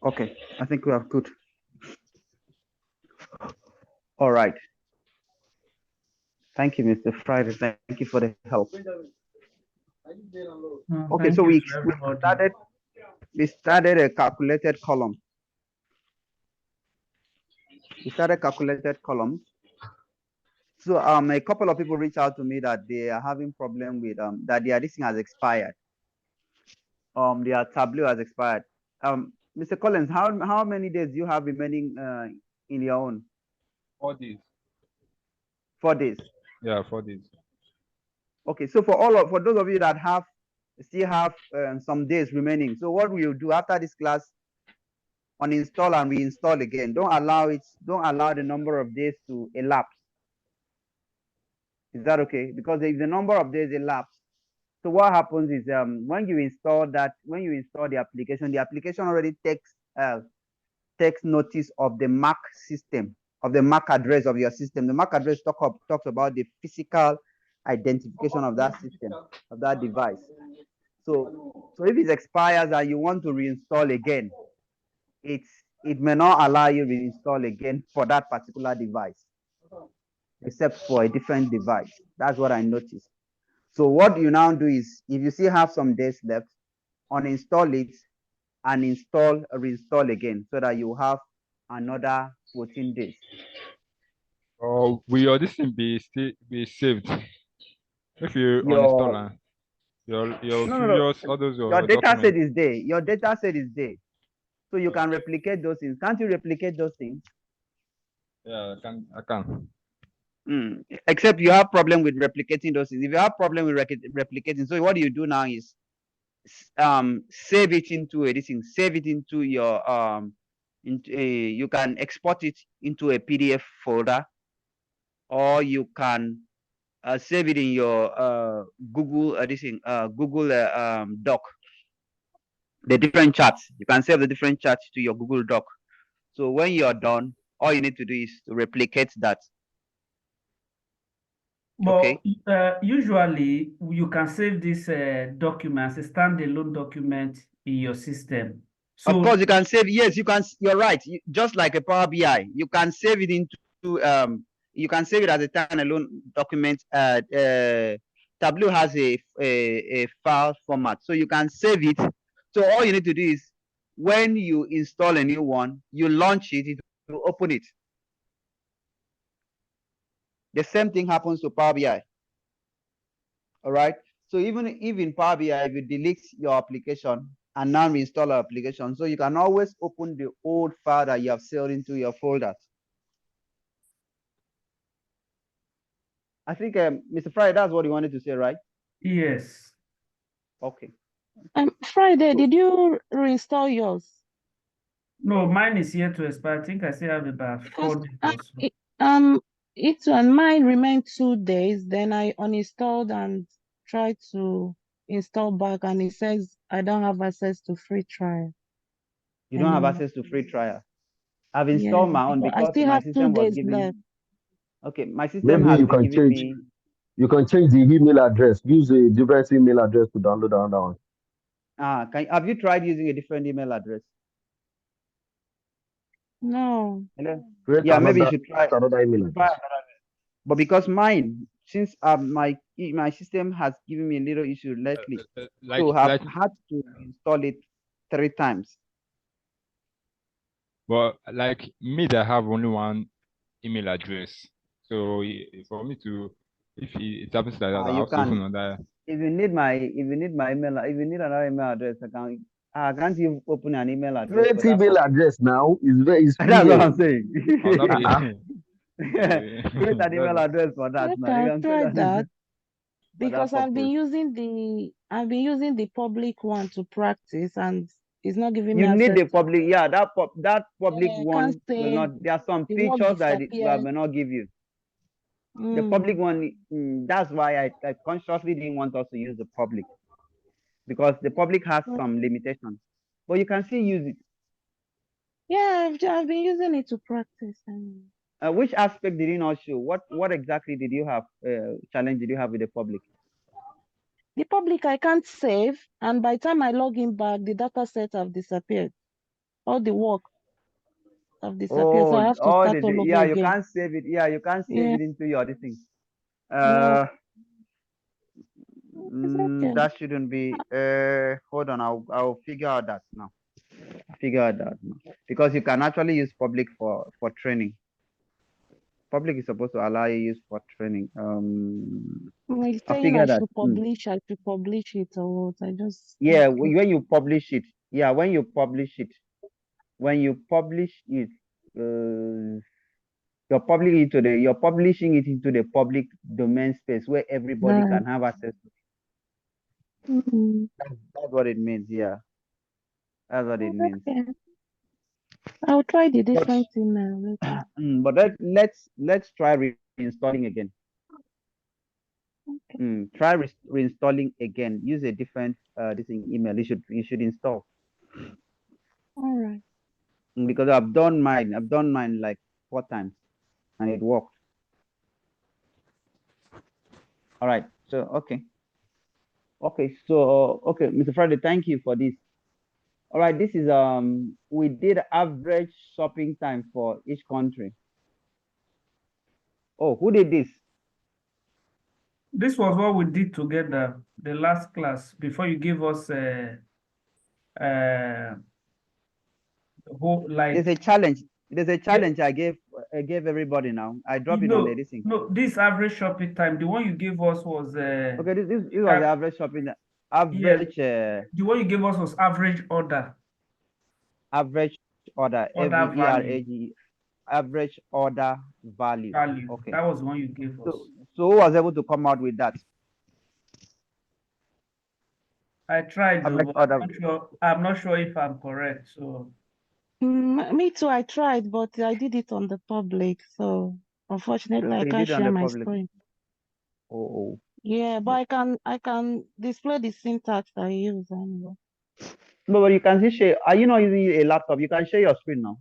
Okay, I think we are good. All right. Thank you, Mr. Friday. Thank you for the help. Okay, so Thank you to we everybody. started a calculated column. We started calculated columns. So a couple of people reached out to me that they are having problem with that their this thing has expired. Their Tableau has expired. Mr. Collins, how many days do you have remaining in your own? 4 days. 4 days. Yeah, 4 days. Okay, so for those of you that still have some days remaining, so what we'll do after this class, uninstall and reinstall again. Don't allow the number of days to elapse. Is that okay? Because if the number of days elapse, so what happens is when you install the application already takes notice of the MAC system, of the MAC address of your system. The MAC address talks about the physical identification of that system, of that device. So if it expires and you want to reinstall again, it may not allow you to reinstall again for that particular device, except for a different device. That's what I noticed. So what you now do is, if you still have some days left, uninstall it and reinstall again, so that you have another 14 days. Or will your this thing be saved if you uninstall and your No. previous all those Your your data set documents? is there. Your data set is there. So you can replicate those things. Can't you replicate those things? Yeah, I can. Except you have problem with replicating those things. If you have problem with replicating, so what you do now is save it into editing. Save it into your you can export it into a PDF folder, or you can save it in your Google Google Doc. The different charts. You can save the different charts to your Google Doc. So when you're done, all you need to do is to replicate that. But Okay. usually you can save this document as a standalone document in your system. Of So course, you can save. Yes, you can. You're right. Just like a Power BI, you can save it into you can save it as a standalone document. Tableau has a file format, so you can save it. So all you need to do is, when you install a new one, you launch it, it will open it. The same thing happens to Power BI. All right. So even in Power BI, if you delete your application and now reinstall our application, so you can always open the old file that you have saved into your folders. I think Mr. Friday, that's what you wanted to say, right? yes. Okay. Friday, did you reinstall yours? No, mine is yet to expire. I think I still have about 4 days or so. It and mine remained 2 days. Then I uninstalled and tried to install back, and it says I don't have access to free trial. You don't have access to free trial. I've installed my own I because still my have 2 system was days left. giving. Okay, my system Maybe has you been can giving change. me. You can change the email address. Use a different email address to download another one. Have you tried using a different email address? No. Hello? Create Yeah, maybe you another, should try email address. But because mine, since my system has given me a little issue lately, so I've had to install it 3 times. But like me, I have only one email address. So for me to, if it happens like that, I You have to can. open on that. If you need my email, if you need another email address, I can't even open an email address. Create email address now is free. That's what I'm saying. I'll not be. Create an email address for that. You Now. can try that. Because that I've been using the public one to practice, and it's not giving me You need access. the public, yeah. That public Yeah, one will not. There are some features that it may not give you. The public one, that's why I consciously didn't want us to use the public, because the public has some limitations, but you can still use it. Yeah, I've been using it to practice. Which aspect did you not show? What exactly did you have challenge did you have with the public? The public I can't save, and by the time I log in back, the data set have disappeared. all the work have disappeared. So I Oh, have to all start all over yeah, you again. can't save it. Yeah, you can't save Yeah, it into your this thing. yeah. It's okay. That shouldn't be. Hold on, I'll figure out that now. Figure out that now. Because you can actually use public for training. Public is supposed to allow you use for training. He's I'll saying figure that. I should publish it or what. I just Yeah, okay. when you publish it. Yeah, when you publish it, uh, you're publishing it into the public domain space where everybody Right. can have access to. Mm-hmm. That's what it means. Yeah, that's what it means. Okay. I'll try the But different email later. but let's try reinstalling again. Okay. Try reinstalling again. Use a different this email. You should install. All right. Because I've done mine. I've done mine like 4 times, and it worked. All right. So okay. Okay. So okay, Mr. Friday, thank you for this. All right. This is we did average shopping time for each country. Oh, who did this? This was what we did together the last class before you gave us whole There's a challenge. There's a challenge I gave everybody now. I dropped it on the this thing. No, this average shopping time, the one you gave us was Okay, this was the average shopping average the one you gave us was average order. Average order, Value. average order value. Okay. That was the one you gave us. So who was able to come out with that? I tried, Average but order. I'm not sure if I'm correct. So Me too. I tried, but I did it on the public. So unfortunately, I So you can't did it on share the my public. screen. Oh. Yeah, but I can display the syntax I use anyway. No, but you can still share. Are you not using a laptop? You can share your screen now.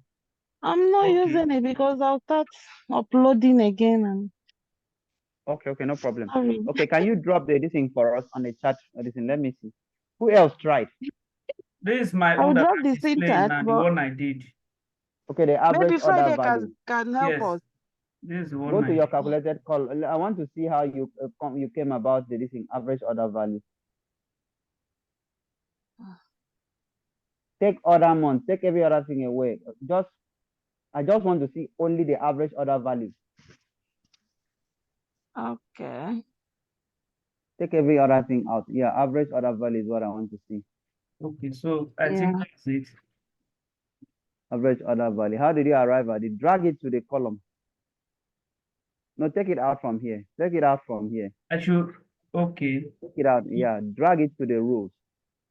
I'm not Okay. using it because I'll start uploading again and Okay, no problem. sorry. Okay, can you drop this thing for us on the chat? Listen, let me see. Who else tried? This is my I'll own that drop I'm the displaying syntax, now, the but one I did. Okay, the average maybe order Friday value. can help Yes. us. This is the one Go to I your did. calculated call. I want to see how you you came about the this thing, average order value. Take order month. Take every other thing away. I just want to see only the average order value. Okay. Take every other thing out. Yeah, average order value is what I want to see. Okay, so I think that's it. Average order value. How did you arrive at it? Drag it to the column. No, take it out from here. Take it out from here. I should. Okay. Take it out. Yeah, drag it to the rows.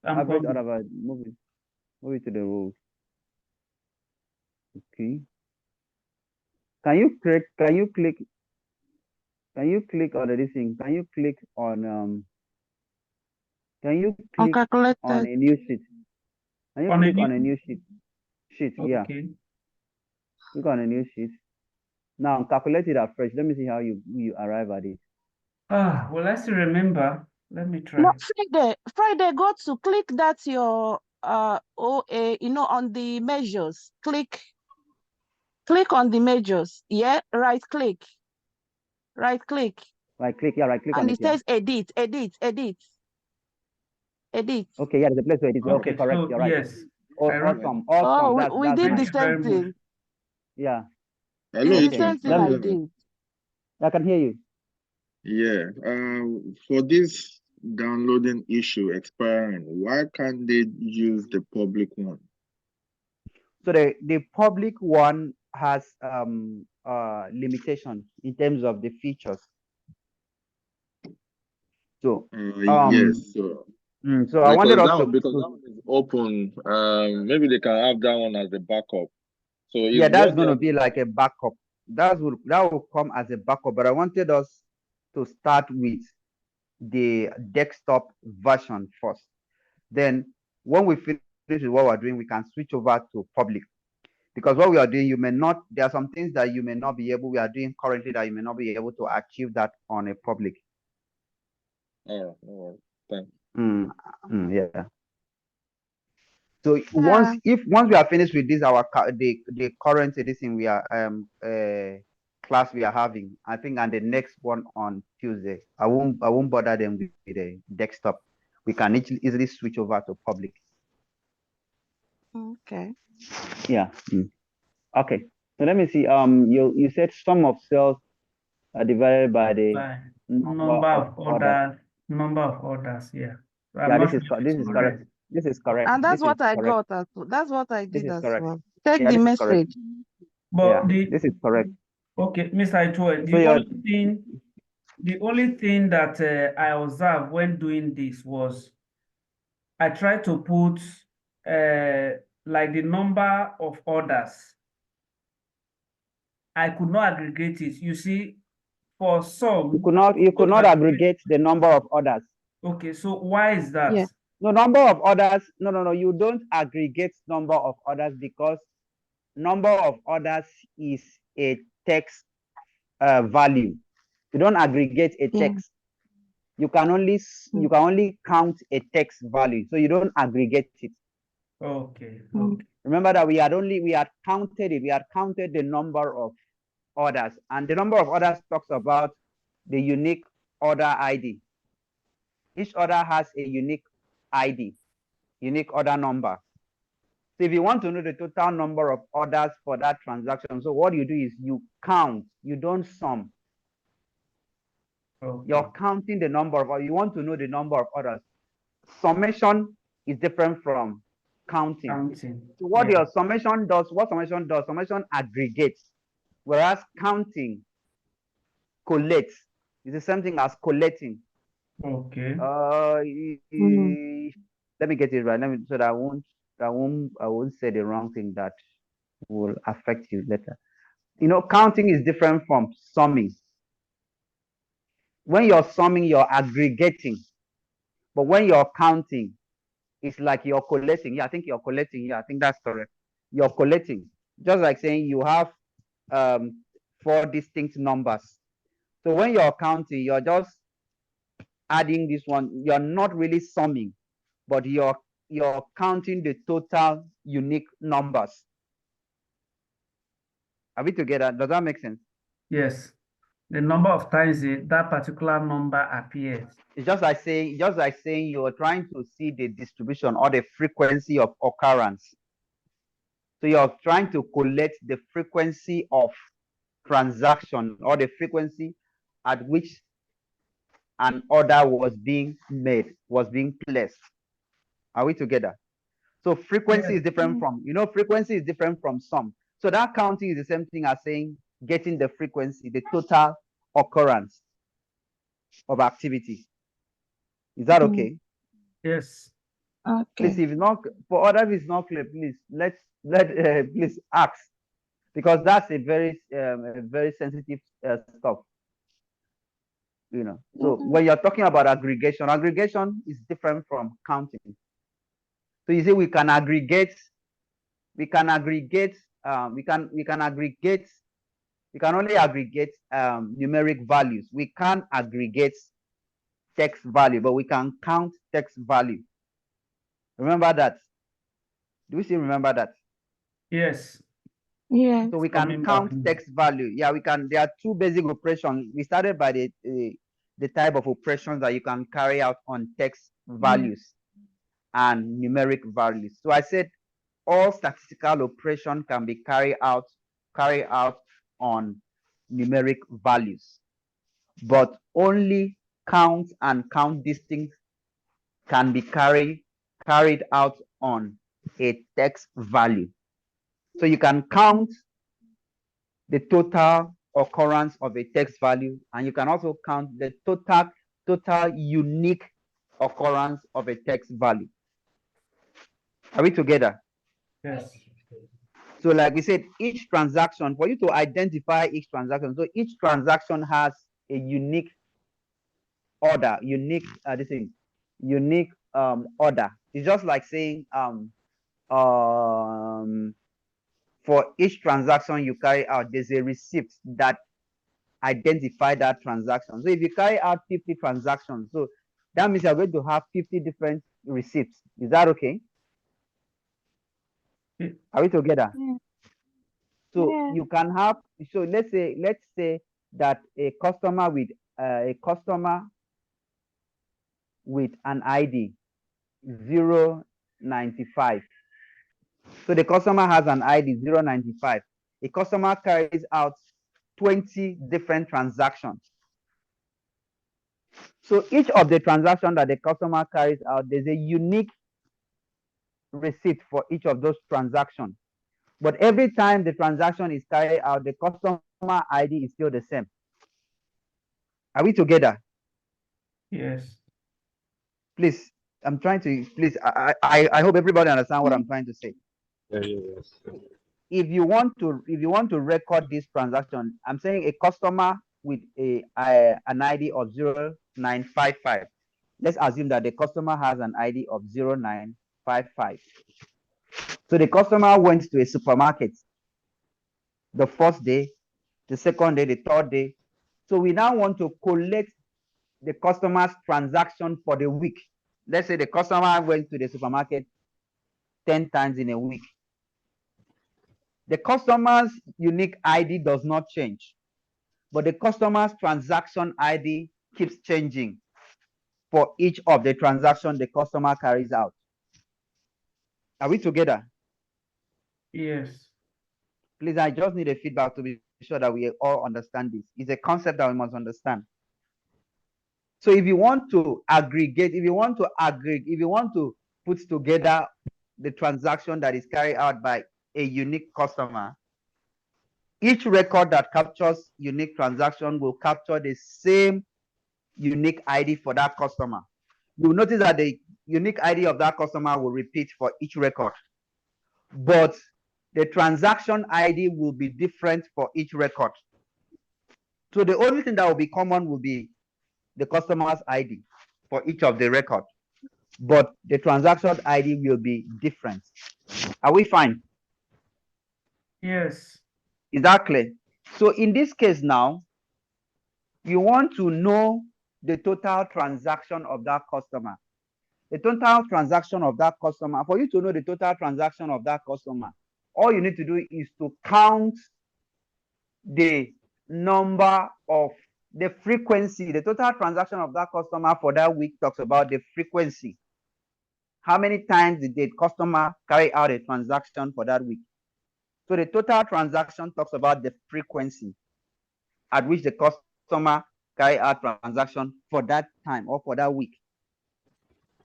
Average coming. order value. Move it to the rows. Okay. Can you click on this thing? Can you click on a new sheet? Can you click on a new sheet? Yeah. Okay. Click on a new sheet. Now calculate it afresh. Let me see how you arrive at it. Well, I still remember. Let me try. No, Friday, go to click that your OA, on the measures. Click on the measures. Yeah, right click. Right click. Right click, yeah, right click on And it. it says edit. Okay, yeah, there's a place where it is. Okay, correct. So, You're right. yes. Awesome. Oh, that's we did the nice. same thing. Yeah. Hello, It's the same thing I did. I can hear you. Yeah. For this downloading issue expiring, why can't they use the public one? So the public one has limitation in terms of the features. So yes. So I wanted us to because that one is open. Maybe they can have that one as the backup. So yeah, that's going to be like a backup. That will come as a backup. But I wanted us to start with the desktop version first. Then when we finish with what we're doing, we can switch over to public. Because what we are doing, there are some things that you may not be able, we are doing currently that you may not be able to achieve that on a public. All right. Thanks. Yeah. So once we are finished with this, the current editing we are class we are having, I think, and the next one on Tuesday, I won't bother them with the desktop. We can easily switch over to public. Okay. Yeah. Okay. So let me see. You said sum of cells are divided by the number of orders. Number of orders. Yeah. Yeah, this is correct. This is correct. And that's This what is I correct. got as well. That's what I This did is as correct. well. Take Yeah, the this is correct. message. But Yeah, this is correct. Okay, Mr. Ichue, So the only thing that I observed when doing this was I tried to put like the number of orders. I could not aggregate it. You see, for some, you could not aggregate the number of orders. Okay, so why is that? Yeah. No, number of orders. No. You don't aggregate number of orders because number of orders is a text value. You don't aggregate a text. You can only count a text value. So you don't aggregate it. Okay. Remember that we had counted it. We had counted the number of orders, and the number of orders talks about the unique order ID. Each order has a unique ID, unique order number. So if you want to know the total number of orders for that transaction, so what you do is you count, you don't sum. Okay. You're counting the number of orders. You want to know the number of orders. Summation is different from counting. So what your summation does, summation aggregates, whereas counting collates. It's the same thing as collating. Okay. Let me get it right. So that I won't say the wrong thing that will affect you later. Counting is different from summing. When you're summing, you're aggregating. But when you're counting, it's like you're collating. Yeah, I think you're collating. Yeah, I think that's correct. You're collating. Just like saying you have 4 distinct numbers. So when you're counting, you're just adding this one. You're not really summing, but you're counting the total unique numbers. Are we together? Does that make sense? Yes. The number of times that particular number appears. It's just like saying you're trying to see the distribution or the frequency of occurrence. So you're trying to collect the frequency of transaction or the frequency at which an order was being placed. Are we together? So frequency is different from, frequency is different from sum. So that counting is the same thing as saying getting the frequency, the total occurrence of activity. Is that okay? Yes. Okay. Please, if not, for others it's not clear, please please ask, because that's a very sensitive stuff. So when you're talking about aggregation is different from counting. So you say we can only aggregate numeric values. We can't aggregate text value, but we can count text value. Remember that? Do we still remember that? Yes. Yeah. So we can count text value. Yeah, we can. There are 2 basic operations. We started by the type of operations that you can carry out on text values and numeric values. So I said all statistical operations can be carried out on numeric values, but only count and count distinct can be carried out on a text value. So you can count the total occurrence of a text value, and you can also count the total unique occurrence of a text value. Are we together? Yes. So like we said, each transaction, for you to identify each transaction, so each transaction has a unique order, unique order. It's just like saying for each transaction you carry out, there's a receipt that identify that transaction. So if you carry out 50 transactions, so that means you're going to have 50 different receipts. Is that okay? Are we together? Yeah. So Yeah. you can have, so let's say that a customer with an ID 095. So the customer has an ID 095. A customer carries out 20 different transactions. So each of the transactions that the customer carries out, there's a unique receipt for each of those transactions. But every time the transaction is carried out, the customer ID is still the same. Are we together? Yes. Please, I'm trying to, please, I hope everybody understand what I'm trying to say. Yes. If you want to record this transaction, I'm saying a customer with an ID of 0955. Let's assume that the customer has an ID of 0955. So the customer went to a supermarket the first day, the second day, the third day. So we now want to collect the customer's transaction for the week. Let's say the customer went to the supermarket 10 times in a week. The customer's unique ID does not change, but the customer's transaction ID keeps changing for each of the transactions the customer carries out. Are we together? Yes. Please, I just need a feedback to be sure that we all understand this. It's a concept that we must understand. So if you want to aggregate, if you want to put together the transaction that is carried out by a unique customer, each record that captures unique transaction will capture the same unique ID for that customer. You'll notice that the unique ID of that customer will repeat for each record, but the transaction ID will be different for each record. So the only thing that will be common will be the customer's ID for each of the records, but the transaction ID will be different. Are we fine? Yes. Is that clear? So in this case now, you want to know the total transaction of that customer. The total transaction of that customer, for you to know the total transaction of that customer, all you need to do is to count the number of the frequency. The total transaction of that customer for that week talks about the frequency. How many times did the customer carry out a transaction for that week? So the total transaction talks about the frequency at which the customer carry out transaction for that time or for that week.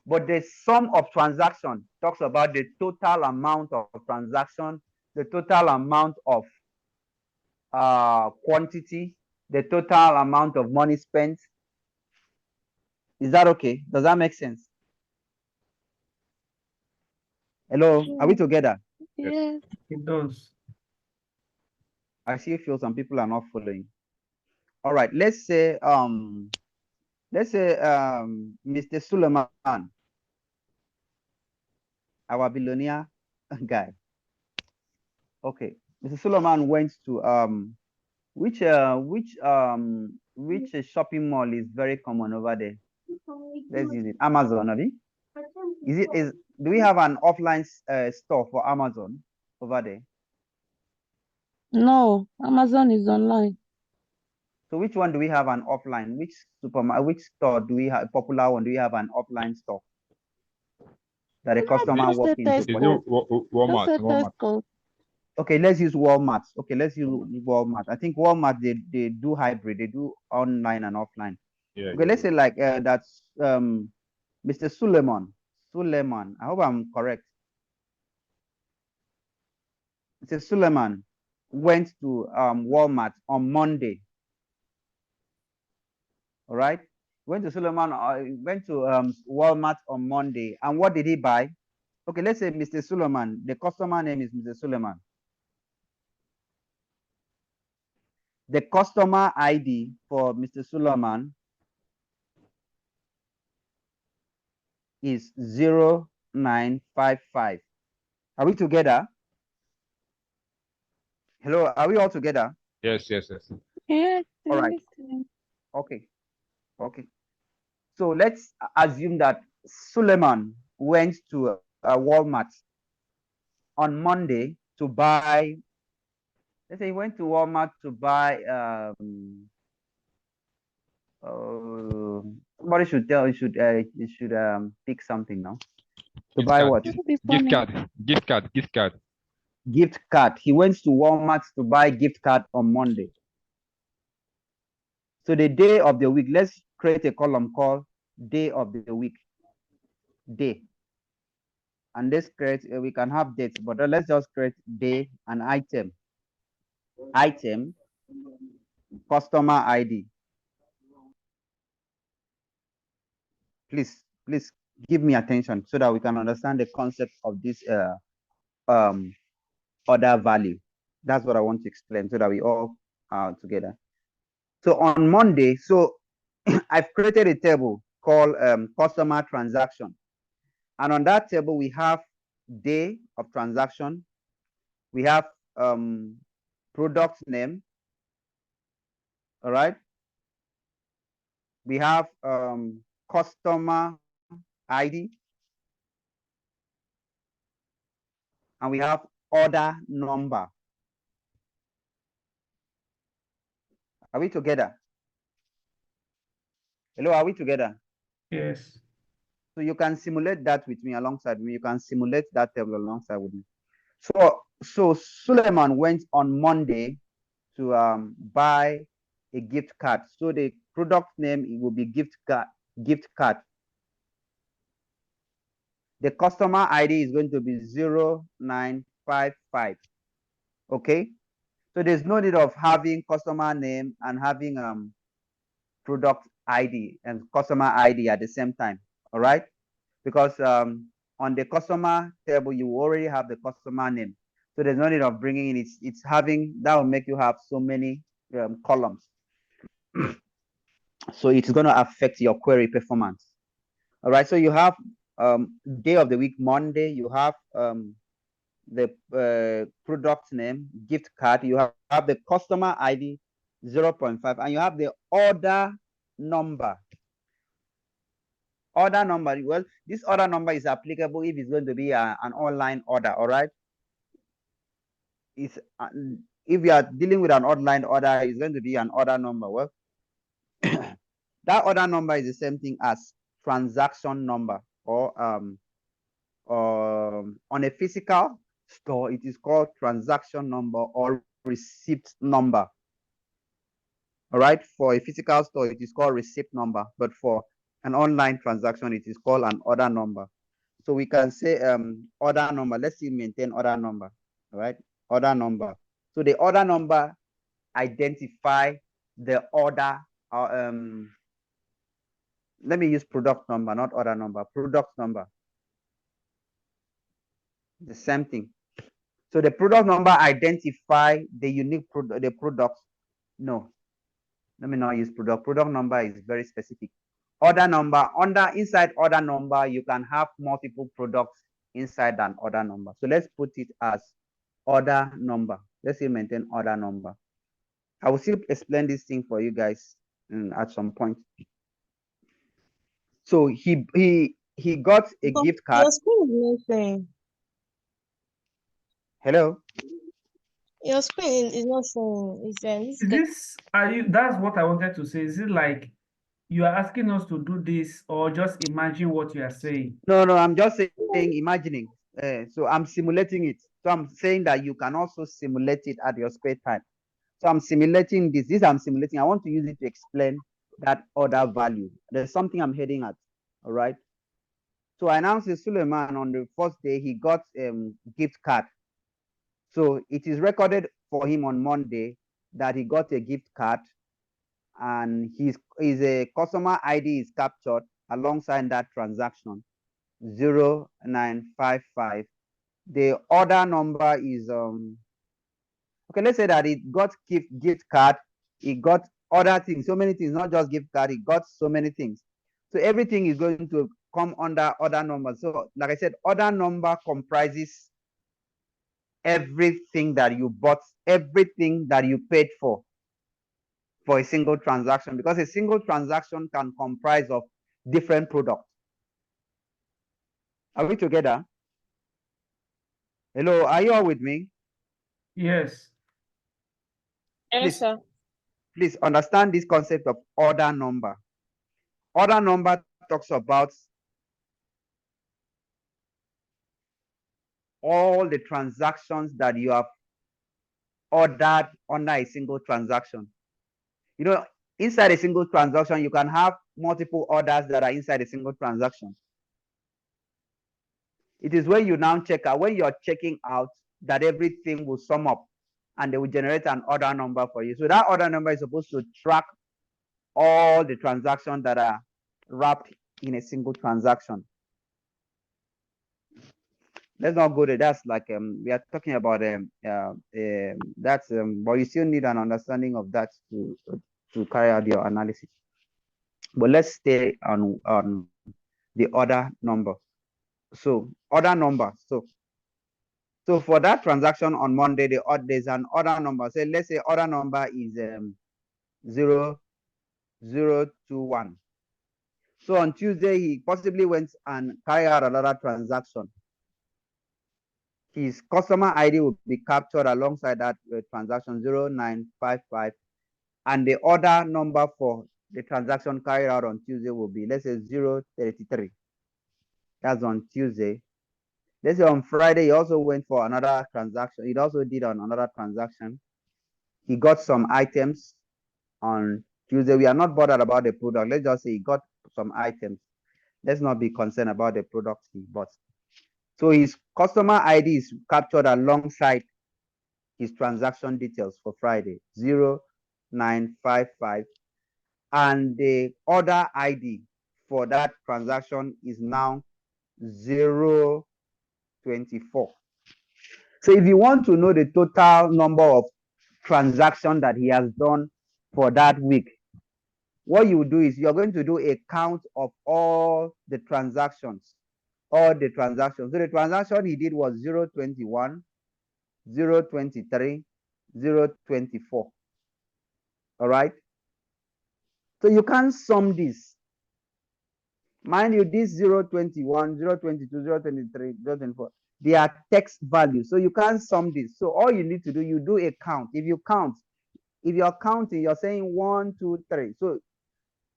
But the sum of transaction talks about the total amount of transaction, the total amount of quantity, the total amount of money spent. Is that okay? Does that make sense? Hello, are we together? Yes. It does. I see feel some people are not following. All right, let's say Mr. Suleiman, our billionaire guy. Okay, Mr. Suleiman went to which shopping mall is very common over there? Let's use it. Amazon, Abi? Do we have an offline store for Amazon over there? No, Amazon is online. So which one do we have an offline? Which store do we have, popular one, do we have an offline store that a customer Just walk a into? Is it Tesco. Walmart? Just a Tesco. Okay, let's use Walmart. Okay, let's use Walmart. I think Walmart, they do hybrid. They do online and offline. Yeah. Okay, let's say like that's Mr. Suleiman. Suleiman. I hope I'm correct. Mr. Suleiman went to Walmart on Monday. All right. Went to Walmart on Monday. And what did he buy? Okay, let's say Mr. Suleiman. The customer name is Mr. Suleiman. The customer ID for Mr. Suleiman is 0955. Are we together? Hello, are we all together? Yes. Yes. All right. Okay. So let's assume that Suleiman went to Walmart on Monday to buy, let's say he went to Walmart to buy, somebody should tell, you should pick something now. To Gift buy card, what? gift card, gift card, gift card. Gift card. He went to Walmart to buy gift card on Monday. So the day of the week, let's create a column called day of the week. Day. And let's create, we can have dates, but let's just create day and item. Item, customer ID. Please give me attention so that we can understand the concept of this order value. That's what I want to explain so that we all are together. So on Monday, so I've created a table called customer transaction. And on that table, we have day of transaction. We have product name. All right. We have customer ID. And we have order number. Are we together? Hello, are we together? Yes. So you can simulate that with me alongside me. You can simulate that table alongside with me. So Suleiman went on Monday to buy a gift card. So the product name, it will be gift card. The customer ID is going to be 0955. Okay. So there's no need of having customer name and having product ID and customer ID at the same time. All right. Because on the customer table, you already have the customer name. So there's no need of bringing in, it's having, that will make you have so many columns. So it's going to affect your query performance. All right. So you have day of the week, Monday, you have the product name, gift card, you have the customer ID 0.5, and you have the order number. Order number, well, this order number is applicable if it's going to be an online order. All right. It's if you are dealing with an online order, it's going to be an order number. Well, that order number is the same thing as transaction number, or on a physical store, it is called transaction number or receipt number. All right. For a physical store, it is called receipt number, but for an online transaction, it is called an order number. So we can say order number. Let's see, maintain order number. All right. Order number. So the order number identify the order. Let me use product number, not order number. Product number. The same thing. So the product number identify the unique the product. No, let me not use product. Product number is very specific. Order number, inside order number, you can have multiple products inside an order number. So let's put it as order number. Let's say maintain order number. I will still explain this thing for you guys at some point. So he got a gift card. Your screen is not showing. Hello. Your screen is not showing. That's what I wanted to say. Is it like you are asking us to do this, or just imagine what you are saying? No, I'm just saying imagining. So I'm simulating it. So I'm saying that you can also simulate it at your spare time. So I'm simulating this. I'm simulating. I want to use it to explain that order value. There's something I'm heading at. All right. So I announced to Suleiman on the first day he got gift card. So it is recorded for him on Monday that he got a gift card, and his customer ID is captured alongside that transaction 0955. The order number is okay. Let's say that it got gift card, it got other things, so many things, not just gift card. It got so many things. So everything is going to come under order number. So like I said, order number comprises everything that you bought, everything that you paid for a single transaction, because a single transaction can comprise of different products. Are we together? Hello, are you all with me? Yes. Yes, Please, sir. please understand this concept of order number. Order number talks about all the transactions that you have ordered under a single transaction. You know, inside a single transaction, you can have multiple orders that are inside a single transaction. It is when you now check out, when you're checking out, that everything will sum up and they will generate an order number for you. So that order number is supposed to track all the transactions that are wrapped in a single transaction. Let's not go there. That's like we are talking about that's but you still need an understanding of that to carry out your analysis. But let's stay on the order number. So order number. So for that transaction on Monday, there's an order number. So let's say order number is 0021. So on Tuesday, he possibly went and carried out another transaction. His customer ID will be captured alongside that transaction 0955. And the order number for the transaction carried out on Tuesday will be, let's say 033. That's on Tuesday. Let's say on Friday, he also went for another transaction. He also did on another transaction. He got some items on Tuesday. We are not bothered about the product. Let's just say he got some items. Let's not be concerned about the product he bought. So his customer ID is captured alongside his transaction details for Friday, 0955. And the order ID for that transaction is now 024. So if you want to know the total number of transactions that he has done for that week, what you do is you're going to do a count of all the transactions. So the transaction he did was 021, 023, 024. All right. So you can sum this. Mind you, this 021, 022, 023, 024, they are text values. So you can't sum this. So all you need to do, you do a count. If you count, if you're counting, you're saying 1, 2, 3. So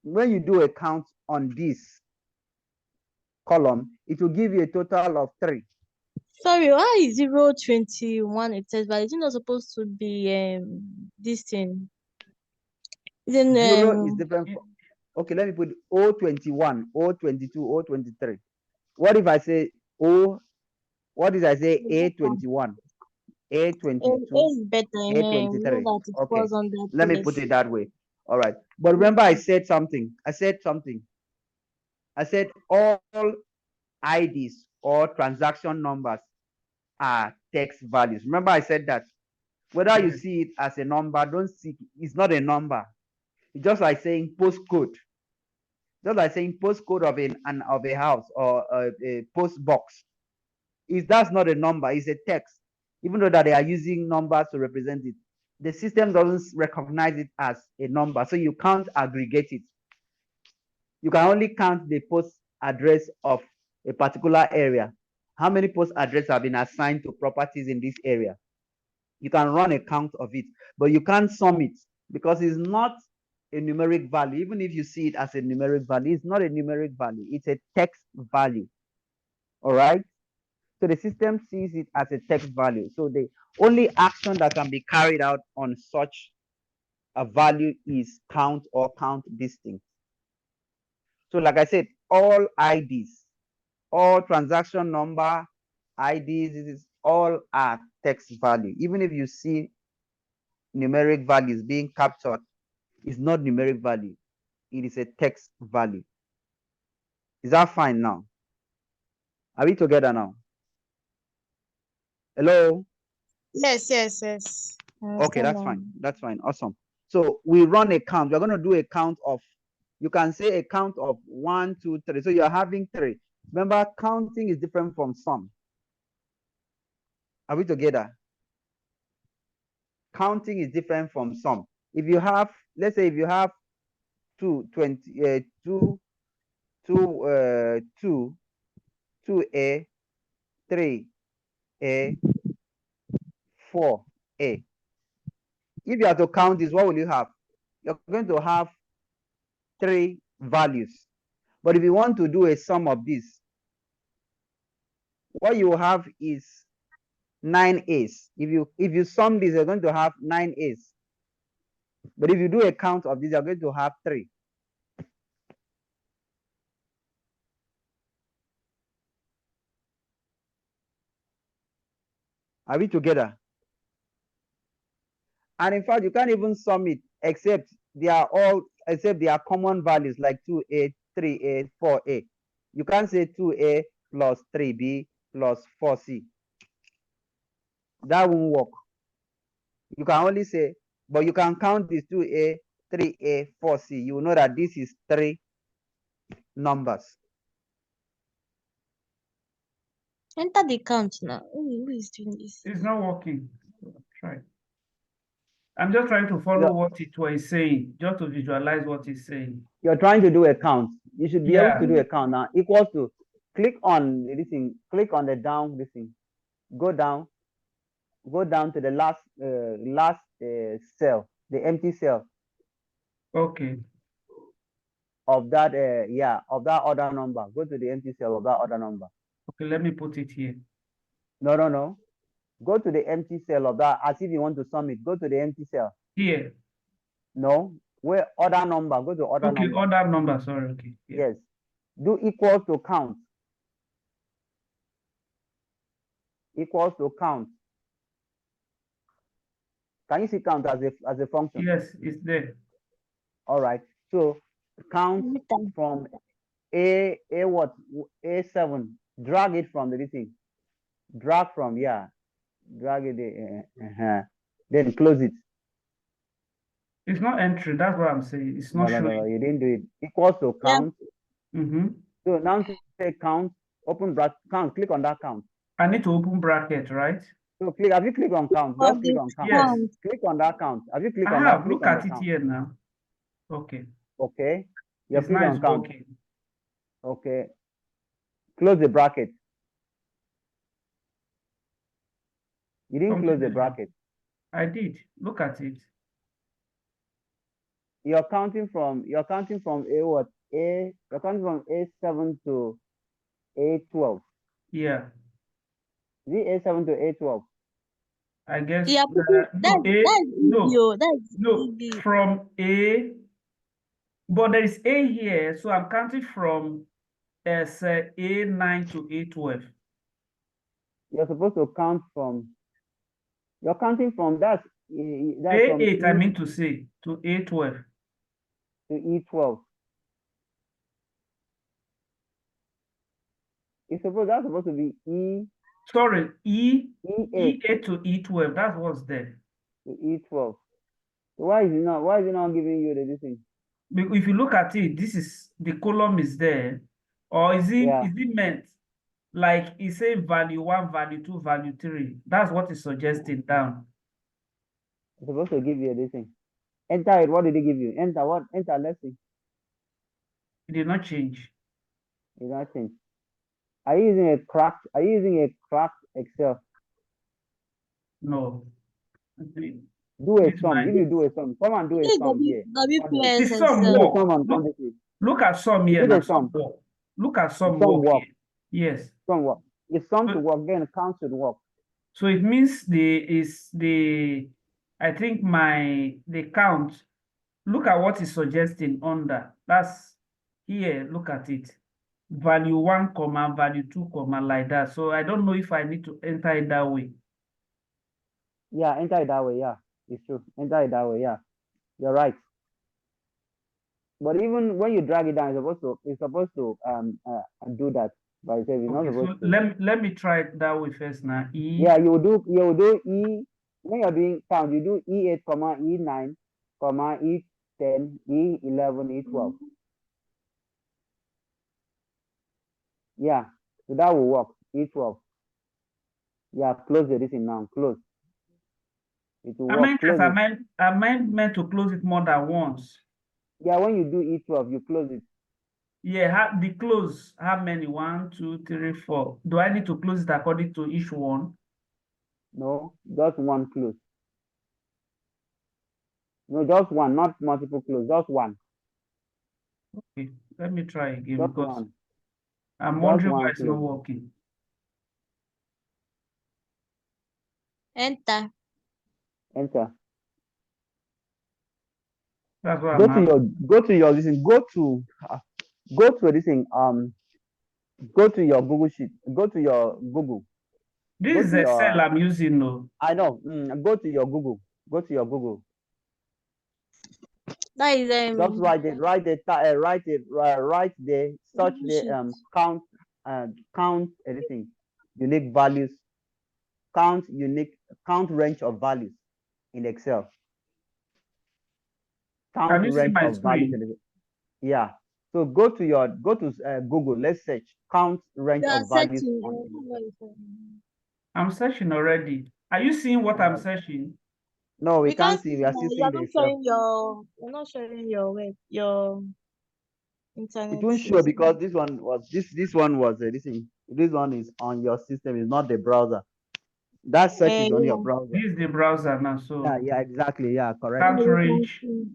when you do a count on this column, it will give you a total of 3. Sorry, why is 021 it says, but it's not supposed to be this thing? Then 0 is different from, okay, let me put 021, 022, 023. What if I say what if I say A21, A22, is better. We know A23? that it Okay, falls on that. let me put it that way. All right. But remember, I said something. I said all IDs or transaction numbers are text values. Remember, I said that. Whether you see it as a number, don't see it's not a number. It's just like saying postcode. Just like saying postcode of a house or a post box. That's not a number, it's a text. Even though that they are using numbers to represent it, the system doesn't recognize it as a number, so you can't aggregate it. You can only count the post address of a particular area. How many post addresses have been assigned to properties in this area? You can run a count of it, but you can't sum it because it's not a numeric value. Even if you see it as a numeric value, it's not a numeric value, it's a text value. All right. So the system sees it as a text value. So the only action that can be carried out on such a value is count or count distinct. So like I said, all IDs, all transaction number, IDs, this is all are text value. Even if you see numeric values being captured, it's not numeric value. It is a text value. Is that fine now? Are we together now? Hello? Yes. Okay, that's fine. That's fine. Awesome. So we run a count. We're going to do a count of, you can say a count of 1, 2, 3. So you're having 3. Remember, counting is different from sum. Are we together? Counting is different from sum. If you have, let's say if you have 2A, 3, 2A, 4A. If you are to count this, what will you have? You're going to have 3 values. But if you want to do a sum of this, what you have is 9 A's. If you sum this, you're going to have 9 A's. But if you do a count of this, you're going to have 3. Are we together? And in fact, you can't even sum it except they are common values like 2A, 3A, 4A. You can't say 2A plus 3B plus 4C. That won't work. You can only say, but you can count this 2A, 3A, 4C. You will know that this is 3 numbers. Enter the count now. Who is doing this? It's not working. Try. I'm just trying to follow what it was saying, just to visualize what it's saying. You're trying to do a count. You should be Yeah. able to do a count now. Equals to, click on this thing, click on the down this thing. Go down to the last cell, the empty cell Okay. of that of that other number. Go to the empty cell of that other number. Okay, let me put it here. No. Go to the empty cell of that, as if you want to sum it. Go to the empty cell. Here. No, where other number. Go to other Okay, number. other number, sorry. Okay. Yeah. Yes. Do equals to count. Equals to count. Can you see count as a function? Yes, it's there. All right. So count from A7. Drag it from the thing. Drag it. Then close it. It's not entry. That's what I'm saying. It's not showing. No, you didn't do it. Equals to count. Mm-hmm. So now say count. Open bracket. Count. Click on that count. I need to open bracket, right? So click. Have you clicked on count? Just click on count. Yes. Click on that count. Have you clicked I on have. that? Look at it here now. Okay. Okay. You're It's nice on count. working. Okay. Close the bracket. You didn't close the bracket. I did. Look at it. You're counting from you're counting from A7 to A12. Yeah. Is it A7 to A12? I guess. Yeah, that's easy. From A, but there is A here, so I'm counting from A9 to A12. You're supposed to count from. You're counting from that's A8. I mean to say to A12. To E12. That's supposed to be E. Sorry, E8 E8 to E12. That's what's there. To E12. So why is it not giving you the thing? If you look at it, this is the column is there, or is it meant like it say value 1, value 2, value 3? That's what it's suggesting down. It's supposed to give you this thing. Enter it. What did it give you? Enter what? Enter. Let's see. It did not change. It did not change. Are you using a cracked Excel? No. Do a sum. If you do a sum, come and do a sum here. The sum work. Look at sum here. Now. Sum work. Look at sum work. Yes. Sum work. If sum to work, then count should work. So it means I think the count. Look at what is suggesting under. That's here. Look at it. Value 1, comma, value 2, comma, like that. So I don't know if I need to enter it that way. Yeah, enter it that way. Yeah, it's true. Enter it that way. Yeah, you're right. But even when you drag it down, it's supposed to do that by itself. It's not supposed to. Let me try it that way first now. E. Yeah, you do E. When you're doing count, you do E8, comma, E9, comma, E10, E11, E12. Yeah, so that will work. E12. Yeah, close the thing now. Close. It will work. I meant to close it more than once. Yeah, when you do E12, you close it. Yeah, the close. How many? 1, 2, 3, 4. Do I need to close it according to each one? No, just one close. No, just one, not multiple close, just one. Okay, let me try again Just because one. I'm Just wondering why one it's not close. working. Enter. Enter. That's what Go I'm to your having. go to your this thing. Go to this thing. Go to your Google Sheet. Go to your Google. This Go is to Excel your. I'm using though. I know. Go to your Google. Go to your Google. That is Just write it. Write it. Write it. Write the search Google the Sheet. count count anything unique values count range of values in Excel. Count Can you see range my of values screen? in Excel. Yeah. So go to Google. Let's search count range You are of values searching. on. I'm searching already. Are you seeing what I'm searching? No, we We can't can't see. see We are now. still You seeing are the not Excel. showing your. You're not showing your web. Your It internet won't show system. because this one was this one was this thing. This one is on your system. It's not the browser. That search is on your Yeah. browser. This is the browser now, so Yeah, exactly. Yeah, correct. count We can range. see.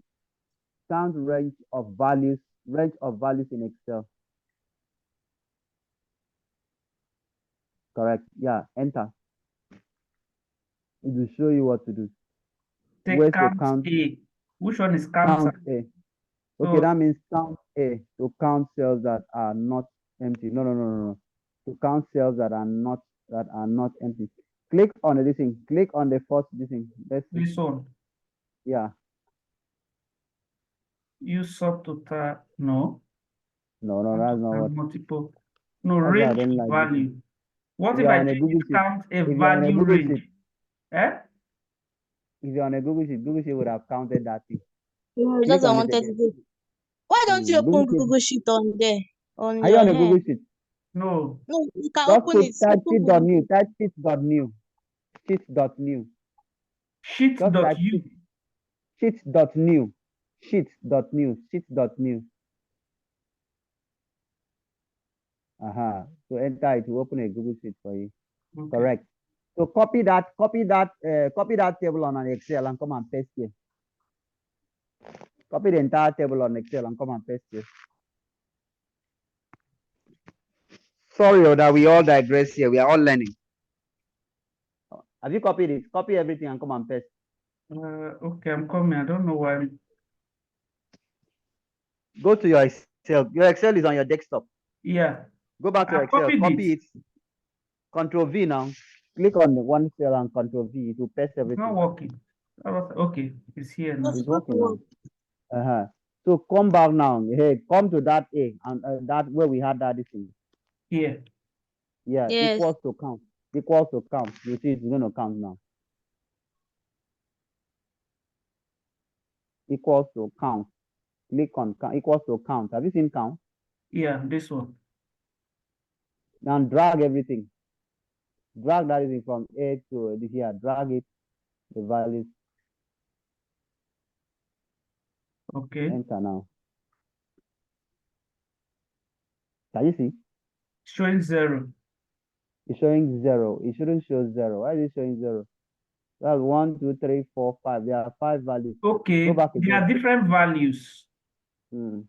Count range of values in Excel. Correct. Yeah, enter. It will show you what to do. Take Where's your count count? A. Which one is count? Count A. Okay, So that means count A to count cells that are not empty. No. To count cells that are not empty. Click on this thing. Click on the first this thing. Let's see. this one. Yeah. Use subtotal. No. No, that's not what. Multiple. No, That's why I range don't of like this value. thing. What If if you are I on a change Google it Sheet, count a if you are on a value Google range? Sheet, Eh? if you're on a Google Sheet would have counted that thing. Yeah, Click that's what I on it wanted to again. do. Why don't you Google open Sheet. Google Sheet on there? On Are you your on a hand? Google Sheet? No. No, you can Just open it. type Open sheet.new. Google. Type sheet.new. Sheet.new. Just type Sheet.u. sheet.new. Sheet.new. Sheet.new. So enter it to open a Google Sheet for you. Okay. Correct. So copy that table on an Excel and come and paste here. Copy the entire table on Excel and come and paste here. Sorry that we all digress here. We are all learning. Have you copied it? Copy everything and come and paste. Okay, I'm coming. I don't know why. Go to your Excel. Your Excel is on your desktop. Yeah. Go back to I Excel. copied Copy it. it. Control V now. Click on the one cell and Control V to paste It's everything. not working. Okay, it's here now. It's working now. So come back now. Hey, come to that A and that where we had that thing. Here. Yeah, Yes. equals to count. Equals to count. You see, it's going to count now. Equals to count. Click on count. Equals to count. Have you seen count? Yeah, this one. Now drag everything. Drag that thing from A to this here. Drag it. The values. Okay. Enter now. Can you see? Showing 0. It's showing 0. It shouldn't show 0. Why is it showing 0? That's 1, 2, 3, 4, 5. There are 5 values. Okay. Go back There are again. different values. None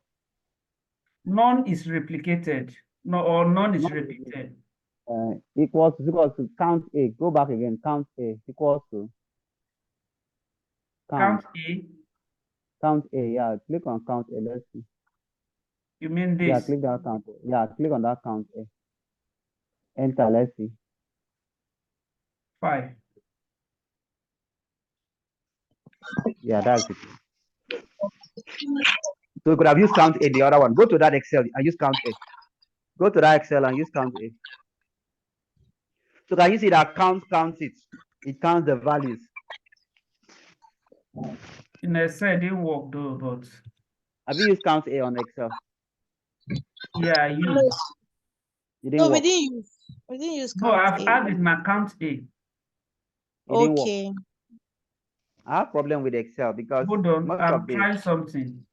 is replicated. No, or none is None is repeated. Equals to count A. Go back again. Count A equals to Count A. Count A. Yeah, click on count A. Let's see. You mean this? Yeah, click that count A. Yeah, click on that count A. Enter. Let's see. 5. Yeah, that's it. So you could have used count A, the other one. Go to that Excel and use count A. Go to that Excel and use count A. So can you see that counts it? It counts the values. In Excel, it didn't work though, but have you used count A on Excel? Yeah, I used. It didn't No, work. we didn't use No, count I've A. added my count A. It didn't work. Okay. I have problem with Excel because Hold on, most I'm of the trying something.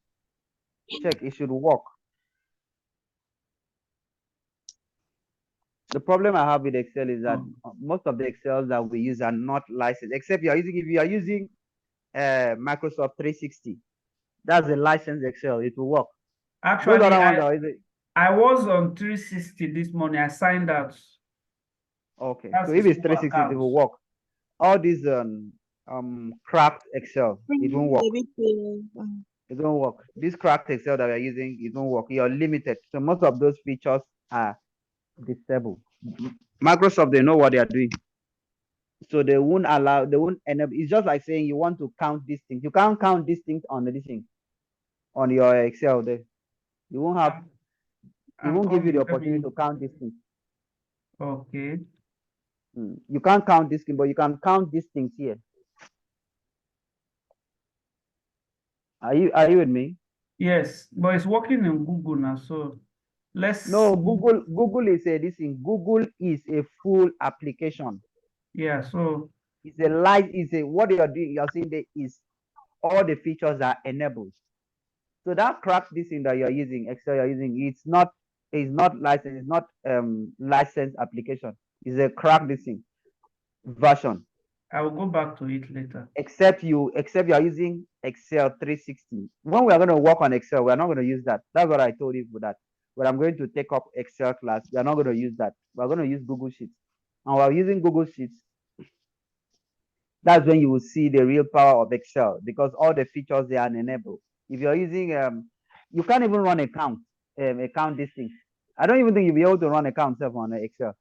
check it should work. The problem I have with Excel is that Oh, most of the Excels that we use are not licensed, except if you are using Microsoft 360. That's a licensed Excel. It will work. Those actually, other ones are I was on 360 this morning. I signed out. okay. That's So the if it's school 360, it account. will work. All these cracked Excel, it won't work. It won't work. This cracked Excel that we are using, it won't work. You're limited. So most of those features are disabled. Microsoft, they know what they are doing. So they won't enable. It's just like saying you want to count these things. You can't count these things on this thing, on your Excel there. You won't have, it I'm won't give you the coming. Let opportunity me. to count these things. Okay. You can't count this thing, but you can count these things here. Are you with me? Yes, but it's working in Google now. So let's. No, Google is a this thing. Google is a full application. Yeah. So It's a light. It's a what you're doing. You're saying there is all the features are enabled. So that crack this thing that you're using, Excel you're using, it's not licensed. It's not licensed application. It's a crack this thing version. I will go back to it later. Except you are using Excel 360. When we are going to work on Excel, we are not going to use that. That's what I told you for that. When I'm going to take up Excel class, we are not going to use that. We're going to use Google Sheets. And while using Google Sheets, that's when you will see the real power of Excel because all the features they are enabled. If you're using you can't even run account these things. I don't even think you'll be able to run account self on Excel.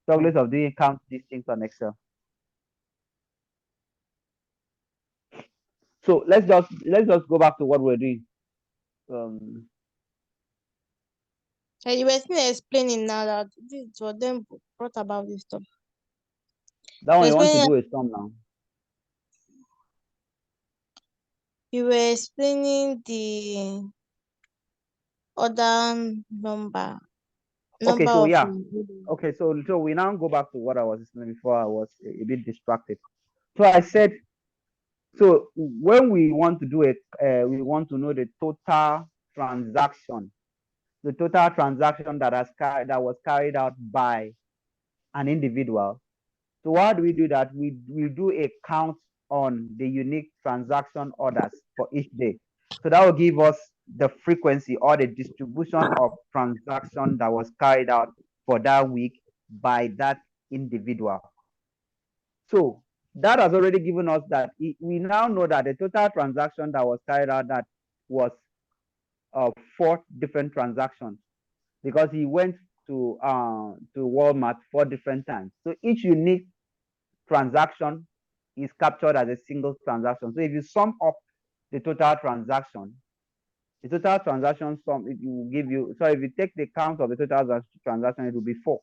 Talk less of doing count these things on Excel. So let's just go back to what we're doing. You were still explaining now that this for them brought about this stuff. That one you want to Explaining, do a sum now. you were explaining the other number Okay, so of yeah. Okay, so we now go back to what I was explaining before. I was a bit distracted. So I said, so when we want to do it, we want to know the total transaction, that was carried out by an individual. So how do we do that? We do a count on the unique transaction orders for each day. So that will give us the frequency or the distribution of transaction that was carried out for that week by that individual. So that has already given us that we now know that the total transaction that was carried out that was 4 different transactions because he went to Walmart 4 different times. So each unique transaction is captured as a single transaction. So if you sum up the total transaction sum, it will give you, so if you take the count of the total transaction, it will be 4.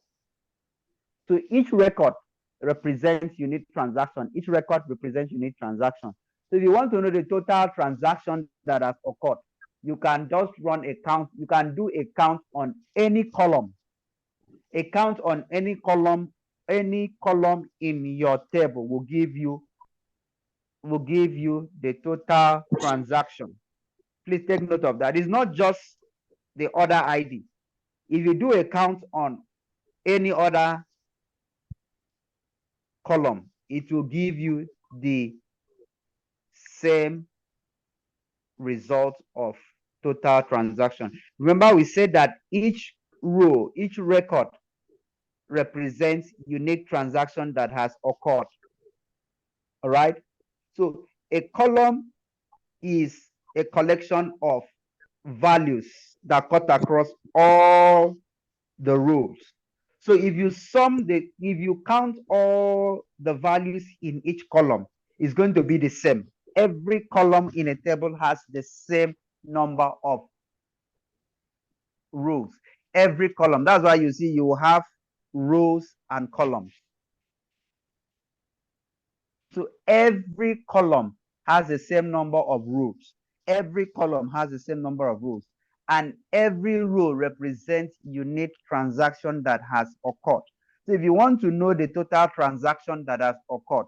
So each record represents unique transaction. Each record represents unique transaction. So if you want to know the total transaction that has occurred, you can just run a count. You can do a count on any column. A count on any column in your table will give you the total transaction. Please take note of that. It's not just the order ID. If you do a count on any other column, it will give you the same result of total transaction. Remember, we said that each row, each record represents unique transaction that has occurred. All right. So a column is a collection of values that cut across all the rows. So if you count all the values in each column, it's going to be the same. Every column in a table has the same number of rows. Every column. That's why you see you have rows and columns. So every column has the same number of rows. Every column has the same number of rows. And every row represents unique transaction that has occurred. So if you want to know the total transaction that has occurred,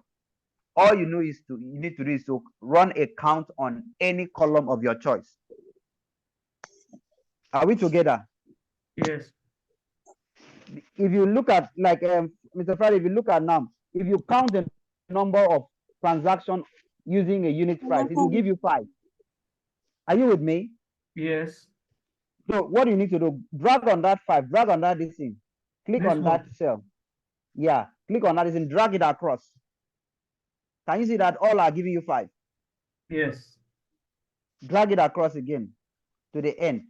all you need to do is to run a count on any column of your choice. Are we together? Yes. If you look at, like, Mr. Friday, if you look at now, if you count the number of transactions using a unit price, it will give you 5. Are you with me? Yes. So what you need to do, drag on that 5, drag on that this thing, click This on that one. cell. Yeah, click on that this thing, drag it across. Can you see that all are giving you 5? Yes. Drag it across again to the end.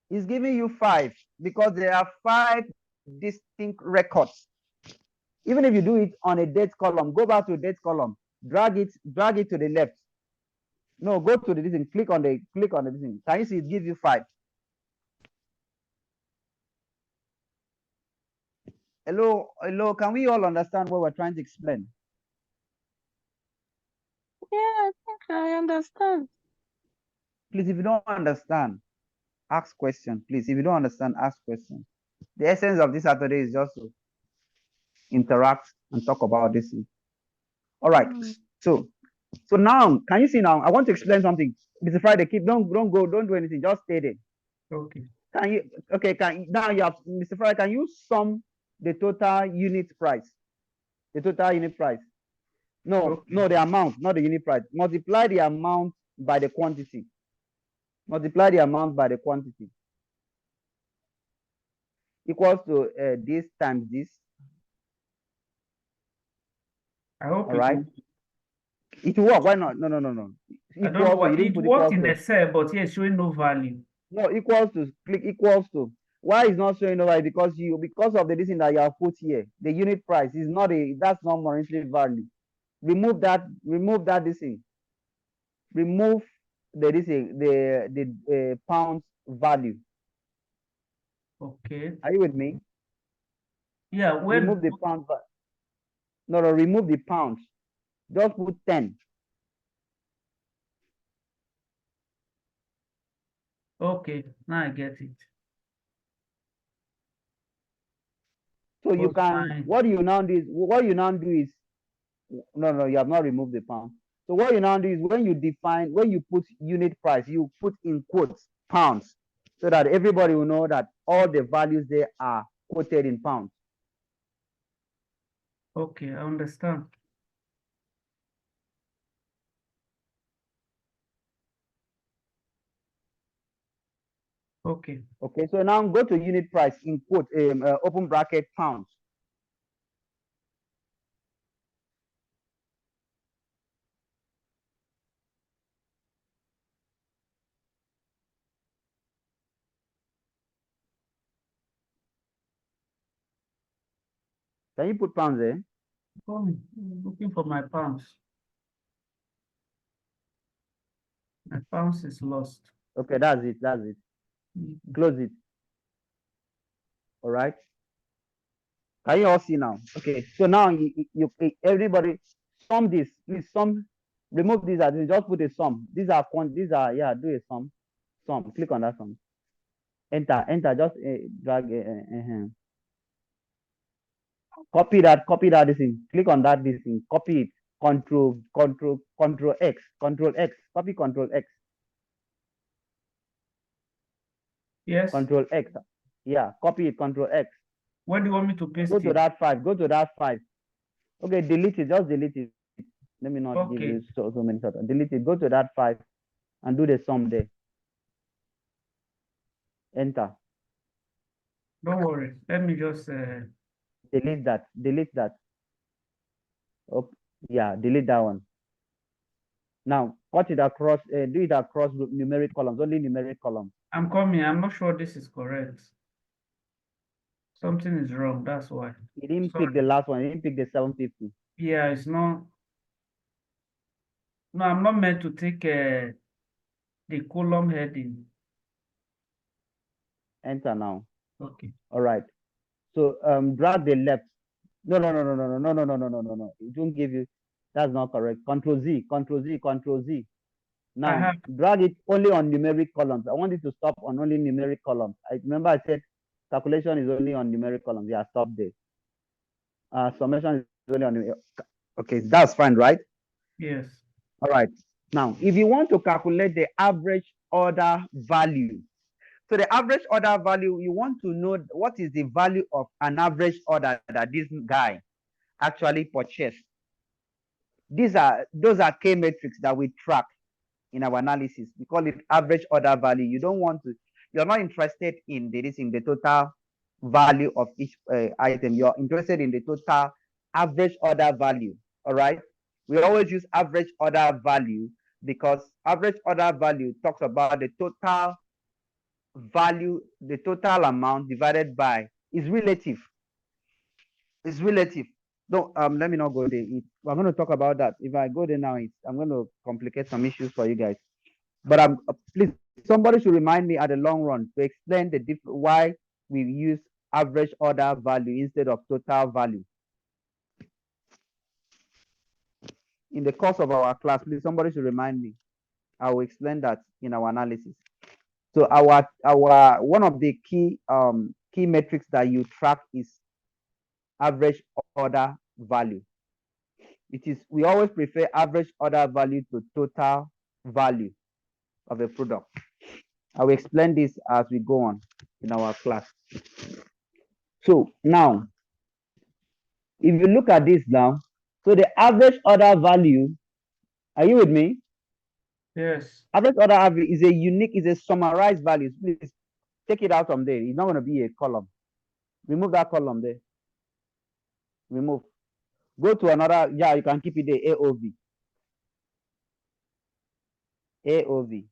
It's giving you 5 because there are 5 distinct records. Even if you do it on a date column, go back to date column, drag it to the left. No, go to the this thing, click on the this thing. Can you see it gives you 5? Hello, can we all understand what we're trying to explain? Yeah, I think I understand. Please, if you don't understand, ask question. Please, if you don't understand, ask question. The essence of this Saturday is just to interact and talk about this thing. All right. So now, can you see now? I want to explain something. Mr. Friday, don't do anything. Just stay there. Okay. Can you? Okay. Now you have, Mr. Friday. Can you sum the total unit price? The total unit price. No, Okay. no, the amount, not the unit price. Multiply the amount by the quantity. Multiply the amount by the quantity. Equals to this times this. I hope All right. It will work. Why not? No. I don't know why You didn't it put worked equals in to. Excel, but here it's showing no value. No, equals to, click equals to. Why is not showing over? Because of the reason that you have put here, the unit price is not that's not monetary value. Remove that this thing. Remove the pounds value. Okay. Are you with me? Yeah, Remove the pound. No, remove the pounds. Just put 10. Okay, now I get it. So you can, what you now do is, no, you have not removed the pound. So what you now do is, when you put unit price, you put in quotes pounds, so that everybody will know that all the values there are quoted in pounds. Okay, I understand. Okay. Okay, so now go to unit price in quote, open bracket pounds. Can you put pounds there? I'm looking for my pounds. My pounds is lost. Okay, that's it. Close it. All right. Can you all see now? Okay, so now you everybody sum this. Please remove these. Just put a sum. These are yeah. Do a sum. Click on that sum. Enter. Just drag. Copy that this thing. Click on that this thing. Copy it. Control X. Control X. Copy Control X. Yes. Control X. Yeah. Copy it. Control X. Where do you want me to paste Go to it? that 5. Go to that 5. Okay. Delete it. Just delete it. Let me not give you so many sort of. Delete it. Go to that 5 and do the sum there. Enter. Don't worry. Let me just delete that. Oh, yeah, delete that one. Now cut it across, do it across numeric columns, only numeric columns. I'm coming. I'm not sure this is correct. Something is wrong. That's why. You didn't pick the last one. You didn't pick the 750. Yeah, it's not. No, I'm not meant to take the column heading. Enter now. Okay. All right. So drag the left. No. It won't give you. That's not correct. Control Z. Now drag it only on numeric columns. I want it to stop on only numeric columns. I remember I said calculation is only on numeric columns. Yeah, stop there. Summation is only on numeric. Okay, that's fine, right? Yes. All right. Now, if you want to calculate the average order value, So the average order value, you want to know what is the value of an average order that this guy actually purchased. Those are key metrics that we track in our analysis. We call it average order value. You're not interested in the total value of each item. You're interested in the total average order value. All right. We always use average order value because average order value talks about the total value, the total amount divided by is relative. It's relative. No, let me not go there. We're going to talk about that. If I go there now, I'm going to complicate some issues for you guys. But please, somebody should remind me at the long run to explain why we use average order value instead of total value. In the course of our class, please, somebody should remind me. I will explain that in our analysis. So our one of the key metrics that you track is average order value. We always prefer average order value to total value of a product. I will explain this as we go on in our class. So now, if you look at this now, so the average order value, are you with me? Yes. Average order value is a summarized value. Please take it out from there. It's not going to be a column. Remove that column there. Remove. Go to another. Yeah, you can keep it there. AOV. AOV.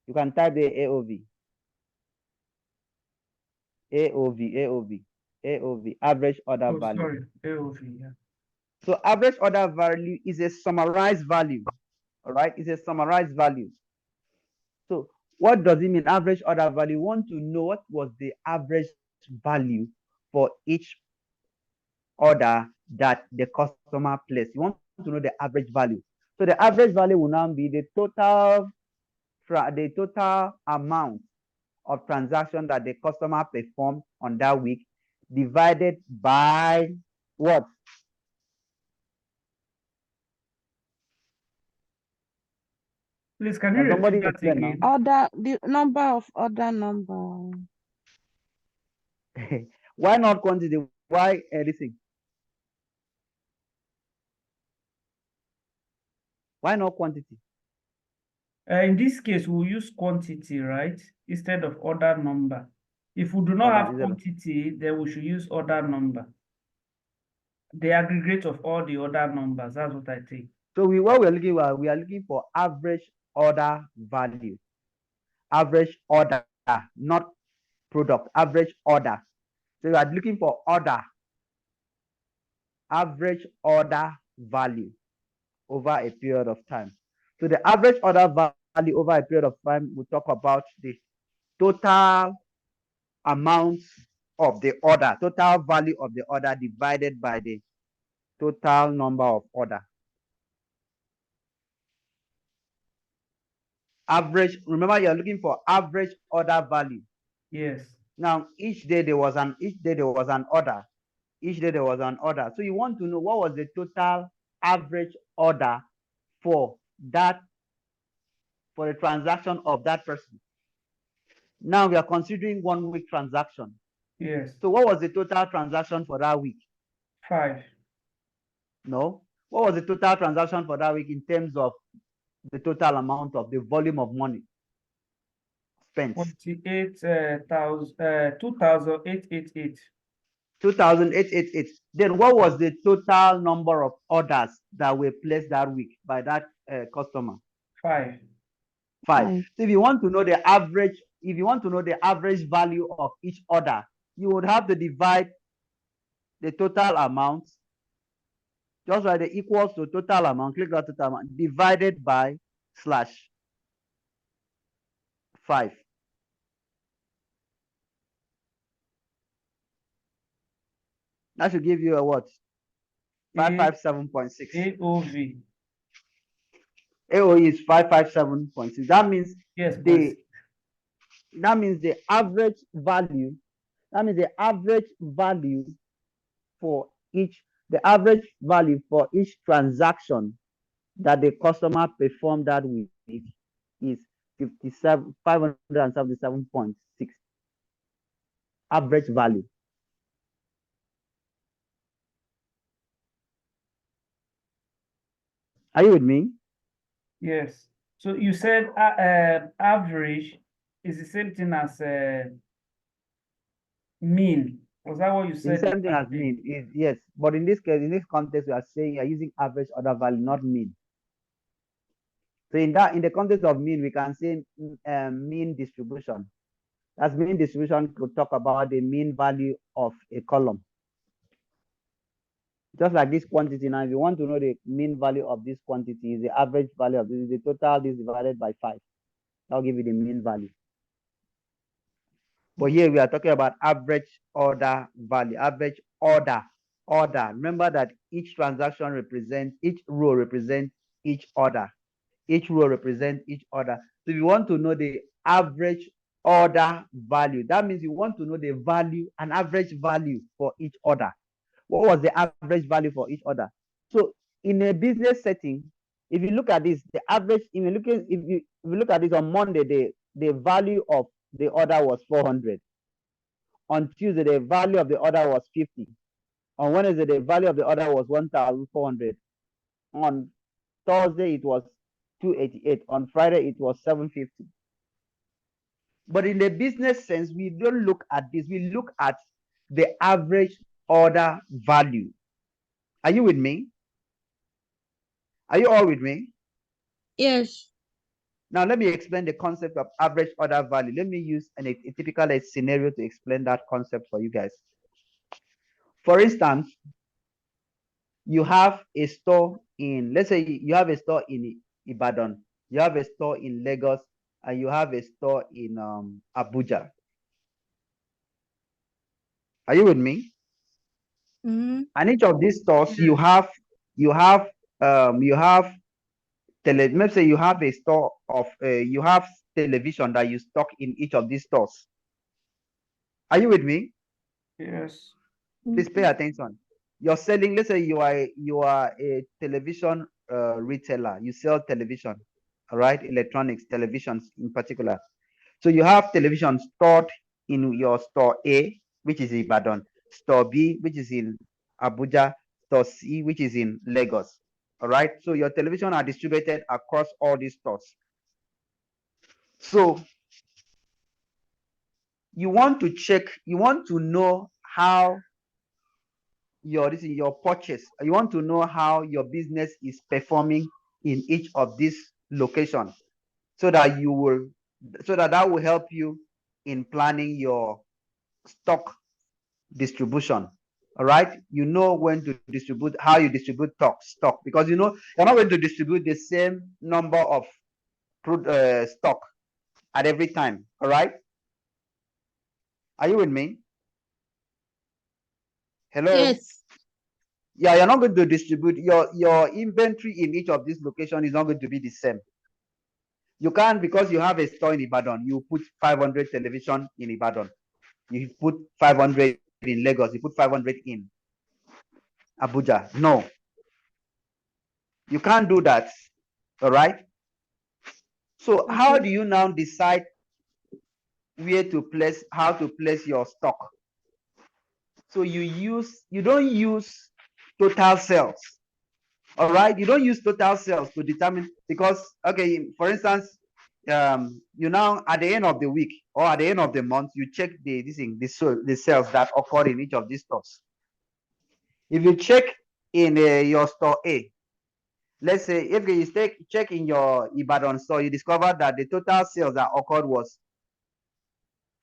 You can type the AOV. AOV, average order value. Sorry, AOV, yeah. So average order value is a summarized value. All right, it's a summarized value. So what does it mean, average order value? You want to know what was the average value for each order that the customer placed. You want to know the average value. So the average value will now be the total amount of transaction that the customer performed on that week divided by what? Please, can you repeat that again? The number of order number. Why not quantity? Why anything? Why not quantity? In this case, we'll use quantity, right? Instead of order number. If we do not have quantity, then we should use order number. The aggregate of all the order numbers. That's what I think. So what we're looking for, we are looking for average order value. Average order, not product. Average order. So we are looking for order. Average order value over a period of time. So the average order value over a period of time, we talk about the total amount of the order, total value of the order divided by the total number of order. Average, remember you're looking for average order value. Yes. Now each day there was an order. Each day there was an order. So you want to know what was the total average order for the transaction of that person. Now we are considering 1 week transaction. Yes. So what was the total transaction for that week? 5. No. What was the total transaction for that week in terms of the total amount of the volume of money spent? 2,888. 2,888. Then what was the total number of orders that were placed that week by that customer? 5. 5. So if you want to know the average, value of each order, you would have to divide the total amount. Just write the equals to total amount, click that total amount, divided by /5. That should give you a what? 557.6. AOV. AOE is 557.6. That means yes, the average value. That means the average value for each transaction that the customer performed that week is 577.6 average value. Are you with me? Yes. So you said average is the same thing as mean. Was that what you It's the said? same thing as mean. Yes, but in this case, in this context, we are saying you are using average order value, not mean. So in the context of mean, we can say mean distribution. As mean distribution could talk about the mean value of a column. Just like this quantity now, if you want to know the mean value of this quantity, is the average value of this, is the total this divided by 5. That'll give you the mean value. But here we are talking about average order value, average order. Remember that each transaction represents, each row represents each order. Each row represents each order. So if you want to know the average order value, that means you want to know the value, an average value for each order. What was the average value for each order? So in a business setting, if you look at this, the average, if you look at this on Monday, the value of the order was 400. On Tuesday, the value of the order was 50. On Wednesday, the value of the order was 1,400. On Thursday, it was 288. On Friday, it was 750. But in the business sense, we don't look at this. We look at the average order value. Are you with me? Are you all with me? Yes. Now, let me explain the concept of average order value. Let me use a typical scenario to explain that concept for you guys. For instance, you have a store in, let's say you have a store in Ibadan, you have a store in Lagos, and you have a store in Abuja. Are you with me? Mm-hmm. And each of these stores, let's say you have a store of you have television that you stock in each of these stores. Are you with me? Yes. Please pay attention. You're selling, let's say you are a television retailer. You sell television, all right, electronics, televisions in particular. So you have television stored in your store A, which is Ibadan, store B, which is in Abuja, store C, which is in Lagos. All right. So your television are distributed across all these stores. So you want to check, you want to know how your purchase, you want to know how your business is performing in each of these locations, so that that will help you in planning your stock distribution. All right, you know when to distribute, how you distribute stock, because you know you're not going to distribute the same number of stock at every time. All right, are you with me? Hello? Yes. Yeah, you're not going to distribute your inventory in each of these locations is not going to be the same. You can't, because you have a store in Ibadan, you put 500 television in Ibadan, you put 500 in Lagos, you put 500 in Abuja. No, you can't do that. All right. So how do you now decide where to place, how to place your stock? So you don't use total sales. All right, you don't use total sales to determine, because okay, for instance, you now at the end of the week or at the end of the month, you check the sales that occurred in each of these stores. If you check in your store A, let's say if you check in your Ibadan store, you discover that the total sales that occurred was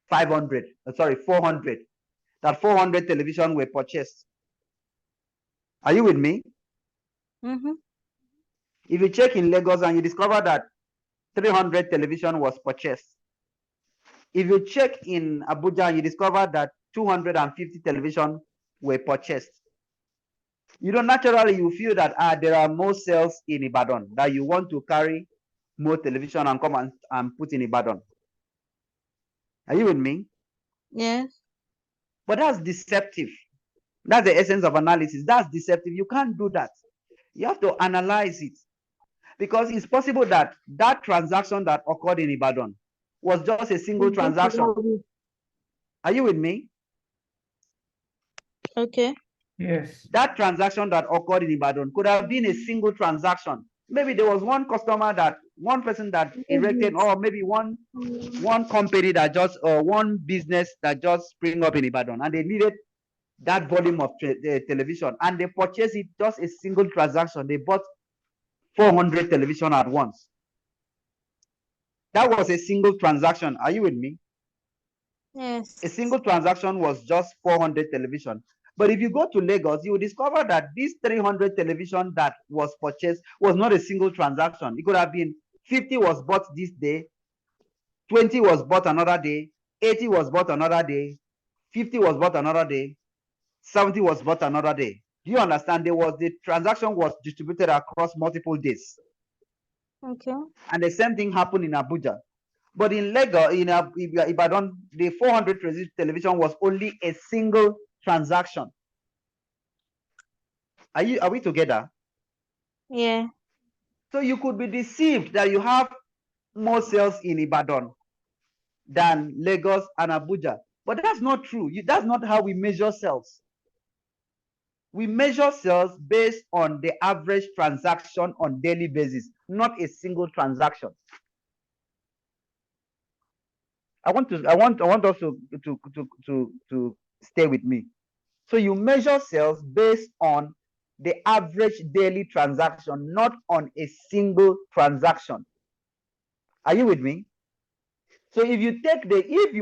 400. That 400 television were purchased. Are you with me? Mm-hmm. If you check in Lagos and you discover that 300 television was purchased. If you check in Abuja and you discover that 250 television were purchased, you know, naturally you feel that there are more sales in Ibadan, that you want to carry more television and come and put in Ibadan. Are you with me? Yes. But that's deceptive. That's the essence of analysis. That's deceptive. You can't do that. You have to analyze it. Because it's possible that that transaction that occurred in Ibadan was just a single transaction. Are you with me? Okay. Yes. That transaction that occurred in Ibadan could have been a single transaction. Maybe there was one customer that one person that erected, or maybe one company that just one business that just spring up in Ibadan, and they needed that volume of television, and they purchased it, just a single transaction. They bought 400 television at once. That was a single transaction. Are you with me? Yes. A single transaction was just 400 television. But if you go to Lagos, you will discover that this 300 television that was purchased was not a single transaction. It could have been 50 was bought this day, 20 was bought another day, 80 was bought another day, 50 was bought another day, 70 was bought another day. Do you understand? The transaction was distributed across multiple days. Okay. And the same thing happened in Abuja. But in Lagos, in Ibadan, the 400 television was only a single transaction. Are we together? Yeah. So you could be deceived that you have more sales in Ibadan than Lagos and Abuja. But that's not true. That's not how we measure sales. We measure sales based on the average transaction on daily basis, not a single transaction. I want us to stay with me. So you measure sales based on the average daily transaction, not on a single transaction. Are you with me? So if you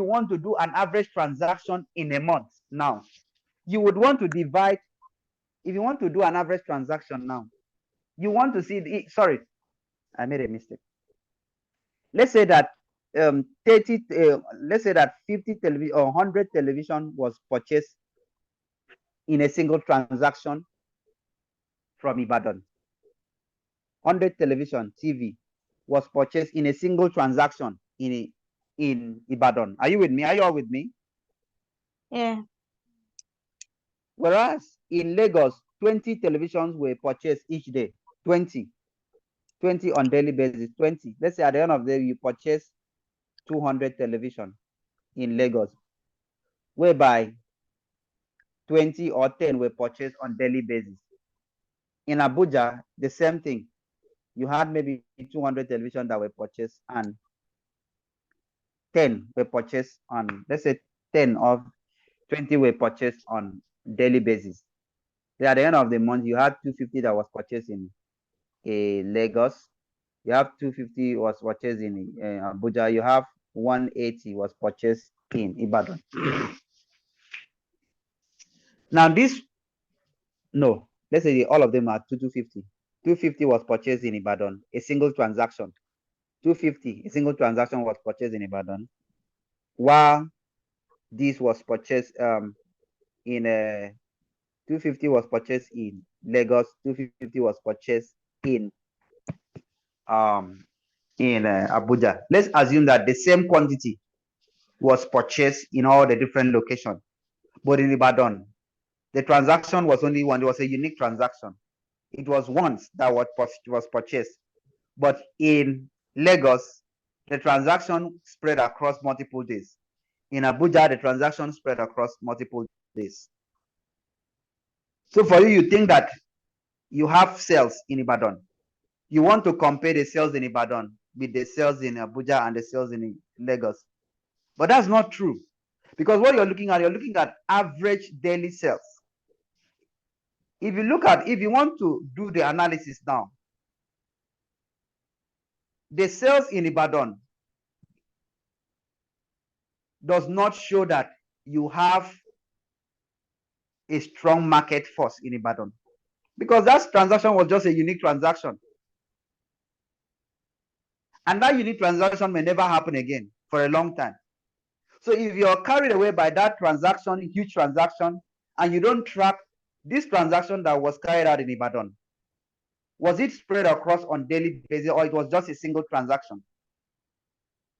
want to do an average transaction in a month now, you would want to divide. If you want to do an average transaction now, you want to see sorry, I made a mistake. Let's say that 50 television or 100 television was purchased in a single transaction from Ibadan. 100 television TV was purchased in a single transaction in Ibadan. Are you with me? Are you all with me? Yeah. Whereas in Lagos, 20 televisions were purchased each day. 20 on daily basis. 20. Let's say at the end of the day, you purchase 200 television in Lagos, whereby 20 or 10 were purchased on daily basis. In Abuja, the same thing. You had maybe 200 television that were purchased, and 10 were purchased on, let's say 10 of 20 were purchased on daily basis. Then at the end of the month, you had 250 that was purchased in Lagos. You have 250 was purchased in Abuja. You have 180 was purchased in Ibadan. Now let's say all of them are 250. 250 was purchased in Ibadan, a single transaction. 250, a single transaction was purchased in Ibadan, while this was purchased in 250 was purchased in Lagos, 250 was purchased in Abuja. Let's assume that the same quantity was purchased in all the different locations, but in Ibadan, the transaction was only one. It was a unique transaction. It was once that was purchased, but in Lagos, the transaction spread across multiple days. In Abuja, the transaction spread across multiple days. So for you think that you have sales in Ibadan. You want to compare the sales in Ibadan with the sales in Abuja and the sales in Lagos. But that's not true. Because what you're looking at average daily sales. If you want to do the analysis now, the sales in Ibadan does not show that you have a strong market force in Ibadan, because that transaction was just a unique transaction. And that unique transaction may never happen again for a long time. So if you're carried away by that transaction, huge transaction, and you don't track this transaction that was carried out in Ibadan, was it spread across on daily basis, or it was just a single transaction?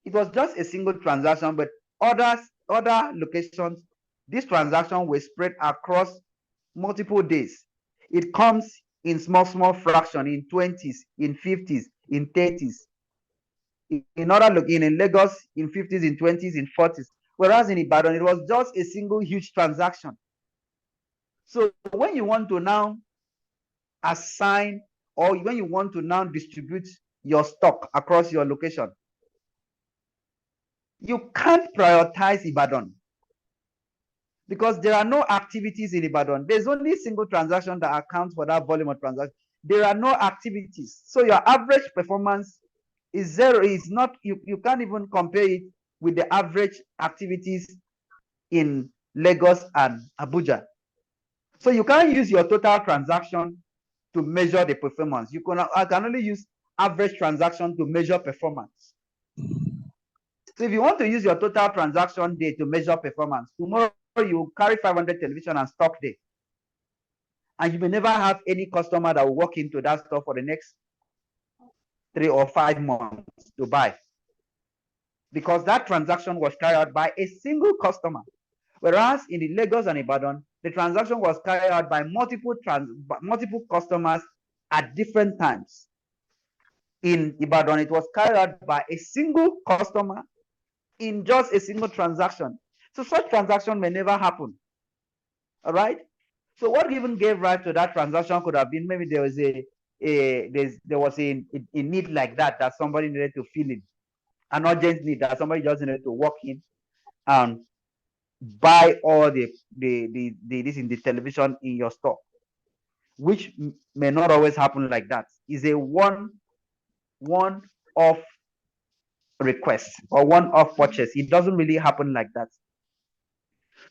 It was just a single transaction, but other locations, this transaction was spread across multiple days. It comes in small fraction, in 20s, in 50s, in 30s. In other in Lagos, in 50s, in 20s, in 40s. Whereas in Ibadan, it was just a single huge transaction. So when you want to now assign, or when you want to now distribute your stock across your location, you can't prioritize Ibadan because there are no activities in Ibadan. There's only a single transaction that accounts for that volume of transaction. There are no activities. So your average performance is zero. It's not, you can't even compare it with the average activities in Lagos and Abuja. So you can't use your total transaction to measure the performance. I can only use average transaction to measure performance. So if you want to use your total transaction day to measure performance, tomorrow you carry 500 television and stock day. And you may never have any customer that will walk into that store for the next 3 or 5 months to buy. Because that transaction was carried out by a single customer. Whereas in the Lagos and Ibadan, the transaction was carried out by multiple customers at different times. In Ibadan, it was carried out by a single customer in just a single transaction. So such transaction may never happen. All right. So what even gave rise to that transaction could have been maybe there was a need like that somebody needed to fill in, an urgent need that somebody just needed to walk in and buy all the this in the television in your store, which may not always happen like that. Is a one-off request or one-off purchase. It doesn't really happen like that.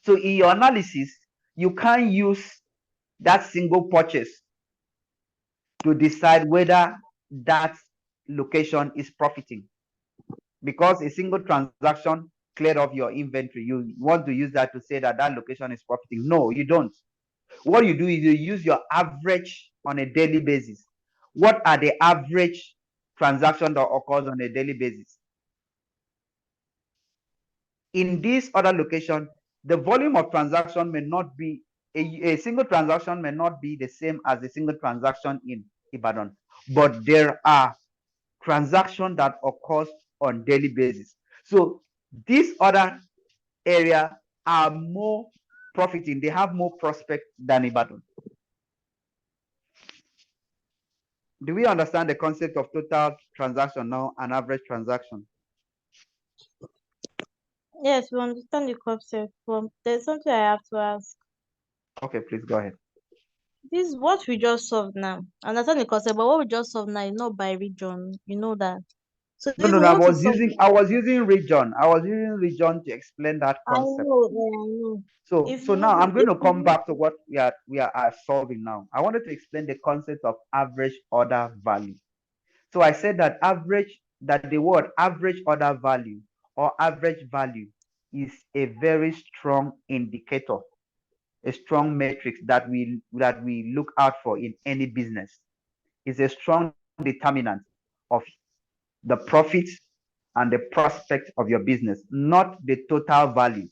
So in your analysis, you can't use that single purchase to decide whether that location is profiting, because a single transaction cleared off your inventory. You want to use that to say that that location is profiting. No, you don't. What you do is you use your average on a daily basis. What are the average transactions that occurs on a daily basis? In this other location, the volume of transaction may not be, a single transaction may not be the same as a single transaction in Ibadan, but there are transactions that occurs on daily basis. So these other area are more profiting, they have more prospect than Ibadan. Do we understand the concept of total transaction now and average transaction? Yes, we understand the concept, but there's something I have to ask. Okay, please go ahead. This is what we just solved now. I understand the concept, but what we just solved now is not by region. You know that. So No, if no, we no, want to solve, I was using region. I was using region to explain that I concept. know, I know. So, If so now you I'm going to if come you back to what we are solving now. I wanted to explain the concept of average order value. So I said that the word average order value or average value is a very strong indicator, a strong matrix that we look out for in any business. It's a strong determinant of the profit and the prospect of your business, not the total value.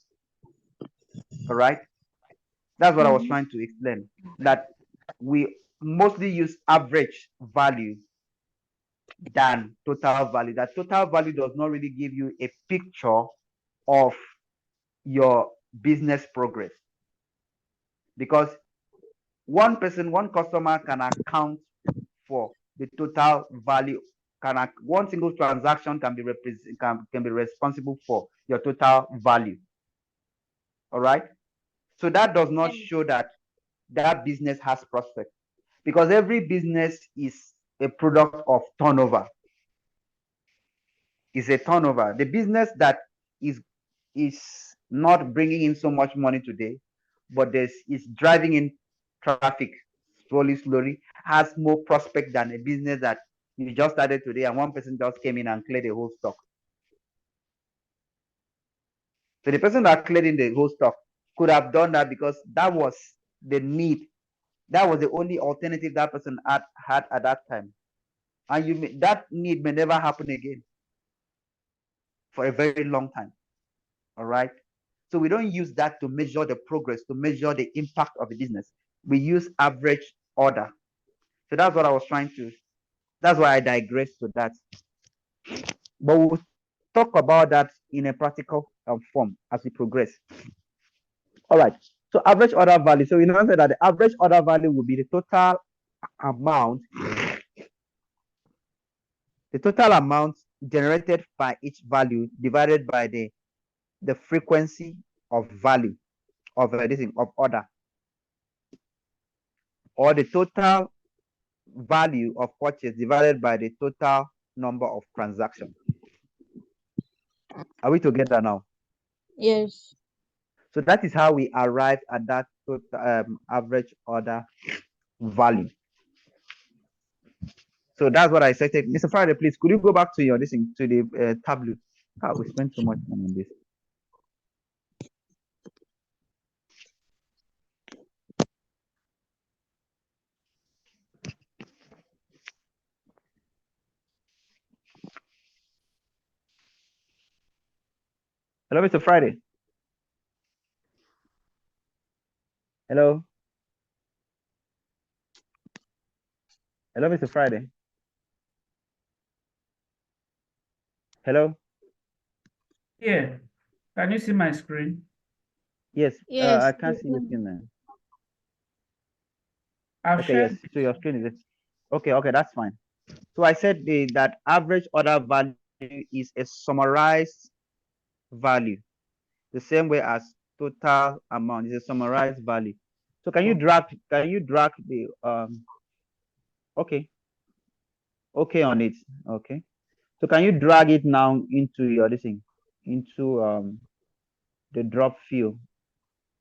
All right. That's what I was trying to explain. That we mostly use average value than total value. That total value does not really give you a picture of your business progress, because one customer can account for the total value. One single transaction can be responsible for your total value. All right. So that does not show that that business has prospect, because every business is a product of turnover. Is a turnover. The business that is not bringing in so much money today, but is driving in traffic slowly, has more prospect than a business that you just started today and one person just came in and cleared the whole stock. So the person that cleared in the whole stock could have done that because that was the need. That was the only alternative that person had at that time. And that need may never happen again for a very long time. All right. So we don't use that to measure the progress, to measure the impact of the business. We use average order. So that's what I was trying to, that's why I digressed to that. But we'll talk about that in a practical form as we progress. All right. So average order value. So we know that the average order value will be the total amount generated by each value divided by the frequency of value of anything of order, or the total value of purchase divided by the total number of transactions. Are we together now? Yes. So that is how we arrive at that total, average order value. So that's what I said. Mr. Friday, please, could you go back to your listening to the tablet? We spent so much time on this. Hello, Mr. Friday. Hello. Hello, Mr. Friday. Hello. Yeah. Can you see my screen? Yes. Yes. I can't see your screen now. I've Okay. Yes. shared. So your screen is it? Okay. Okay. That's fine. So I said that average order value is a summarized value, the same way as total amount is a summarized value. So can you drag the okay on it? Okay. So can you drag it now into your thing, into the drop field?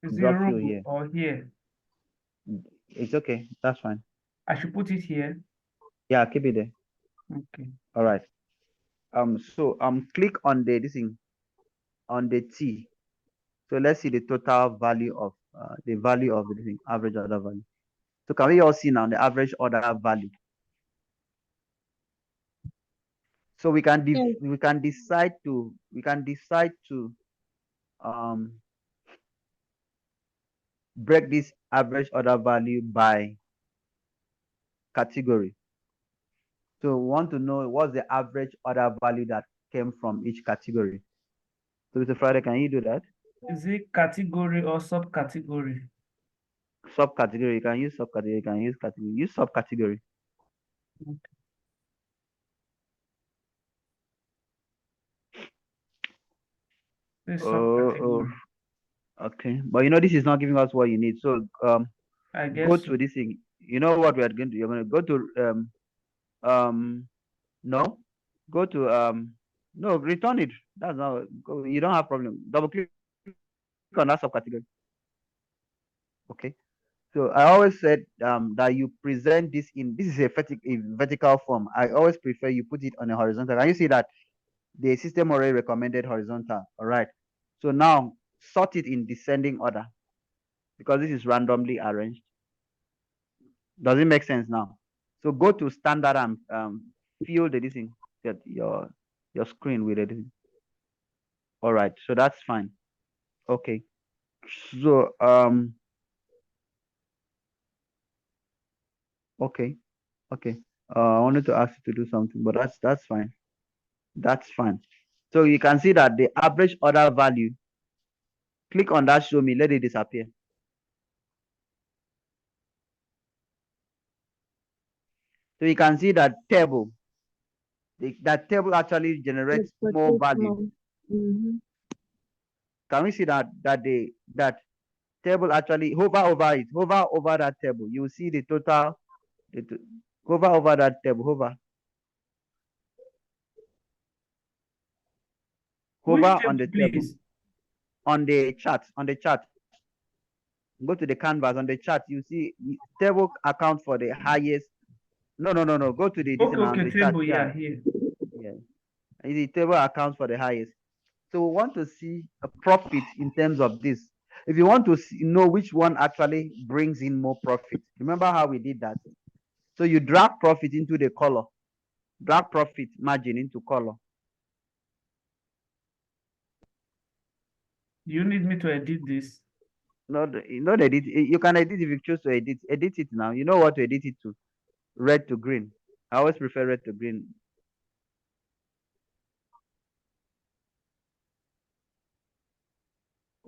Is it Drop field row here. or here? It's okay. That's fine. I should put it here. Yeah, keep it there. Okay. All right. So click on the thing, on the T. So let's see the total value of the value of the thing, average order value. So can we all see now the average order value? So we can Yes. decide to break this average order value by category. So we want to know what's the average order value that came from each category. So Mr. Friday, can you do that? Is it category or subcategory? Subcategory, you can use subcategory, you can use category, use subcategory. Okay. This subcategory. Okay, but you know this is not giving us what you need. So I go guess to so. this thing. You know what we are going to do? You're going to go to no, go to no, return it. That's not go, you don't have problem. Double click on that subcategory. Okay. So I always said that you present this in this is a vertical form. I always prefer you put it on a horizontal. Can you see that the system already recommended horizontal? All right. So now sort it in descending order because this is randomly arranged. Does it make sense now? So go to standard and fill the this thing, get your screen with it. All right. So that's fine. Okay. So okay. Okay. I wanted to ask you to do something, but that's fine. That's fine. So you can see that the average order value, click on that, show me, let it disappear. So you can see that table, that table actually generates more value. Can we see that that table actually hover over that table? You will see the total, hover over that table, hover Which on the table, table, please? on the chart, go to the canvas. On the chart, you see table account for the highest. No. Go to the Okay, the chart. table, yeah, here. Yeah. The table accounts for the highest. So we want to see a profit in terms of this. If you want to know which one actually brings in more profit, remember how we did that? So you drag profit into the color, drag profit margin into color. You need me to edit this? Not edit. You can edit if you choose to edit. Edit it now. You know what to edit it to. red to green. I always prefer red to green.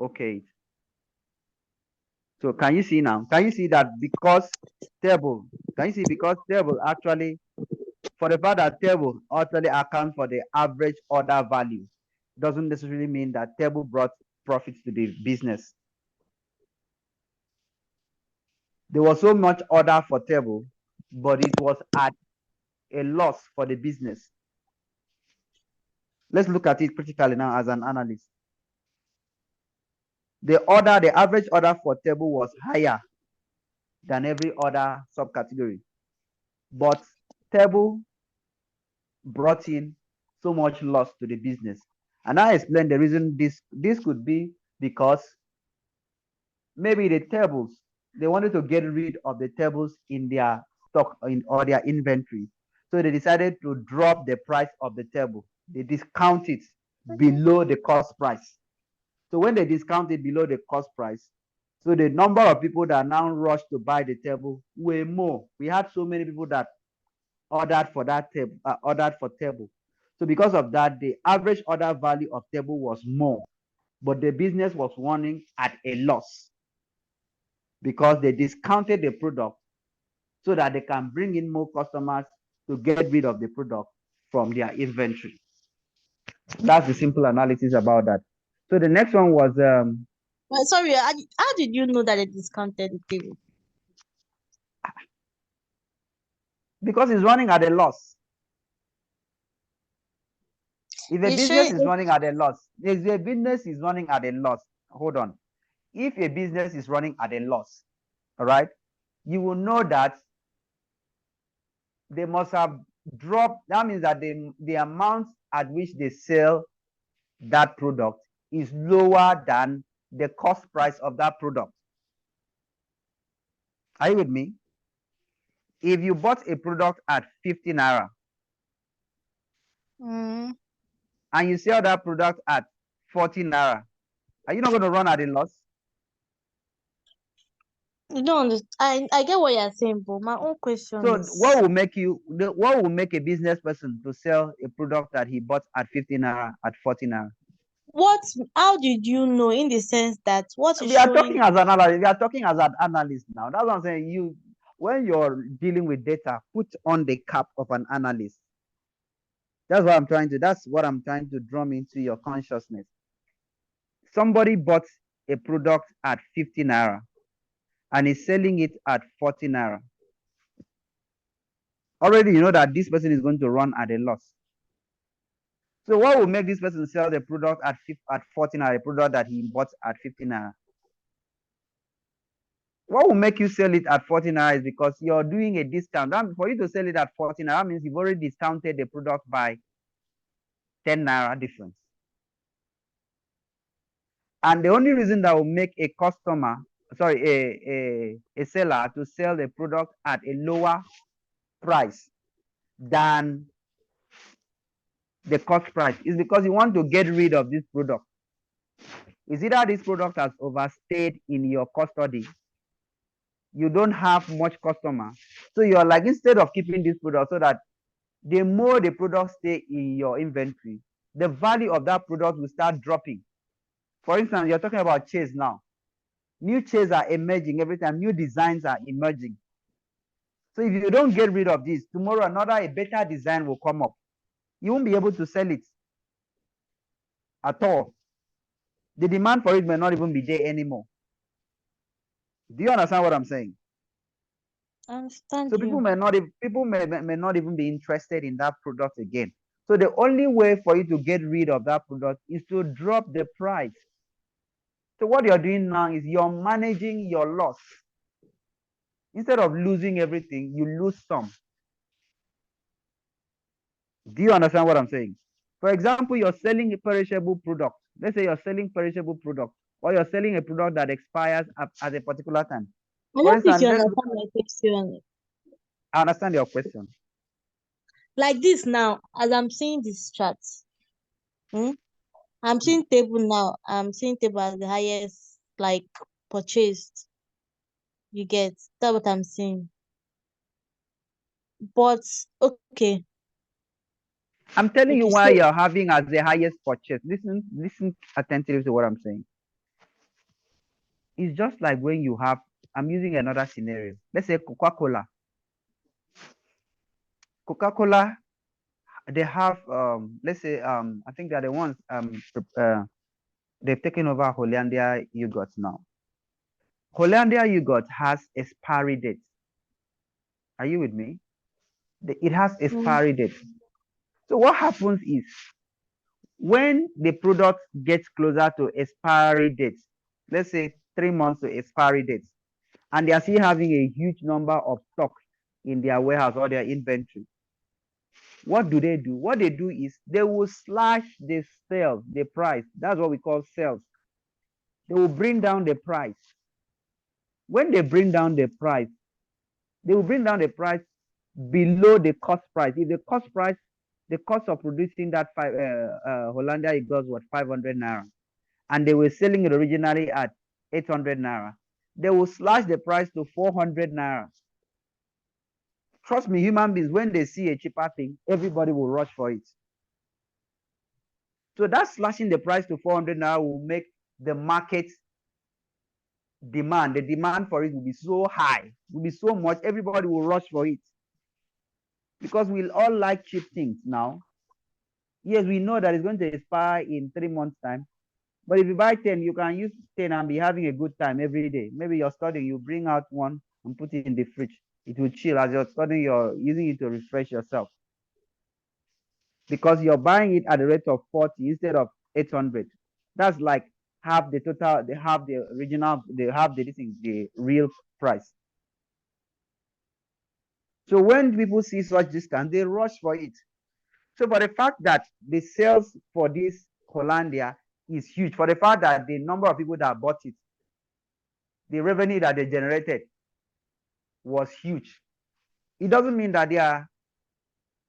Okay. So can you see now? Can you see that because table? Can you see because table actually, for the fact that table actually account for the average order value, doesn't necessarily mean that table brought profits to the business. There was so much order for table, but it was at a loss for the business. Let's look at it critically now as an analyst. The average order for table was higher than every other subcategory, but table brought in so much loss to the business. And I explained the reason this could be because maybe the tables, they wanted to get rid of the tables in their stock or their inventory. So they decided to drop the price of the table. They discount it below the cost price. So when they discount it below the cost price, so the number of people that now rush to buy the table were more. We had so many people that ordered for that table, ordered for table. So because of that, the average order value of table was more, but the business was running at a loss because they discounted the product so that they can bring in more customers to get rid of the product from their inventory. That's the simple analysis about that. So the next one was Well, sorry, how did you know that they discounted the table? because it's running at a loss. If a You business sure? is running at a loss, if a business is running at a loss, hold on. If a business is running at a loss, all right, you will know that they must have dropped. That means that the amount at which they sell that product is lower than the cost price of that product. Are you with me? If you bought a product at 50 naira Mm, and you sell that product at 40 naira, are you not going to run at a loss? you don't understand. I get what you're saying, but my own question So is, what will make a business person to sell a product that he bought at 50 naira at 40 naira? how did you know, in the sense that what is We are showing? talking as an analyst. We are talking as an analyst now. That's what I'm saying. When you're dealing with data, put on the cap of an analyst. That's what I'm trying to drum into your consciousness. Somebody bought a product at 50 naira and is selling it at 40 naira. Already you know that this person is going to run at a loss. So what will make this person sell the product at 40 naira, a product that he bought at 50 naira? What will make you sell it at 40 naira is because you're doing a discount. For you to sell it at 40 naira means you've already discounted the product by 10 naira difference. And the only reason that will make a customer, sorry, a seller to sell the product at a lower price than the cost price is because you want to get rid of this product. Is either this product has overstayed in your custody, you don't have much customer, so you're like, instead of keeping this product, so that the more the product stay in your inventory, the value of that product will start dropping. For instance, you're talking about chairs now. New chairs are emerging every time, new designs are emerging. So if you don't get rid of this, tomorrow a better design will come up. You won't be able to sell it at all. The demand for it may not even be there anymore. Do you understand what I'm saying? I understand So you. people may not even be interested in that product again. So the only way for you to get rid of that product is to drop the price. So what you're doing now is you're managing your loss. Instead of losing everything, you lose some. Do you understand what I'm saying? For example, you're selling a perishable product. Let's say you're selling perishable product, or you're selling a product that expires at a particular time. I For don't think instance, you understand my question. I understand your question. Like this now, as I'm seeing this chart, I'm seeing table now. I'm seeing table as the highest, like, purchased. You get that what I'm seeing. But okay, I'm telling you okay, why so you're having as the highest purchase. Listen attentively to what I'm saying. It's just like when you have, I'm using another scenario. Let's say Coca-Cola. Coca-Cola, they have let's say I think they're the ones they've taken over Hollandia yogurt now. Hollandia yogurt has expiry date. Are you with me? It has expiry date. So what happens is when the product gets closer to expiry date, let's say 3 months to expiry date, and they are still having a huge number of stocks in their warehouse or their inventory, what do? What they do is they will slash the sales, the price. That's what we call sales. They will bring down the price. When they bring down the price, they will bring down the price below the cost price. If the cost price, the cost of producing that Hollandia eagles was 500 naira, and they were selling it originally at 800 naira, they will slash the price to 400 naira. Trust me, human beings, when they see a cheaper thing, everybody will rush for it. So that slashing the price to 400 naira will make the market demand, the demand for it will be so high, will be so much, everybody will rush for it. Because we'll all like cheap things now. Yes, we know that it's going to expire in 3 months' time. But if you buy 10, you can use 10 and be having a good time every day. Maybe you're studying, you bring out one and put it in the fridge. It will chill as you're studying, you're using it to refresh yourself. Because you're buying it at the rate of 40 instead of 800. That's like half the total, they have the original, they have the real price. So when people see such discount, they rush for it. So for the fact that the sales for this Hollandia is huge, for the fact that the number of people that bought it, the revenue that they generated was huge. It doesn't mean that they are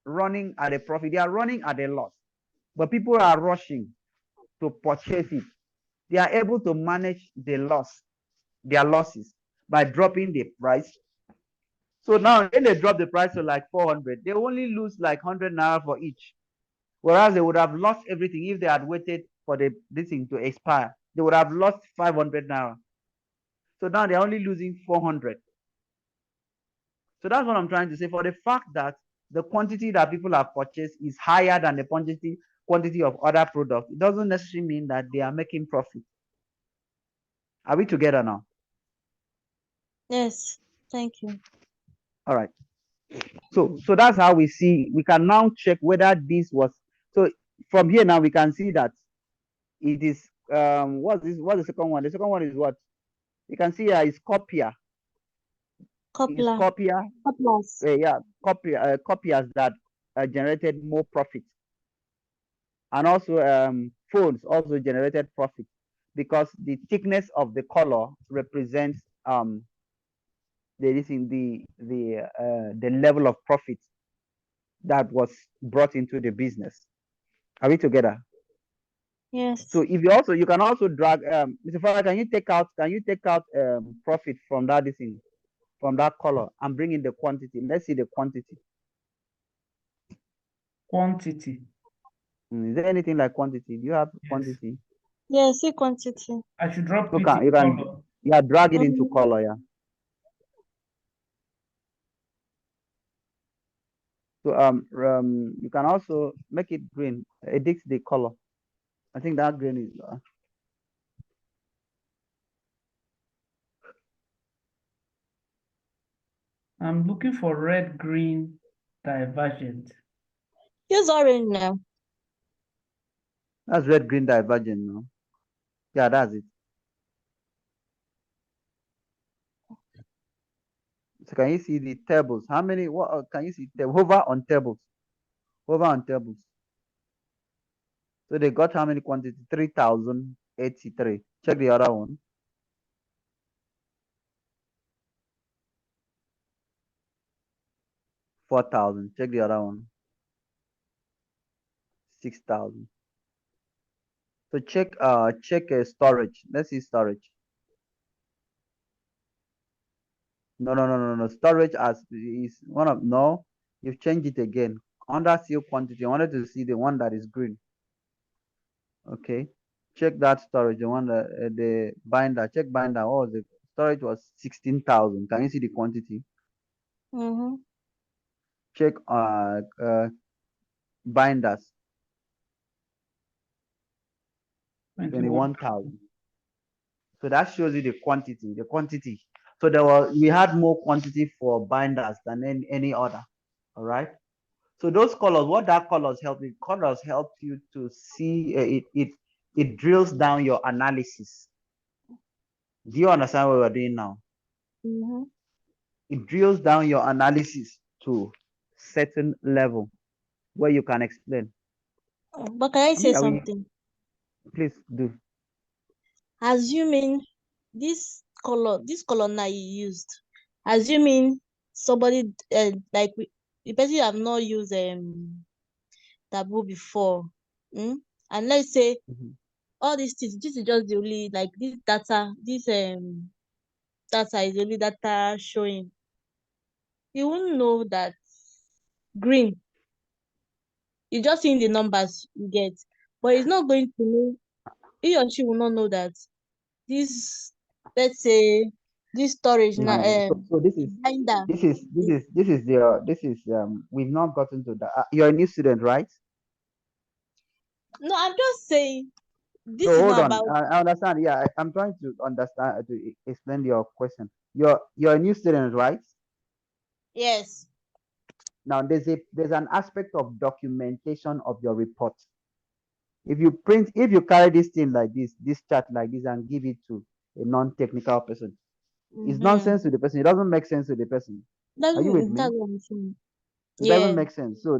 running at a profit, they are running at a loss. But people are rushing to purchase it. They are able to manage their losses by dropping the price. So now when they drop the price to like 400, they only lose like 100 naira for each. Whereas they would have lost everything if they had waited for this thing to expire. They would have lost 500 naira. So now they're only losing 400. So that's what I'm trying to say. For the fact that the quantity that people have purchased is higher than the quantity of other products, it doesn't necessarily mean that they are making profit. Are we together now? yes, thank you. All right. So that's how we see. We can now check whether this was. So from here now we can see that it is what's the second one? The second one is what? You can see here is Copia. Is Coupler, Copia. couplers. Yeah, Copias that generated more profit. And also phones also generated profit because the thickness of the color represents the level of profit that was brought into the business. Are we together? Yes. So if you can also drag Mr. Farah, can you take out profit from that thing, from that color, and bring in the quantity? Let's see the quantity. Quantity. Is there anything like quantity? Do you have Yes. quantity? Yes, see quantity. I should drop You it can in color. drag it into color, yeah. So you can also make it green. Edit the color. I think that green is I'm looking for red green divergent. Use orange now. that's red green divergent, no? Yeah, that's it. So can you see the tables? How many? What can you see? Hover on tables. Hover on tables. So they got how many quantity? 3,083. Check the other one. 4,000. Check the other one. 6,000. So check storage. Let's see storage. No. Storage as is one of no. You've changed it again. Under seal quantity, I wanted to see the one that is green. Okay. Check that storage, the one that the binder. Check binder. Oh, the storage was 16,000. Can you see the quantity? Mm-hmm. Check binders. 21,000. So that shows you the quantity. So we had more quantity for binders than any other. All right. So those colors, what that colors help you? Colors help you to see it drills down your analysis. Do you understand what we're doing now? Mm-hmm. It drills down your analysis to certain level where you can explain. But can I say something? Please do. Assuming this color now you used, assuming somebody like the person have not used Tableau before, and let's say all these things, this is just the only like this data is the only data showing. You won't know that green. You just seeing the numbers you get, but it's not going to know. He or she will not know that this, let's say, this storage now. So this is Binder. We've not gotten to that. You're a new student, right? No, I'm just saying this So is hold not on. about. I understand. Yeah, I'm trying to understand to explain your question. You're a new student, right? Yes. Now there's an aspect of documentation of your report. If you carry this thing like this chart like this and give it to a non-technical person, it's nonsense to the person. It doesn't make sense to the person. Are you with me? That's what I'm saying. It doesn't make sense. So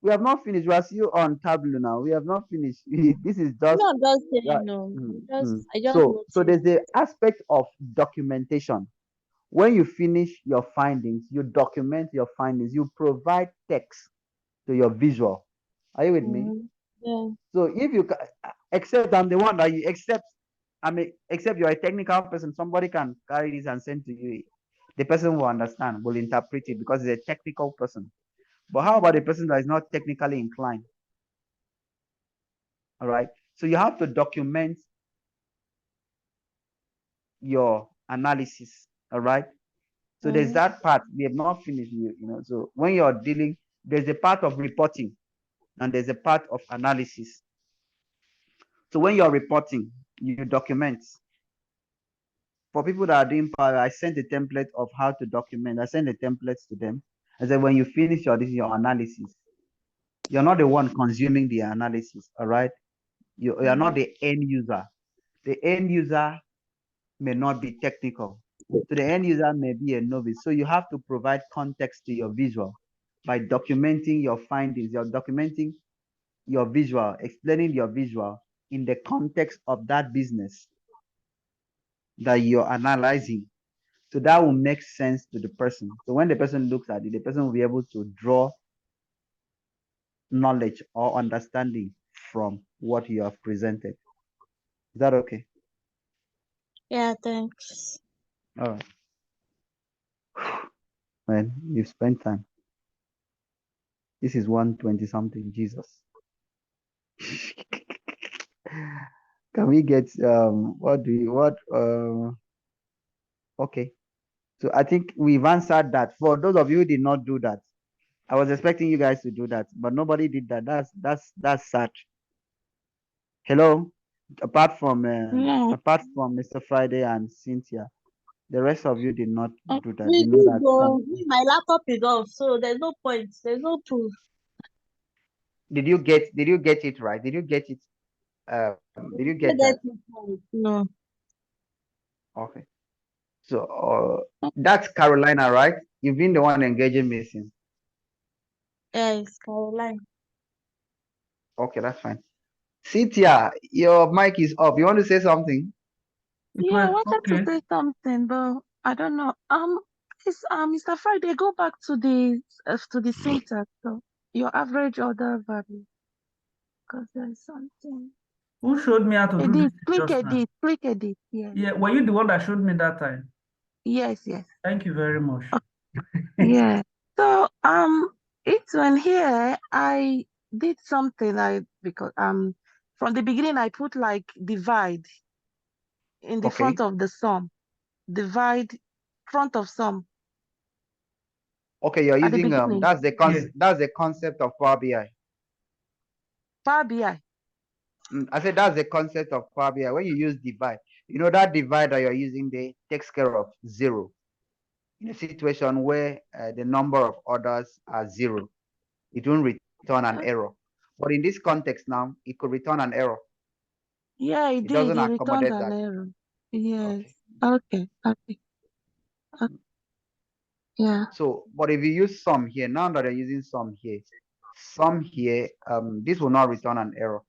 we have not finished. We are still on Tableau now. We have not finished. This is just. No, I'm just saying no. I just So there's the aspect of documentation. When you finish your findings, you document your findings. You provide text to your visual. Are you with me? Yeah. So if you except I'm the one that you except you're a technical person, somebody can carry this and send to you. The person will understand, will interpret it because he's a technical person. But how about the person that is not technically inclined? All right. So you have to document your analysis. All right. So there's that part. We have not finished, So when you're dealing, there's a part of reporting and there's a part of analysis. So when you're reporting, you document. For people that are doing Power, I sent a template of how to document. I sent the templates to them. I said, when you finish your analysis, you're not the one consuming the analysis, all right? You're not the end user. The end user may not be technical. So the end user may be a novice. So you have to provide context to your visual by documenting your findings. You're documenting your visual, explaining your visual in the context of that business that you're analyzing. So that will make sense to the person. So when the person looks at it, the person will be able to draw knowledge or understanding from what you have presented. Is that okay? Yeah, thanks. All right. Man, you've spent time. This is 120 something, Jesus. Can we get okay. So I think we've answered that. For those of you who did not do that, I was expecting you guys to do that, but nobody did that. That's sad. Hello, apart from Mr. Friday and Cynthia, the rest of you did not do that. You know that. My laptop is off, so there's no point. There's no proof. Did you get it right? Did you get it? Did you get that? No. Okay. So that's Carolina, right? You've been the one engaging me since. Yes, Caroline. Okay, that's fine. Cynthia, your mic is up. You want to say something? Yeah, I wanted to say something, but I don't know. Please, Mr. Friday, go back to the syntax. So your average order value, because there's something. Who showed me how to do this? Click edit. Yeah. Yeah, were you the one that showed me that time? Yes. Thank you very much. Yeah. So it's when here I did something because from the beginning I put like divide in the Okay. front of the sum. Divide front of sum Okay, you're at the using beginning. that's the concept of Power BI. Power BI. I said that's the concept of Power BI. When you use divide, you know that divide that you're using there takes care of 0. In a situation where the number of orders are 0, it won't return an error. But in this context now, it could return an error. Yeah, it It did. doesn't It returned accommodate an that. error. Yes. Okay. Okay. Yeah. So, but if you use sum here, now that you're using sum here, this will not return an error.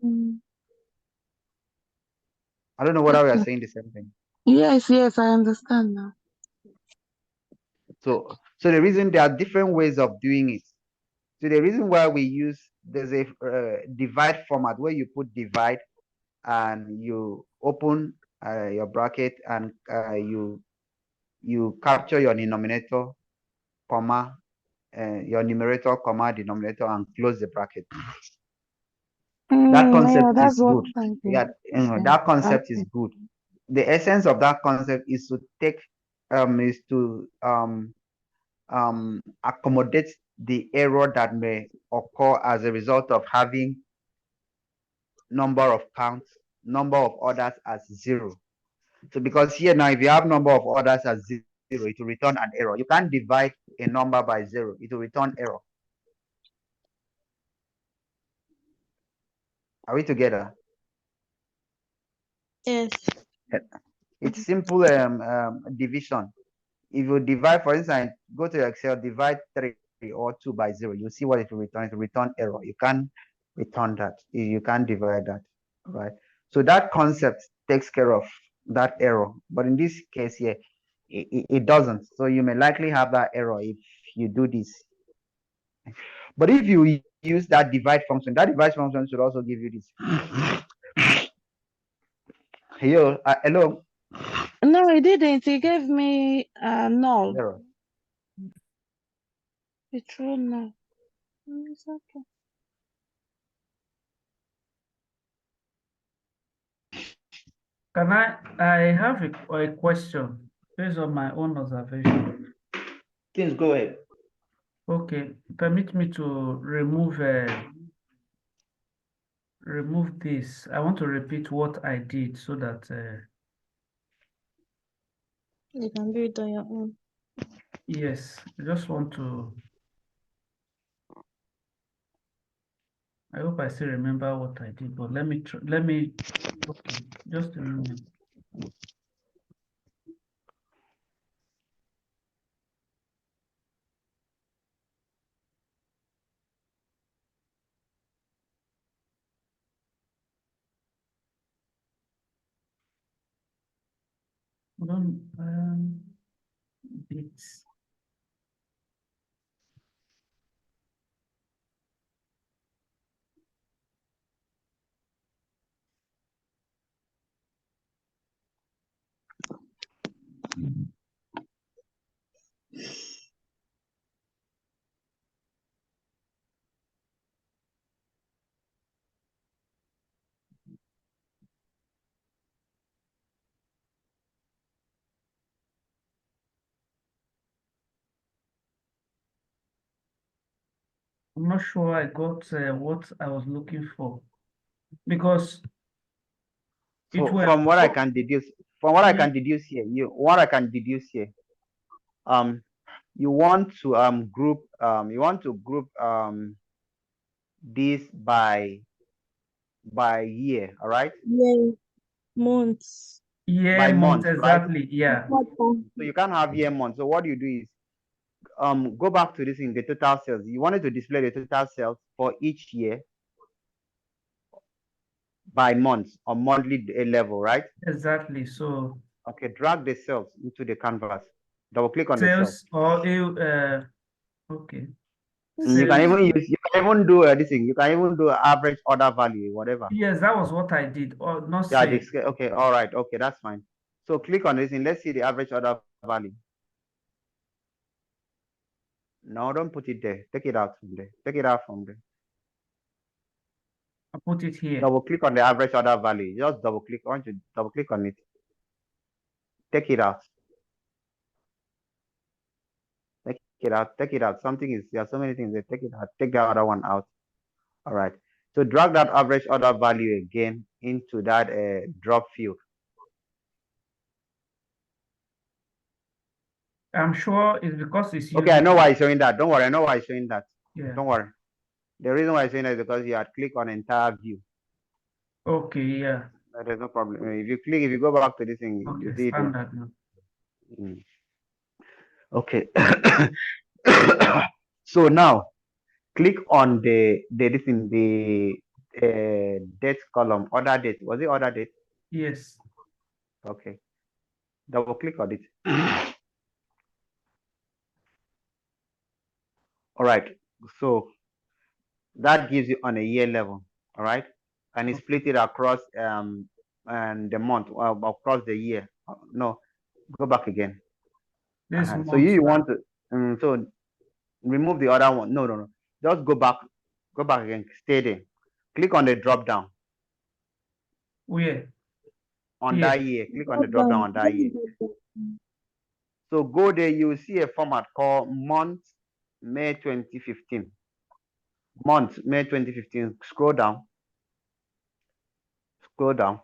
Mm. I don't know whether we are Okay. saying the same thing. Yes, I understand now. So the reason there are different ways of doing it. So the reason why we use there's a divide format where you put divide and you open your bracket and you capture your denominator, comma, your numerator, comma, denominator, and close the bracket. That Yeah, concept that's is what good. I did. Yeah, that concept is good. The essence of that concept is to accommodate the error that may occur as a result of having number of orders as 0. So because here now, if you have number of orders as 0, it will return an error. You can't divide a number by 0, it will return error. Are we together? Yes. It's simple division. If you divide, for instance, go to Excel, divide 3 or 2 by 0, you see what it will return. It will return error. You can't return that. You can't divide that, right? So that concept takes care of that error. But in this case here, it doesn't. So you may likely have that error if you do this. But if you use that divide function should also give you this. Hello. No, it didn't. It gave me null. Error. It true null. It's okay. Can I have a question based on my own observation? Please go ahead. Okay, permit me to remove this. I want to repeat what I did so that You can do it on your own. yes, I just want to. I hope I still remember what I did, but let me okay, just a moment. Hold on, bits. I'm not sure I got what I was looking for because it So were from what I can deduce, here, you want to group this by year, all right? Yeah. Months. year, By month, month, right? exactly. Yeah. Quarter. So you can't have year, month. So what you do is go back to this in the total sales. You wanted to display the total sales for each year by month or monthly level, right? Exactly. So Okay, drag the cells into the canvas. Double click on the cells. sales or okay. You can Sales. even do this thing. You can even do average order value, whatever. Yes, that was what I did. Or not Yeah, sales. okay, all right, okay, that's fine. So click on this and let's see the average order value. No, don't put it there. Take it out from there. Take it out from there. I put it here. Double click on the average order value. Just double click. I want you to double click on it. Take it out. Take it out. Take it out. Something is there are so many things there. Take it out. Take the other one out. All right. So drag that average order value again into that drop field. I'm sure it's because it's Okay, I know using- why it's showing that. Don't worry, I know why it's showing that. Yeah. Don't worry. The reason why it's showing that is because you had clicked on entire view. Okay, yeah. There's no problem. If you go back to this thing, you Okay, see it. standard now. Mm. Okay. So now click on the this in the date column, order date. Was it order date? Yes. Okay. Double click on it. All right. So that gives you on a year level. All right. And it's split it across and the month across the year. No, go back again. This So month you now. want to so remove the other one. No. Just go back again. Stay there. Click on the drop down Where? on Here. that year. Click on the drop down on that year. So go there. You will see a format called month May 2015. Month May 2015. Scroll down. Scroll down.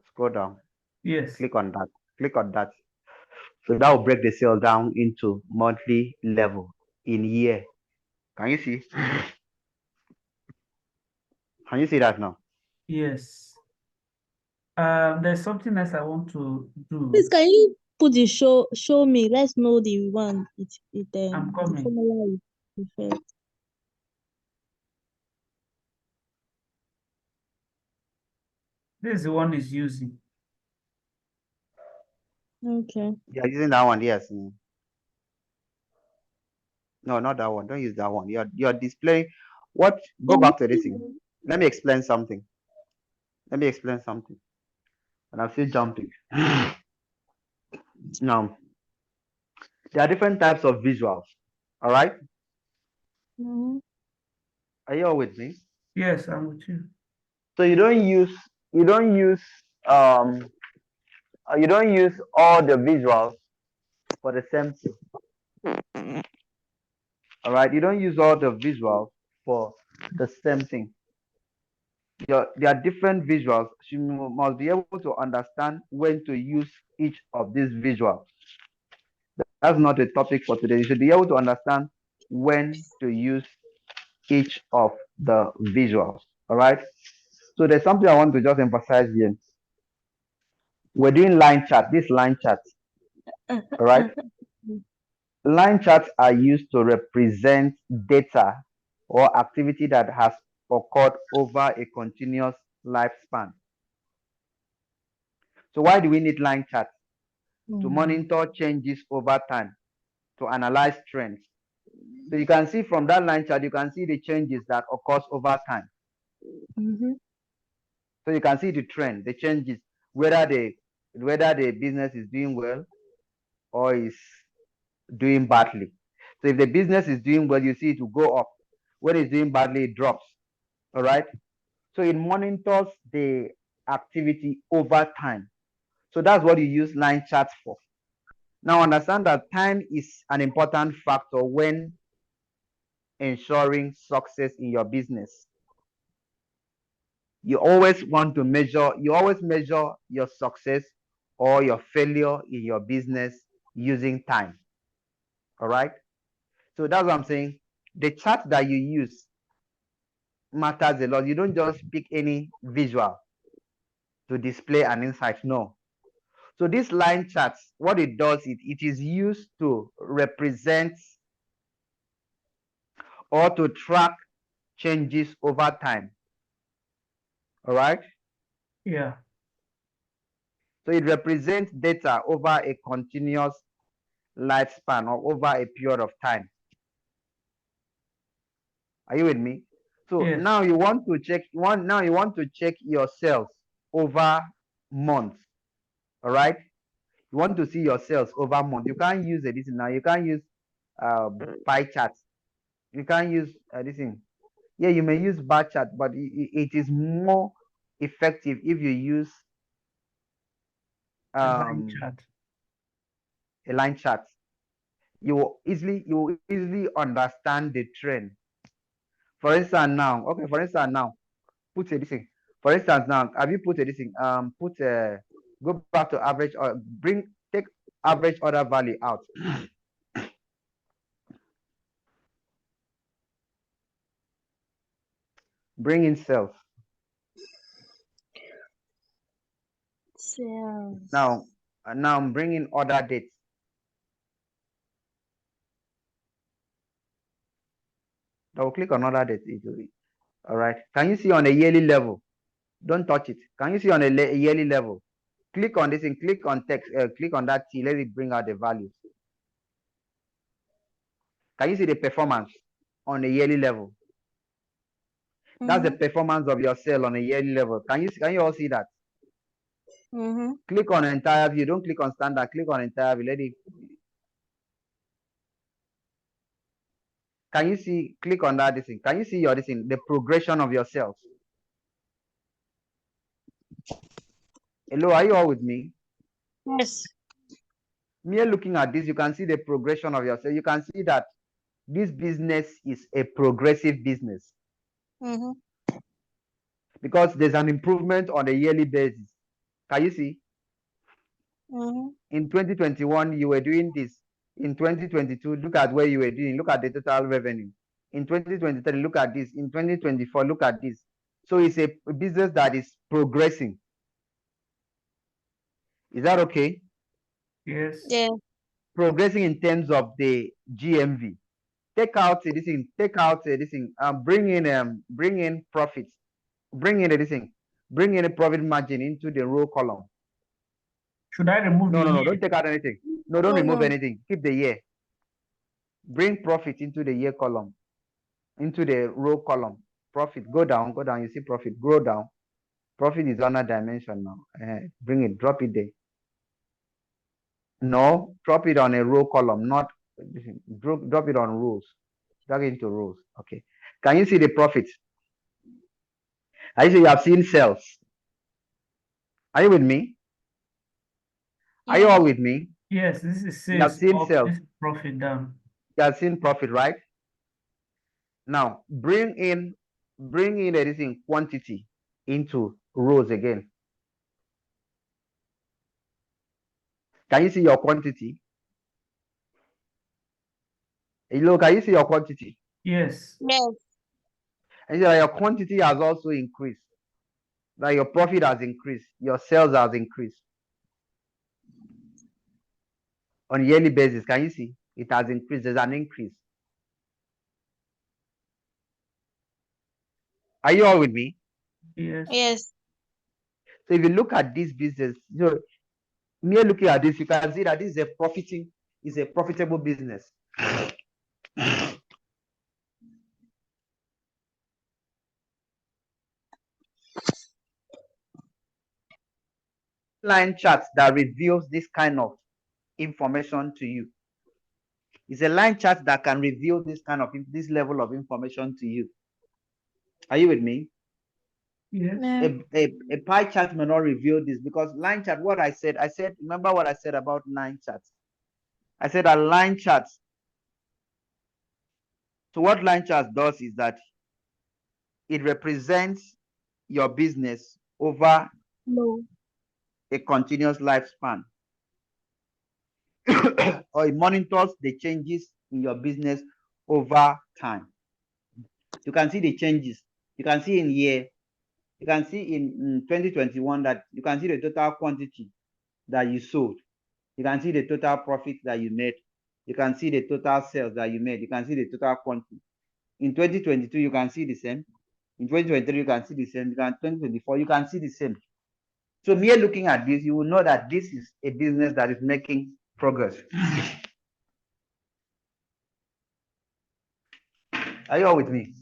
Scroll down. Yes. Click on that. Click on that. So that will break the sale down into monthly level in year. Can you see? Can you see that now? Yes. There's something else I want to do. Please, can you put the show me? Let's know the one I'm the coming. formula you prefer. This is the one is using. Okay. You're using that one, yes. No, not that one. Don't use that one. You're displaying what go back to this thing. Let me explain something. And I'm still jumping. Now, there are different types of visuals. All right. Mhm. Are you all with me? Yes, I'm with you. So you don't use um all the visuals for the same thing. All right. You don't use all the visuals for the same thing. There are different visuals. So you must be able to understand when to use each of these visuals. That's not the topic for today. You should be able to understand when to use each of the visuals. All right. So there's something I want to just emphasize here. We're doing line chart. This line chart. All right. Line charts are used to represent data or activity that has occurred over a continuous lifespan. So why do we need line charts? To monitor changes over time, to analyze trends. So you can see from that line chart, you can see the changes that occurs over time. Mm-hmm. So you can see the trend, the changes, whether the business is doing well or is doing badly. So if the business is doing well, you see it will go up. When it's doing badly, it drops. All right. So it monitors the activity over time. So that's what you use line charts for. Now understand that time is an important factor when ensuring success in your business. You always measure your success or your failure in your business using time. All right. So that's what I'm saying. The chart that you use matters a lot. You don't just pick any visual to display an insight. No. So this line charts, what it does, it is used to represent or to track changes over time. All right. Yeah. So it represents data over a continuous lifespan or over a period of time. Are you with me? So Yes. now you want to check your sales over months. All right. You want to see your sales over month. You can't use this now. You can't use pie chart. You can't use this thing. Yeah, you may use bar chart, but it is more effective if you use The line chart. a line chart. You will easily understand the trend. For instance, now, okay, for instance, now, put a this thing. For instance, now, have you put a this thing? Go back to average or take average order value out. Bring in sales. Sales. Now I'm bringing order dates. I'll click on order dates. All right. Can you see on a yearly level? Don't touch it. Can you see on a yearly level? Click on this and click on text. Click on that T. Let it bring out the values. Can you see the performance on a yearly level? That's the performance of your sale on a yearly level. Can you all see that? Click on entire view. Don't click on standard. Click on entire view. Let it. Can you see? Click on that. This thing. Can you see your this thing? The progression of your sales. Hello, are you all with me? Yes. Mere looking at this, you can see the progression of your sales. You can see that this business is a progressive business because there's an improvement on a yearly basis. Can you see? In 2021, you were doing this. In 2022, look at where you were doing. Look at the total revenue. In 2023, look at this. In 2024, look at this. So it's a business that is progressing. Is that okay? Yes. Yeah. Progressing in terms of the GMV. Take out this thing. Take out this thing. Bring in profits. Bring in this thing. Bring in a profit margin into the row column. Should I remove No, the year? don't take out anything. No, don't remove anything. Keep the year. Bring profit into the year column, into the row column. Profit, go down. You see profit, go down. Profit is on a dimension now. Bring it, drop it there. No, drop it on a row column, not drop it on rows. Drag it into rows. Okay. Can you see the profit? I see you have seen sales. Are you with me? Are you all with me? Yes, this is sales. You have seen up, sales. this is profit down. You have seen profit, right? Now bring in anything quantity into rows again. Can you see your quantity? Hello, can you see your quantity? Yes. Yes. And your quantity has also increased. That your profit has increased, your sales has increased. On a yearly basis, can you see? It has increased. There's an increase. Are you all with me? Yes. Yes. So if you look at this business, mere looking at this, you can see that this is a profitable business. Line charts that reveals this kind of information to you. It's a line chart that can reveal this level of information to you. Are you with me? Yes. A pie chart may not reveal this because line chart, what I said, remember what I said about line charts? I said a line chart. So what line chart does is that it represents your business over a continuous lifespan. Or it monitors the changes in your business over time. You can see the changes. You can see in year. You can see in 2021 that you can see the total quantity that you sold. You can see the total profit that you made. You can see the total sales that you made. You can see the total quantity. In 2022, you can see the same. In 2023, you can see the same. In 2024, you can see the same. So mere looking at this, you will know that this is a business that is making progress. Are you all with me?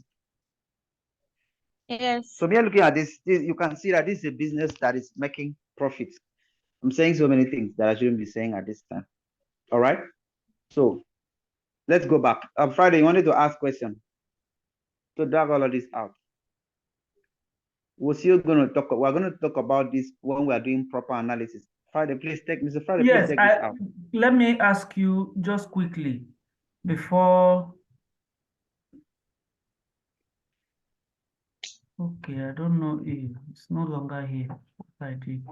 Yes. So mere looking at this, you can see that this is a business that is making profits. I'm saying so many things that I shouldn't be saying at this time. All right. So Let's go back. Friday, you wanted to ask question to drag all of this out. We're still going to talk. We're going to talk about this when we are doing proper analysis. Friday, please take Mr. Friday. Yes, please take this out. let me ask you just quickly before. Okay, I don't know if it's no longer here. What I did.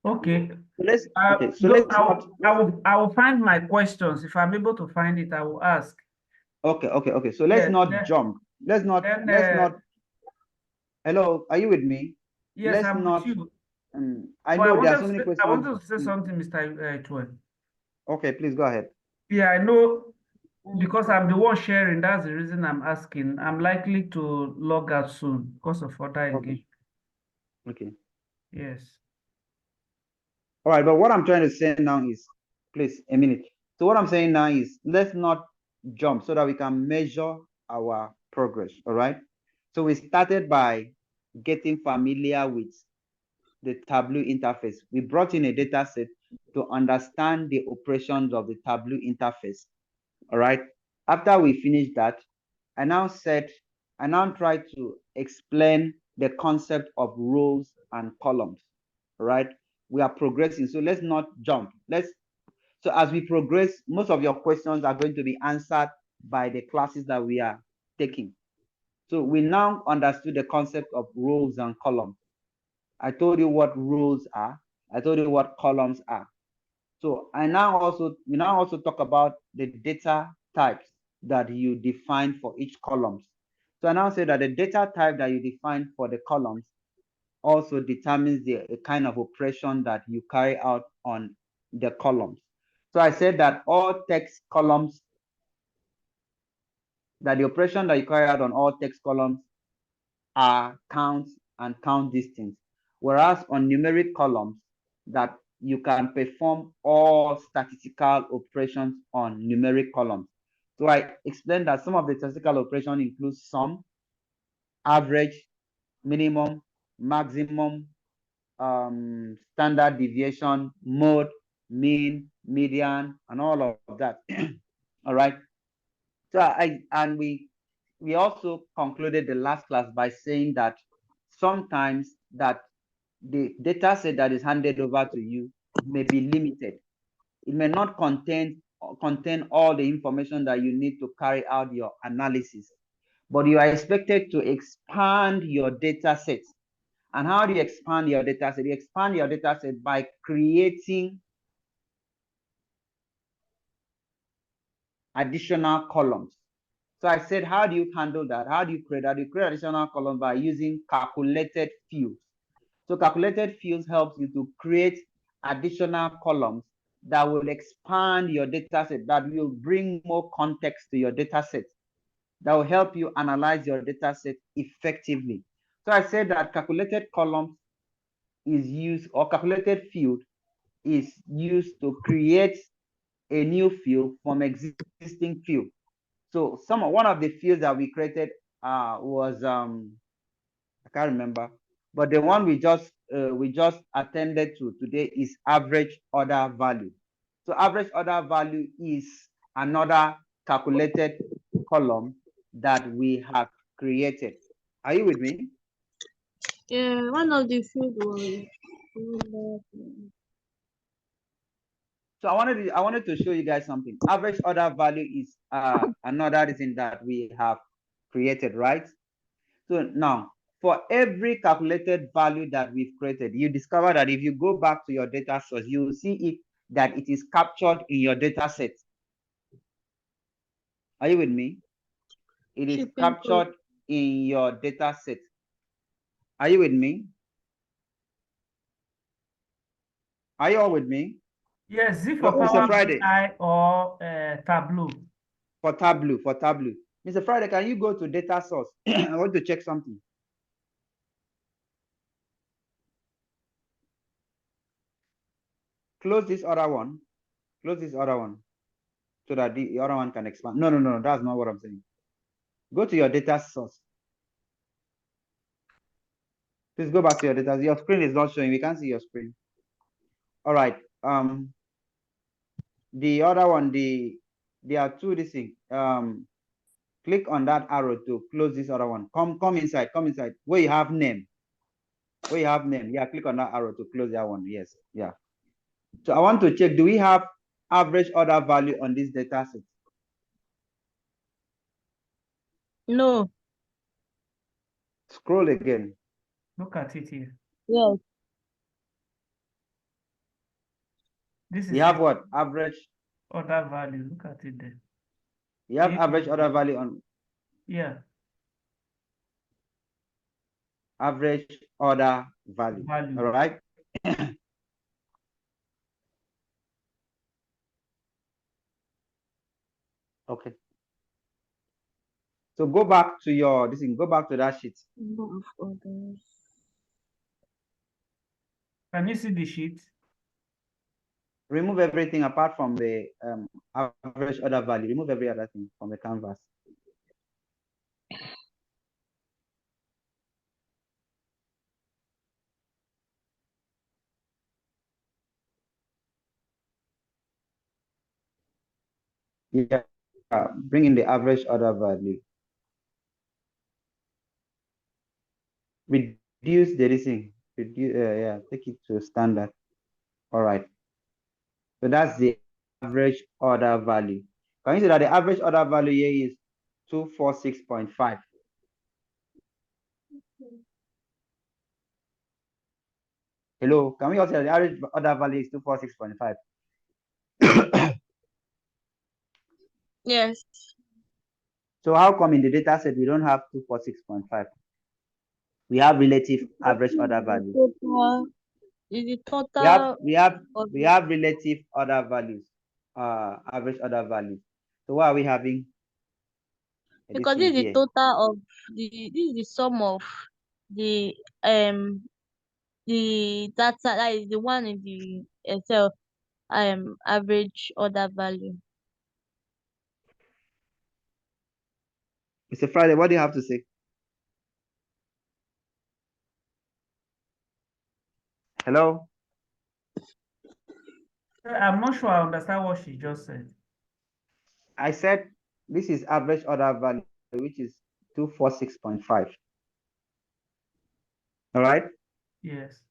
Okay. I will find my questions. If I'm able to find it, I will ask. Okay. So let's not jump. Let's not. Hello, are you with me? Yes, I'm with you. I know there are so many questions. I wanted to say something, Mr. Chuen. Okay, please go ahead. Yeah, I know because I'm the one sharing. That's the reason I'm asking. I'm likely to log out soon because of other engagement. Okay. Yes. All right, but what I'm trying to say now is, please, a minute. So what I'm saying now is, let's not jump so that we can measure our progress, all right? So we started by getting familiar with the Tableau interface. We brought in a data set to understand the operations of the Tableau interface, all right? After we finished that, I now tried to explain the concept of rows and columns, all right? We are progressing, so let's not jump. So as we progress, most of your questions are going to be answered by the classes that we are taking. So we now understood the concept of rows and columns. I told you what rows are. I told you what columns are. So we now also talk about the data types that you define for each columns. So I now say that the data type that you define for the columns also determines the kind of operation that you carry out on the columns. So I said that all text columns, that the operation that you carry out on all text columns are count and count distance, whereas on numeric columns that you can perform all statistical operations on numeric columns. So I explained that some of the statistical operations include sum, average, minimum, maximum, standard deviation, mode, mean, median, and all of that. All right. So we also concluded the last class by saying that sometimes that the data set that is handed over to you may be limited. It may not contain all the information that you need to carry out your analysis, but you are expected to expand your data set. And how do you expand your data set? You expand your data set by creating additional columns. So I said, how do you handle that? How do you create that? You create additional columns by using calculated fields. So calculated fields helps you to create additional columns that will expand your data set, that will bring more context to your data set, that will help you analyze your data set effectively. So I said that calculated columns is used, or calculated field is used to create a new field from existing field. So one of the fields that we created was I can't remember, but the one we just attended to today is average order value. So average order value is another calculated column that we have created. Are you with me? Yeah, one of the field was. So I wanted to show you guys something. Average order value is another thing that we have created, right? So now, for every calculated value that we've created, you discover that if you go back to your data source, you will see it that it is captured in your data set. Are you with me? It is captured in your data set. Are you with me? Are you all with me? Yes, is it for Power BI or Tableau? For Tableau. Mr. Friday, can you go to data source? I want to check something. Close this other one. Close this other one so that the other one can expand. No, that's not what I'm saying. Go to your data source. Please go back to your data. Your screen is not showing. We can't see your screen. All right. The other one, there are two this thing. Click on that arrow to close this other one. Come inside. Come inside. Where you have name. Where you have name. Yeah, click on that arrow to close that one. Yes. Yeah. So I want to check. Do we have average order value on this data set? No. Scroll again. Look at it here. Yes. This You is have the what? Average. order value. Look at it there. You have Yeah. average order value on Yeah. average order value. Value. All right. Okay. So go back to your this thing. Go back to that sheet. Number of orders. Can you see the sheet? Remove everything apart from the average order value. Remove every other thing from the canvas. Yeah, bring in the average order value. Reduce the thing. Reduce, yeah, take it to standard. All right. So that's the average order value. Can you see that the average order value here is 246.5? Hello, can we also say the average order value is 246.5? Yes. So how come in the data set we don't have 246.5? We have relative average order value. Total, is the total We have relative order values, average order values. So what are we having? because this is the total of this is the sum of the data, that is the one in the Excel average order value. Mr. Friday, what do you have to say? Hello? I'm not sure I understand what she just said. I said this is average order value, which is 246.5. All right? Yes.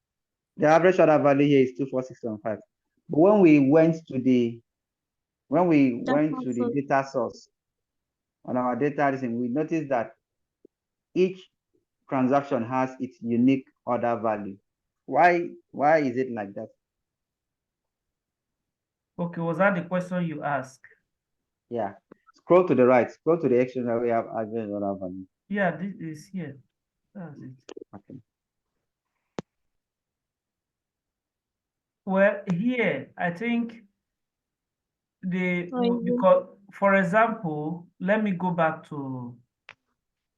The average order value here is 246.5. But when we went to the data source on our data, we noticed that each transaction has its unique order value. Why is it like that? Okay, was that the question you asked? Yeah. Scroll to the right. Scroll to the action that we have average order value. Yeah, this is here. That's it. Okay. Well, here, I think Oh, because, for example, let me go back to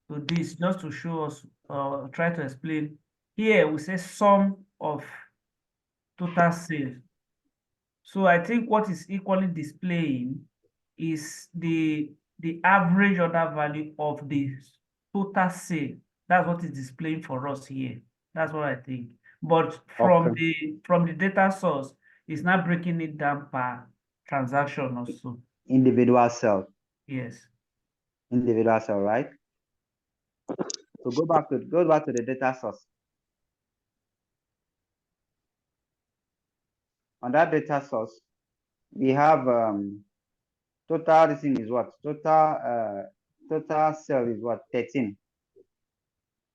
this just to show us, try to explain. Here, we say sum of total sales. So I think what is equally displaying is the average order value of the total sale. That's what is displaying for us here. That's what I think. But from the data source, it's not breaking it down per transaction also. Individual cell. Yes. Individual cell, right? So go back to the data source. On that data source, we have total. This thing is what? Total cell is what? 13.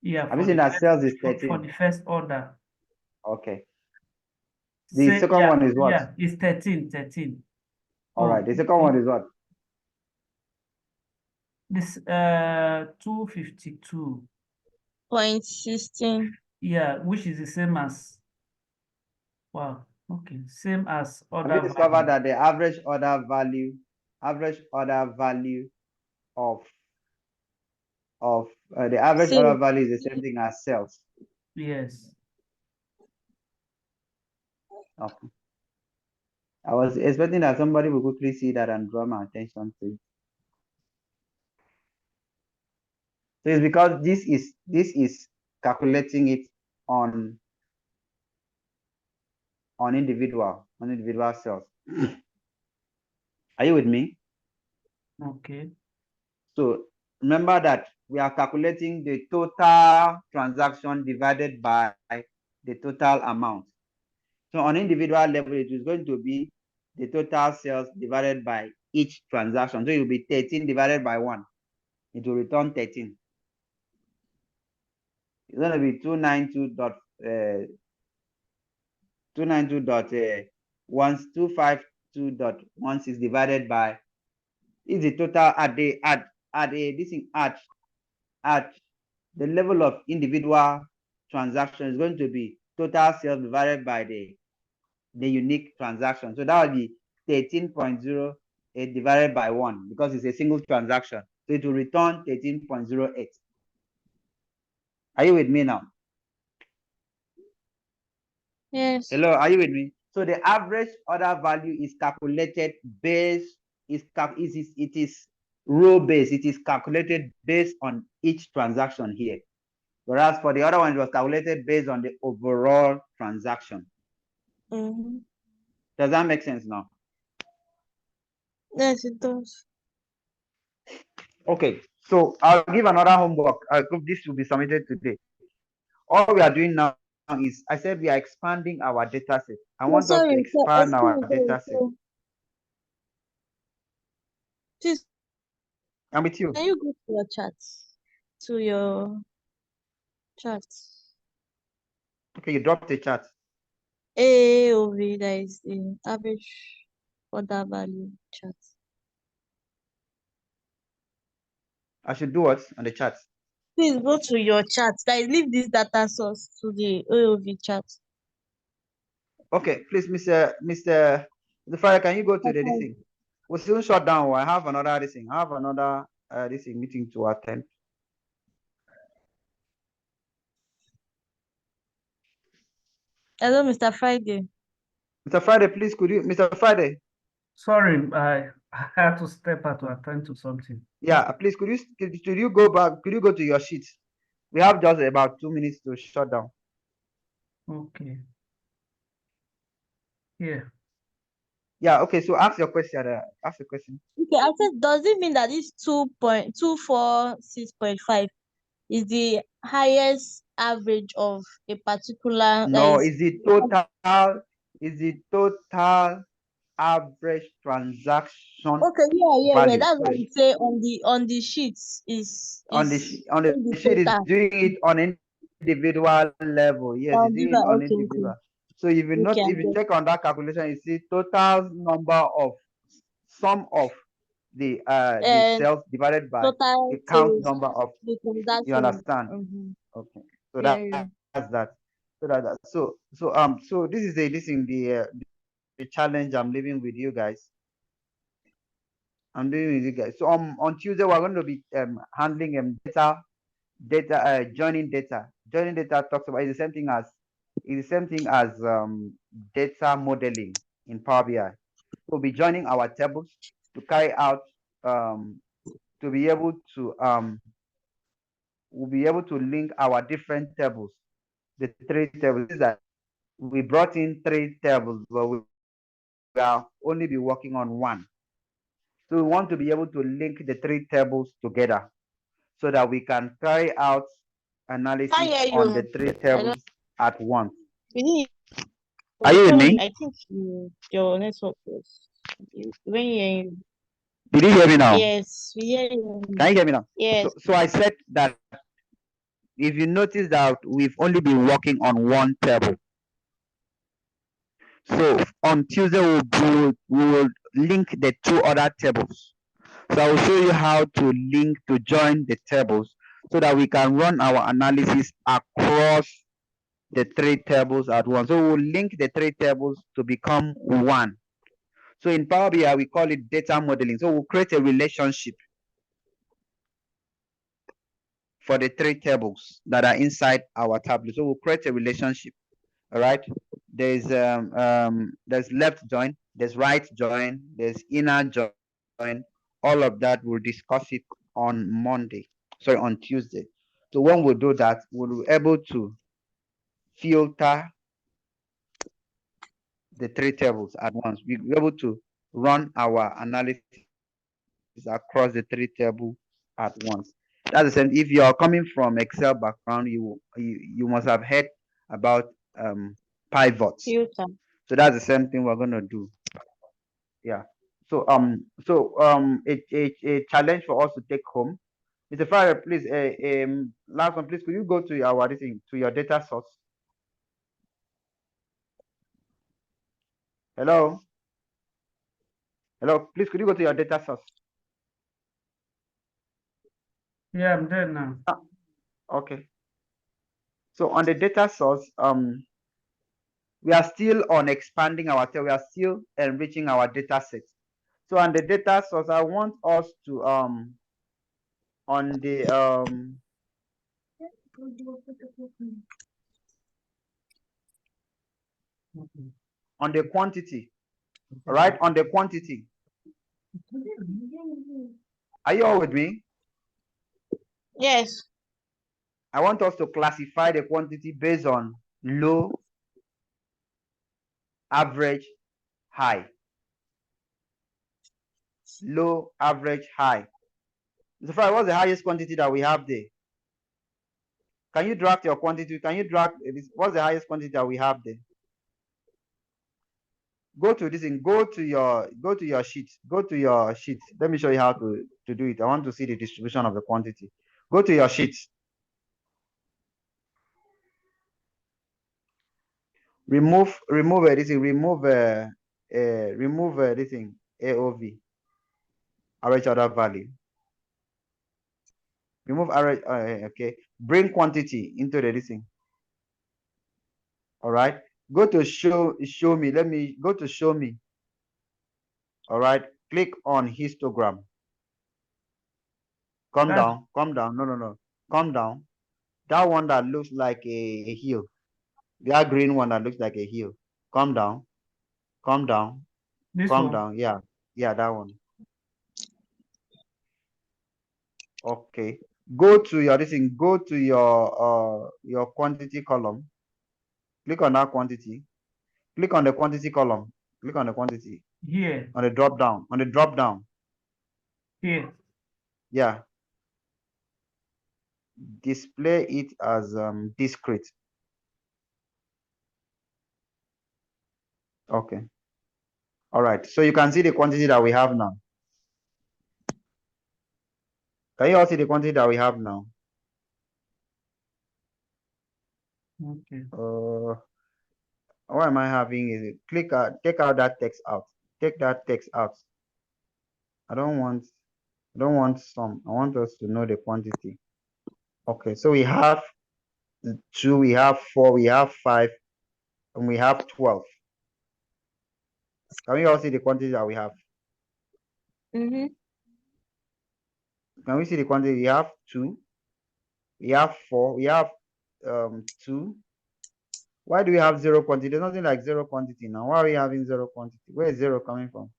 Yeah. Have you seen that cells is 13? For the first order. Okay. The second one is what? Yeah, it's 13. All right. The second one is what? This 252.16. Yeah, which is the same as, wow, okay, same as order. Have you discovered that the average order value of the average order value is the same thing as sales? Yes. Okay. I was expecting that somebody would quickly see that and draw my attention to it. So it's because this is calculating it on individual cells. Are you with me? Okay. So remember that we are calculating the total transaction divided by the total amount. So on individual level, it is going to be the total sales divided by each transaction. So it will be 13 divided by 1. It will return 13. It's going to be 292.1252.16 divided by is the total at the level of individual transaction is going to be total sales divided by the unique transaction. So that will be 13.08 divided by 1 because it's a single transaction. So it will return 13.08. Are you with me now? Yes. Hello, are you with me? So the average order value is calculated based, it is row based. It is calculated based on each transaction here. Whereas for the other one, it was calculated based on the overall transaction. Mm-hmm. Does that make sense now? Yes, it does. Okay, so I'll give another homework. This will be submitted today. All we are doing now is, I said we are expanding our data set. I want us to expand our data set. Please, I'm with you. can you go to your chat? To your chat. Okay, you dropped the chat. AOV, that is the average order value chart. I should do what on the chat? Please go to your chat. Like, leave this data source to the AOV chat. Okay, please, Mr. Fire, can you go to the this thing? We'll soon shut down. I have another this thing. I have another this thing meeting to attend. Hello, Mr. Friday. Mr. Friday, please, could you, Mr. Friday? Sorry, I had to step out to attend to something. Yeah, please, could you go back? Could you go to your sheet? We have just about 2 minutes to shut down. Okay. Yeah. Yeah, okay, so ask your question. Ask the question. Okay, I said, does it mean that this 2.246.5 is the highest average of a particular? No, is the total average transaction. Okay, yeah. value. That's what we say on the sheets is On the sheet is total. doing it on individual level. Yes, it's doing it on individual. So if you not, if you check on that calculation, you see total number of sum of the cells divided by the count number of the transaction. you understand? Okay, so that's that. So this is the challenge I'm living with you guys. I'm doing with you guys. So on Tuesday we're going to be handling joining data. Joining data talks about the same thing as data modeling in Power BI. We'll be joining our tables to carry out to be able to we'll be able to link our different tables. The 3 tables that we brought in 3 tables, but we will only be working on 1. So we want to be able to link the 3 tables together so that we can carry out analysis on the 3 tables at once. Are you with me? I think your network was when you. Did you hear me now? Yes, we hear you. Can you hear me now? Yes. So I said that if you notice that we've only been working on 1 table. So on Tuesday we will link the 2 other tables. So I will show you how to join the tables so that we can run our analysis across the 3 tables at once. So we'll link the 3 tables to become 1. So in Power BI, we call it data modeling. So we'll create a relationship for the 3 tables that are inside our tablet. So we'll create a relationship. All right. There's left join, there's right join, there's inner join. All of that we'll discuss it on Tuesday. So when we do that, we'll be able to filter the three tables at once. We'll be able to run our analysis across the three tables at once. That's the same. If you are coming from Excel background, you must have heard about pivots. Filter. So that's the same thing we're gonna do. Yeah. So a challenge for us to take home. Mr. Farah, please, last one, please, could you go to our this thing, to your data source? Hello? Hello, please, could you go to your data source? Yeah, I'm there now. Okay. So on the data source, we are still on expanding our table. We are still enriching our data sets. So on the data source, I want us to on the on the quantity, all right? On the quantity. Are you all with me? Yes. I want us to classify the quantity based on low, average, high. Low, average, high. So far, what's the highest quantity that we have there? Can you draft your quantity? Can you draft what's the highest quantity that we have there? Go to this and go to your sheet. Go to your sheet. Let me show you how to do it. I want to see the distribution of the quantity. Go to your sheet. Remove this thing. Remove this thing. AOV. Average order value. Remove average. Okay. Bring quantity into the this thing. All right. Go to show me. Let me go to show me. All right. Click on histogram. Come down. No. Come down. That one that looks like a hill. That green one that looks like a hill. Come down. Come down. This Come one. down. Yeah. Yeah, that one. Okay. Go to your this thing. Go to your quantity column. Click on that quantity. Click on the quantity column. Click on the quantity. Here. On the drop down. On the drop down. Here. Yeah. Display it as discrete. Okay. All right. So you can see the quantity that we have now. Can you all see the quantity that we have now? Okay. What am I having is take out that text out. Take that text out. I don't want some. I want us to know the quantity. Okay, so we have 2, we have 4, we have 5, and we have 12. Can we all see the quantity that we have? Mm-hmm. Can we see the quantity? We have 2, we have 4, we have 2. Why do we have 0 quantity? There's nothing like 0 quantity now. Why are we having 0 quantity? Where is 0 coming from?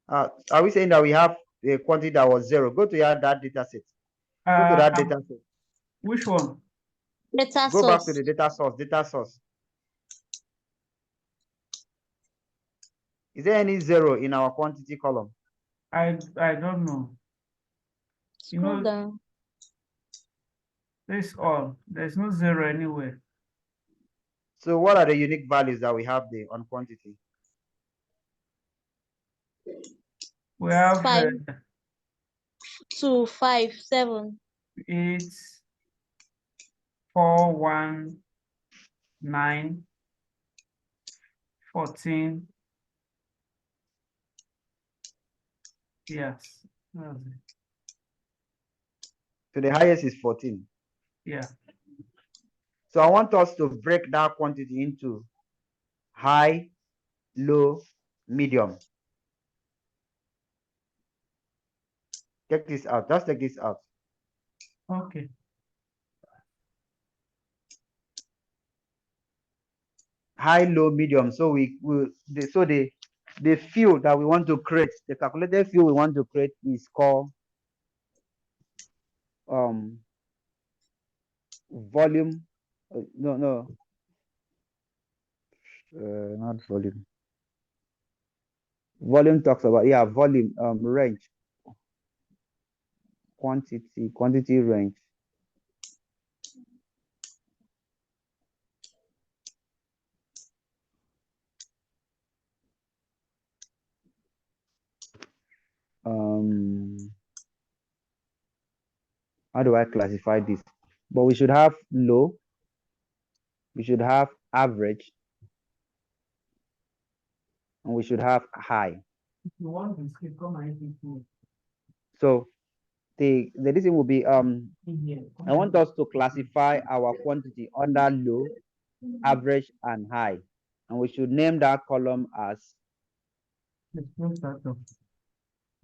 Are we saying that we have a quantity that was 0? Go to that data set. Go to that data set. Which one? Data Go back to source. the data source. Data source. Is there any 0 in our quantity column? I don't know. You Scroll know, down. this all. There's no 0 anywhere. So what are the unique values that we have there on quantity? We have 5, 2, 5, 7. 8, 4, 1, 9, 14. Yes. That's it. So the highest is 14. Yeah. So I want us to break that quantity into high, low, medium. Take this out. Just take this out. Okay. High, low, medium. So the field that we want to create, the calculated field we want to create is called volume. No, not volume. Volume talks about, yeah, volume, range, quantity range. How do I classify this? But we should have low, we should have average, and we should have high. If you want to skip, come and eat it. So the reason will be Here. I want us to classify our quantity under low, average, and high, and we should name that column as,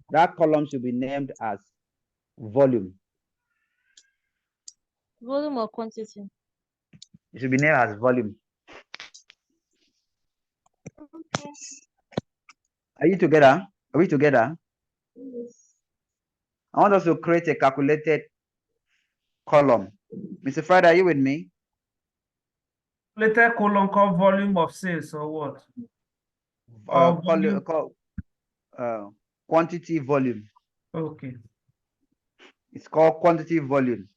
that column should be named as volume. Volume or quantity? It should be named as volume. Okay. Are you together? Are we together? Yes. I want us to create a calculated column. Mr. Friday, are you with me? Later column called volume of sales or what? Or volume? Quantity volume. Okay. It's called quantity volume.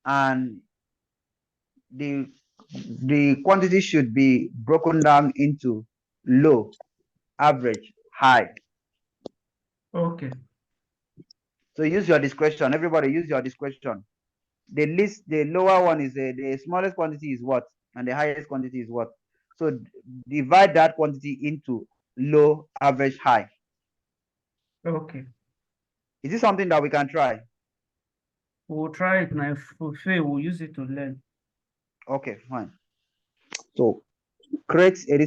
And the quantity should be broken down into low, average, high. Okay. So use your discretion. Everybody use your discretion. The lower one is the smallest quantity is what, and the highest quantity is what. So divide that quantity into low, average, high. Okay. Is this something that we can try? We'll try it now. If we fail, we'll use it to learn. Okay, fine. So create a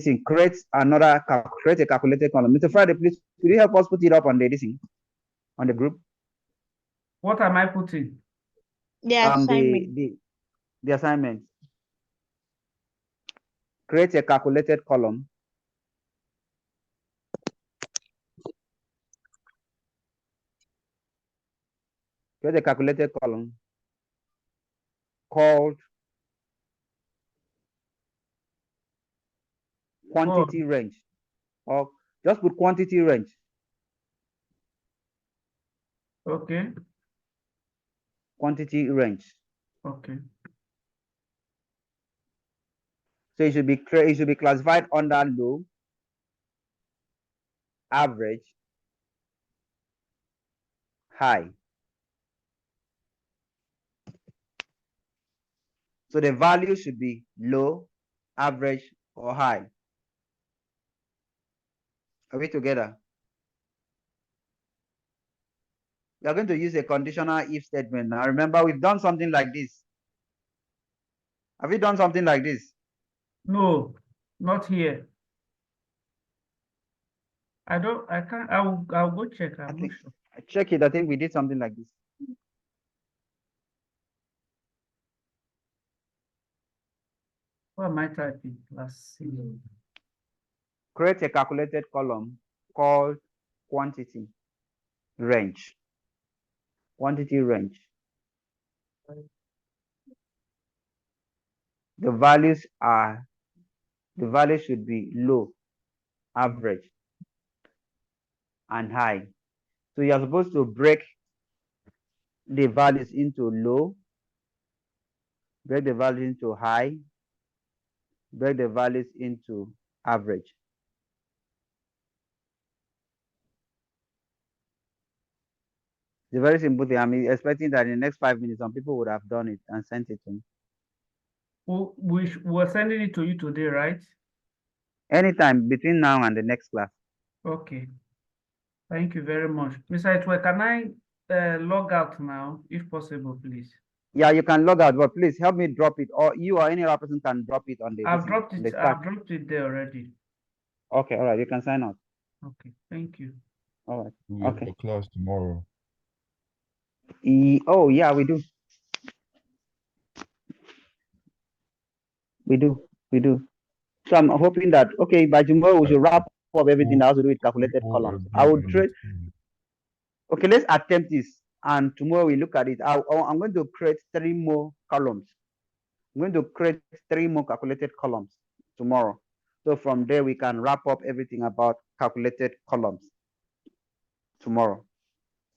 calculated column. Mr. Friday, please, could you help us put it up on the editing on the group? What am I putting? The assignment. The assignment. Create a calculated column. Create a calculated column called quantity range, or just put quantity range. Okay. Quantity range. Okay. So it should be classified under low, average, high. So the value should be low, average, or high. Are we together? We are going to use a conditional if statement. Now remember, we've done something like this. Have we done something like this? No, not here. I can't, I'll go check. I'm not sure. Check it. I think we did something like this. What am I typing? Let's see. Create a calculated column called quantity range. Quantity range. The values should be low, average, and high. So you're supposed to break the values into low, break the values into high, break the values into average. It's a very simple thing. I'm expecting that in the next 5 minutes, some people would have done it and sent it to me. We're sending it to you today, right? Anytime between now and the next class. Okay. Thank you very much. Mr. Etwe, can I log out now, if possible, please? Yeah, you can log out, but please help me drop it, or you or any other person can drop it on the. I've dropped it. I've dropped it there already. Okay, all right. You can sign out. Okay, thank you. All right. We have Okay. a class tomorrow. Oh yeah, we do. We do. So I'm hoping that by tomorrow we should wrap up everything that has to do with calculated columns. I would trade. Okay, let's attempt this. And tomorrow we look at it. I'm going to create 3 more columns. I'm going to create 3 more calculated columns tomorrow. So from there, we can wrap up everything about calculated columns tomorrow.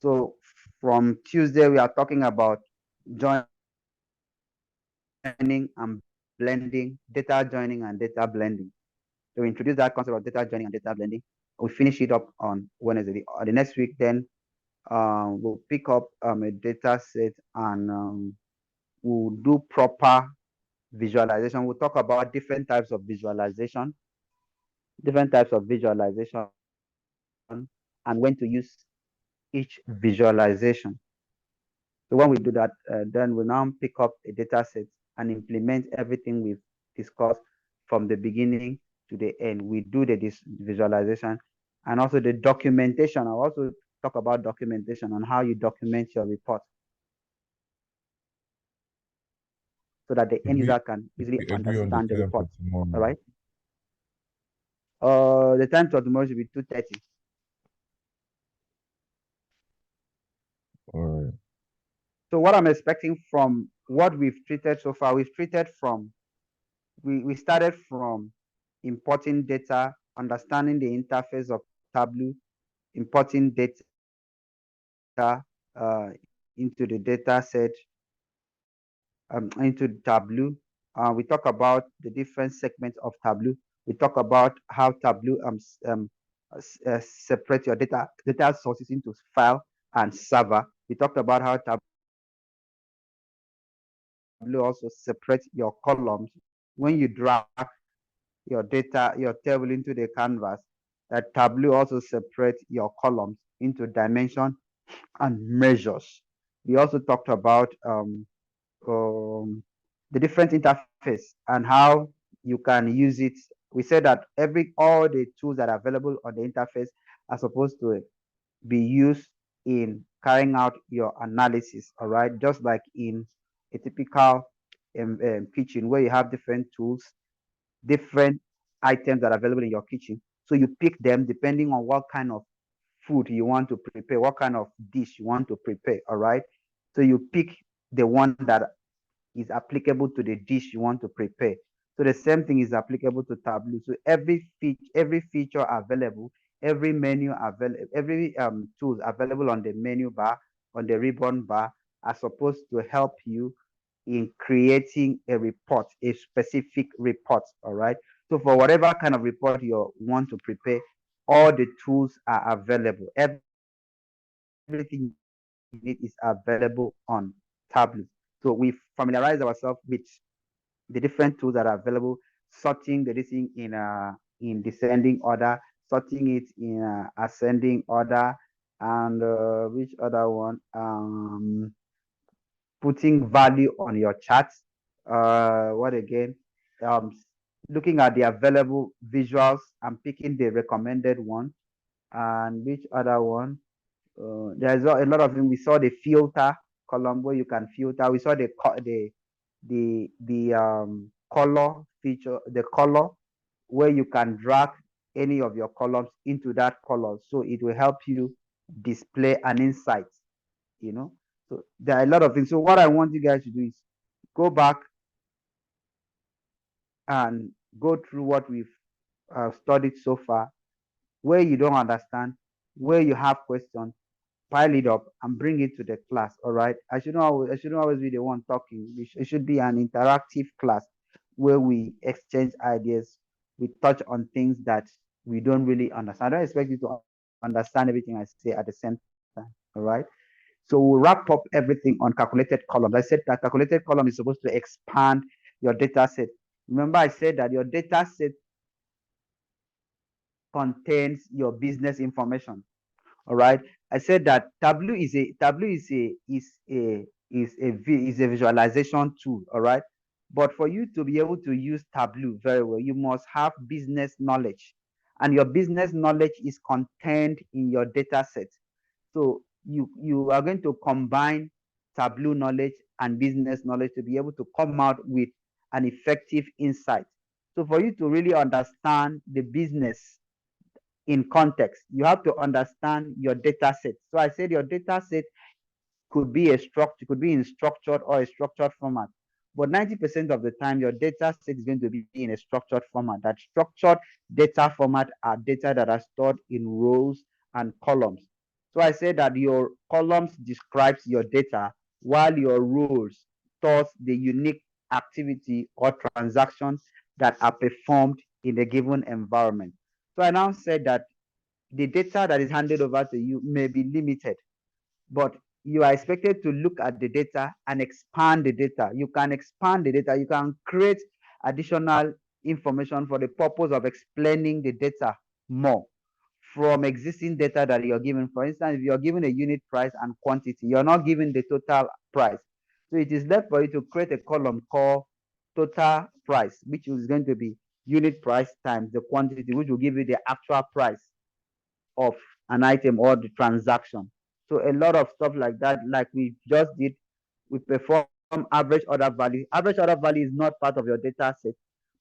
So from Tuesday, we are talking about joining and blending, data joining and data blending. So we introduce that concept of data joining and data blending. We finish it up on Wednesday. The next week, then we'll pick up a data set and we'll do proper visualization. We'll talk about different types of visualization, and when to use each visualization. So when we do that, then we'll now pick up a data set and implement everything we've discussed from the beginning to the end. We do the visualization and also the documentation. I'll also talk about documentation on how you document your report so that the end user can easily understand the report. All right. The time for tomorrow should be 2:30. All right. So what I'm expecting from what we've treated so far, we started from importing data, understanding the interface of Tableau, importing data into the data set, into Tableau. We talk about the different segments of Tableau. We talk about how Tableau separate your data sources into file and server. We talked about how Tableau also separates your columns when you drag your data, your table into the canvas. That Tableau also separates your columns into dimension and measures. We also talked about the different interface and how you can use it. We said that all the tools that are available on the interface are supposed to be used in carrying out your analysis, all right? Just like in a typical kitchen where you have different tools, different items that are available in your kitchen. So you pick them depending on what kind of food you want to prepare, what kind of dish you want to prepare, all right? So you pick the one that is applicable to the dish you want to prepare. So the same thing is applicable to Tableau. So every feature available, every menu available, every tools available on the menu bar, on the ribbon bar, are supposed to help you in creating a report, a specific report. All right. So for whatever kind of report you want to prepare, all the tools are available. Everything you need is available on Tableau. So we familiarize ourselves with the different tools that are available, sorting the listing in descending order, sorting it in ascending order, and which other one? Putting value on your charts. What again? Looking at the available visuals and picking the recommended one. And which other one? There's a lot of them. We saw the filter column where you can filter. We saw the color feature, the color where you can drag any of your columns into that color, so it will help you display an insight. You know, so there are a lot of things. So what I want you guys to do is go back and go through what we've studied so far. Where you don't understand, where you have questions, pile it up and bring it to the class. All right. I shouldn't always be the one talking. It should be an interactive class where we exchange ideas. We touch on things that we don't really understand. I don't expect you to understand everything I say at the same time. All right. So we'll wrap up everything on calculated columns. I said that calculated column is supposed to expand your data set. Remember, I said that your data set contains your business information. All right. I said that Tableau is a visualization tool. All right. But for you to be able to use Tableau very well, you must have business knowledge, and your business knowledge is contained in your data set. So you are going to combine Tableau knowledge and business knowledge to be able to come out with an effective insight. So for you to really understand the business in context, you have to understand your data set. So I said your data set could be a structure, could be in structured or a structured format. But 90% of the time, your data set is going to be in a structured format. That structured data format are data that are stored in rows and columns. So I say that your columns describes your data, while your rows stores the unique activity or transactions that are performed in a given environment. So I now said that the data that is handed over to you may be limited, but you are expected to look at the data and expand the data. You can expand the data. You can create additional information for the purpose of explaining the data more from existing data that you're given. For instance, if you're given a unit price and quantity, you're not given the total price. So it is left for you to create a column called total price, which is going to be unit price times the quantity, which will give you the actual price of an item or the transaction. So a lot of stuff like that, like we just did, we perform average order value. Average order value is not part of your data set,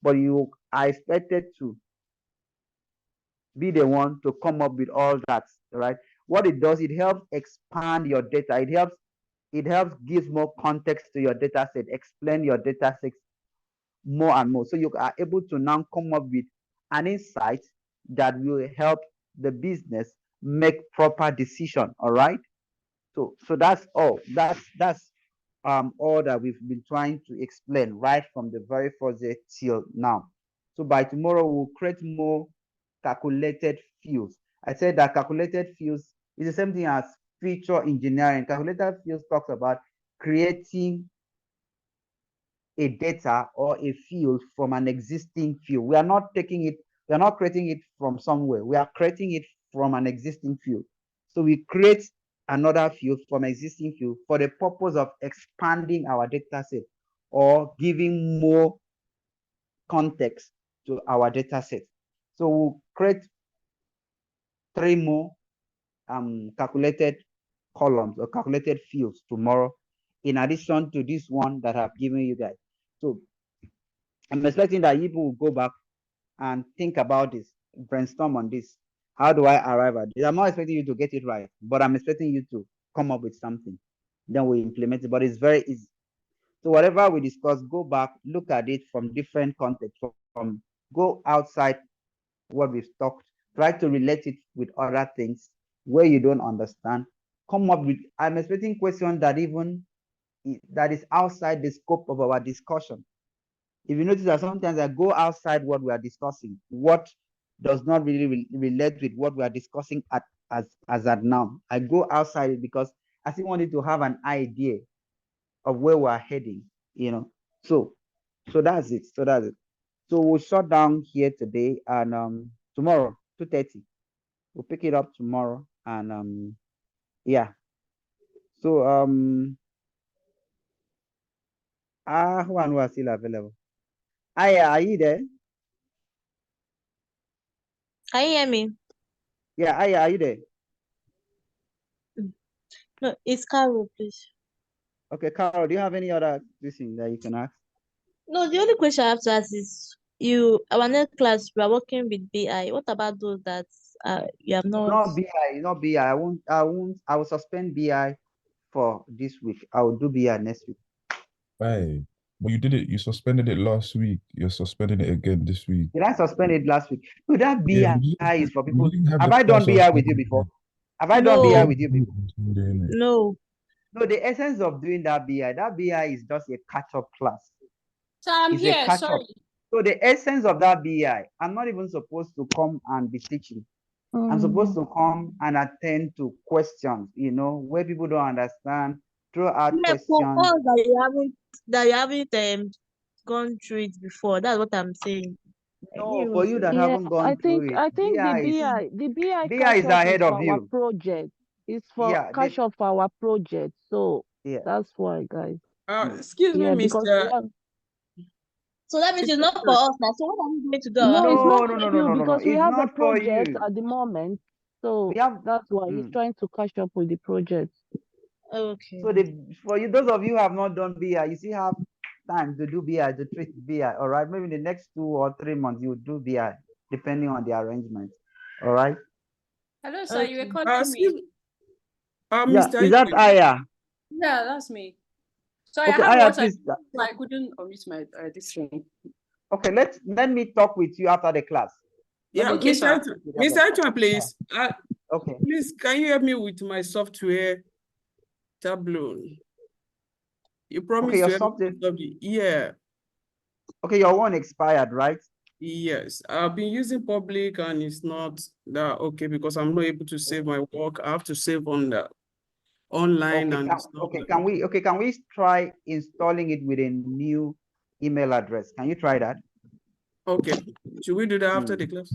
but you are expected to be the one to come up with all that, right? What it does, it helps expand your data. It helps give more context to your data set, explain your data set more and more. So you are able to now come up with an insight that will help the business make proper decision. All right. So that's all. That's all that we've been trying to explain right from the very first day till now. So by tomorrow we'll create more calculated fields. I said that calculated fields is the same thing as feature engineering. Calculated fields talks about creating a data or a field from an existing field. We are not taking it, we are not creating it from somewhere. We are creating it from an existing field. So we create another field from existing field for the purpose of expanding our data set or giving more context to our data set. So we'll create 3 more calculated columns or calculated fields tomorrow, in addition to this one that I've given you guys. So I'm expecting that you will go back and think about this, brainstorm on this. How do I arrive at this? I'm not expecting you to get it right, but I'm expecting you to come up with something. Then we implement it, but it's very easy. So whatever we discuss, go back, look at it from different contexts, from go outside what we've talked, try to relate it with other things where you don't understand. Come up with, I'm expecting questions that even that is outside the scope of our discussion. If you notice that sometimes I go outside what we are discussing, what does not really relate with what we are discussing as at now. I go outside it because I still wanted to have an idea of where we're heading, you know. So that's it. So we'll shut down here today, and tomorrow 2:30 we'll pick it up tomorrow, and yeah. So who are still available? Aya, are you there? Can you hear me? Yeah, Aya, are you there? No, it's Carol, please. Okay, Carol, do you have any other thing that you can ask? No, the only question I have to ask is our next class, we are working with BI. What about those that you have not? Not BI. I will suspend BI for this week. I will do BI next week. Hey, well, you did it. You suspended it last week. You're suspending it again this week. Did I suspend it last week? No, that BI is for people. Have I done BI with you before? Have I done BI with you before? No. No, the essence of doing that BI is just a catch-up class. So I'm here, sorry. So the essence of that BI, I'm not even supposed to come and be teaching. I'm supposed to come and attend to questions, you know, where people don't understand, throw out questions. For us that you haven't gone through it before. That's what I'm saying. No, for you that haven't gone through it. I think the BI is ahead of you. Our project. It's for cash off our project. So that's why, guys. Excuse me, Mr. So that means it's not for us now. So what are we going to do? No, it's not for you because we have a project at the moment. So that's why he's trying to catch up with the project. Okay. So for you, those of you who have not done BI, you still have time to do BI, to treat BI. All right, maybe in the next 2 or 3 months you do BI, depending on the arrangement. All right. Hello, sir. You were calling me. Yeah, is that Aya? Yeah, that's me. So I Okay, have Aya, what please. I couldn't omit my this thing. Okay, let me talk with you after the class. Yeah, Okay, sir. Mr. Antoine, please. Okay. Please, can you help me with my software Tableau? You Okay, promised your to help me software. with it. Yeah. Okay, your one expired, right? Yes, I've been using public and it's not that okay because I'm not able to save my work. I have to save on the online Okay, and it's not like, can we try installing it with a new email address? Can you try that? okay. Should we do that after the class?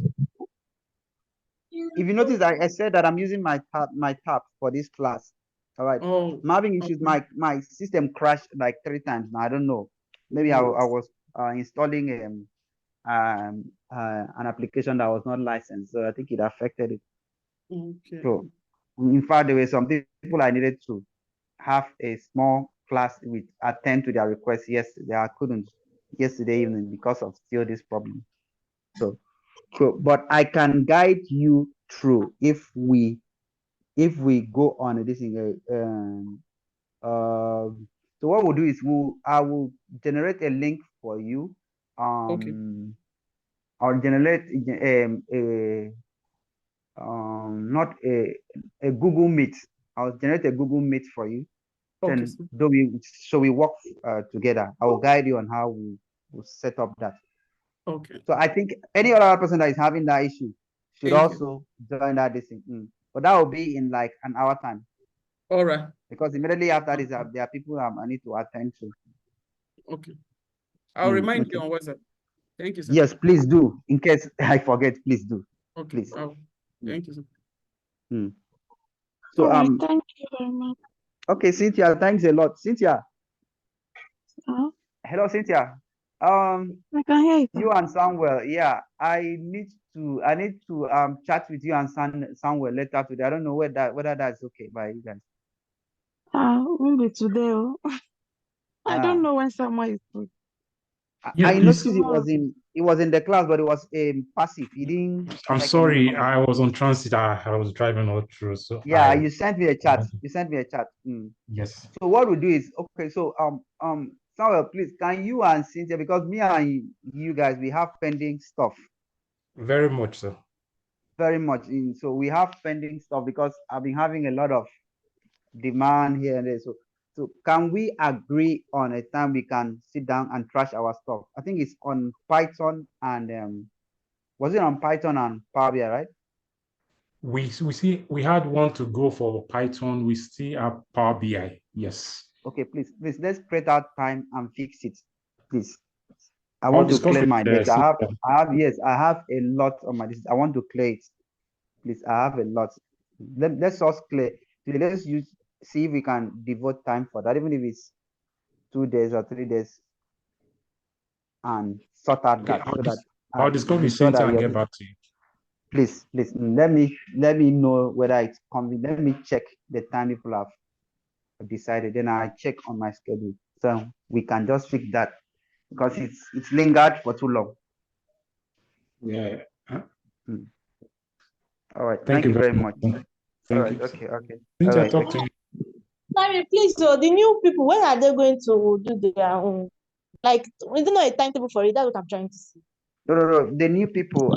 If you notice, I said that I'm using my tab for this class. All right. Oh, I'm having issues. okay. My system crashed like 3 times now. I don't know. Maybe I was installing an application that was not licensed, so I think it affected it. Okay. So, in fact, there were some people I needed to have a small class with attend to their requests yesterday. I couldn't yesterday evening because of still this problem. So, but I can guide you through if we go on this thing. So what we'll do is I will generate a link for you. Okay. I'll generate not a Google Meet. I'll generate a Google Meet for you. Okay. Then we work together. I will guide you on how we will set up that. Okay. So I think any other person that is having that issue should Thank also join that this thing. But that will be in like an hour time. All right. Because immediately after this, there are people I need to attend to. Okay. I'll remind you on WhatsApp. Thank you, sir. Yes, please do. In case I forget, please do. Okay. Please. Thank you, sir. So thank you very much. Okay, Cynthia, thanks a lot. Cynthia. Hello, Cynthia. I can hear you and Samuel. Yeah, I need to chat with you and Samuel later today. I don't know whether that's okay by you guys. Maybe today. I don't know when someone is free. I noticed it was in the class, but it was passive. He didn't. I'm sorry, I was on transit. I was driving all through. So yeah, you sent me a chat. You sent me a chat. Yes. So what we do is okay. So Samuel, please, can you and Cynthia, because me and you guys, we have pending stuff. Very much so. Very much. So we have pending stuff because I've been having a lot of demand here and there. So can we agree on a time we can sit down and trash our stuff? I think it's on Python and was it on Python and Power BI, right? We had one to go for Python. We still have Power BI. Yes. Okay, please let's create out time and fix it, please. I want to clear my data. I have a lot on my list. I want to clear it. Please, I have a lot. Let's just clear. Let's see if we can devote time for that, even if it's 2 days or 3 days, and sort out that so that I'll discuss with Cynthia and get back to you. Please, let me know whether it's convenient. Let me check the time people have decided. Then I check on my schedule, so we can just fix that because it's lingered for too long. Yeah. All right. Thank you very much. Thank all right. you. Okay. Cynthia, right. talk to you. Sorry, please. So the new people, when are they going to do their own? Like, we don't know a timetable for it. That's what I'm trying to see. No. The new people.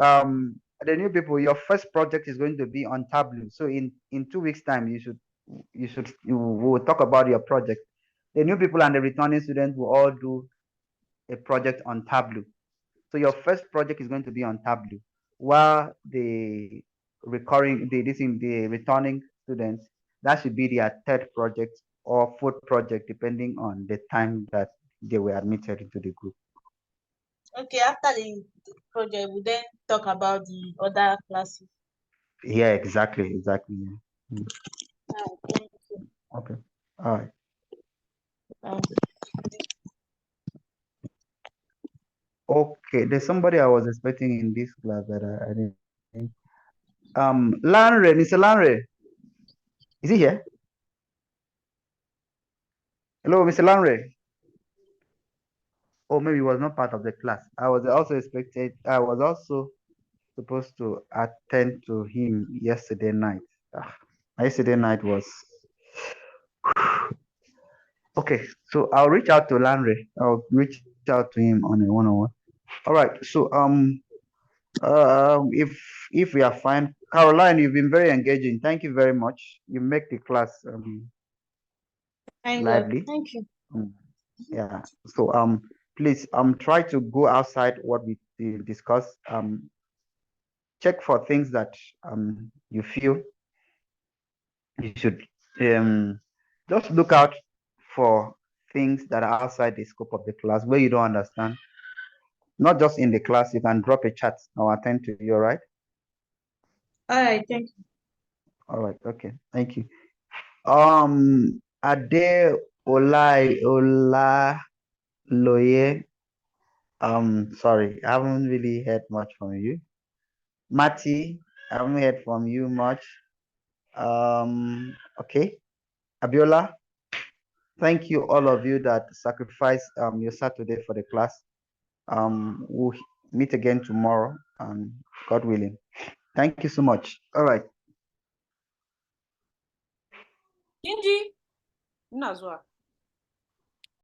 Your first project is going to be on Tableau. So in 2 weeks' time, you will talk about your project. The new people and the returning students will all do a project on Tableau. So your first project is going to be on Tableau, while the returning students, that should be their third project or fourth project, depending on the time that they were admitted into the group. Okay, after the project, we then talk about the other classes. Yeah, exactly. Yeah. Okay. All right. Okay, there's somebody I was expecting in this class that I didn't. Lanre, Mr. Lanre, is he here? Hello, Mr. Lanre. Oh, maybe he was not part of the class. I was also supposed to attend to him yesterday night. Yesterday night was Okay, so I'll reach out to Landry. I'll reach out to him on a one-on-one. All right. So if we are fine, Caroline, you've been very engaging. Thank you very much. You make the class lively. Thank you. Yeah. So please try to go outside what we discussed. Check for things that you feel you should just look out for things that are outside the scope of the class where you don't understand. Not just in the class, you can drop a chat. I'll attend to you, all right? All right, thank you. All right, okay, thank you. Ade Ola Loye. Sorry, I haven't really heard much from you. Mati, I haven't heard from you much. Okay. Abiola, thank you all of you that sacrificed your Saturday for the class. We'll meet again tomorrow, God willing. Thank you so much. All right. Kinji, Nazwa.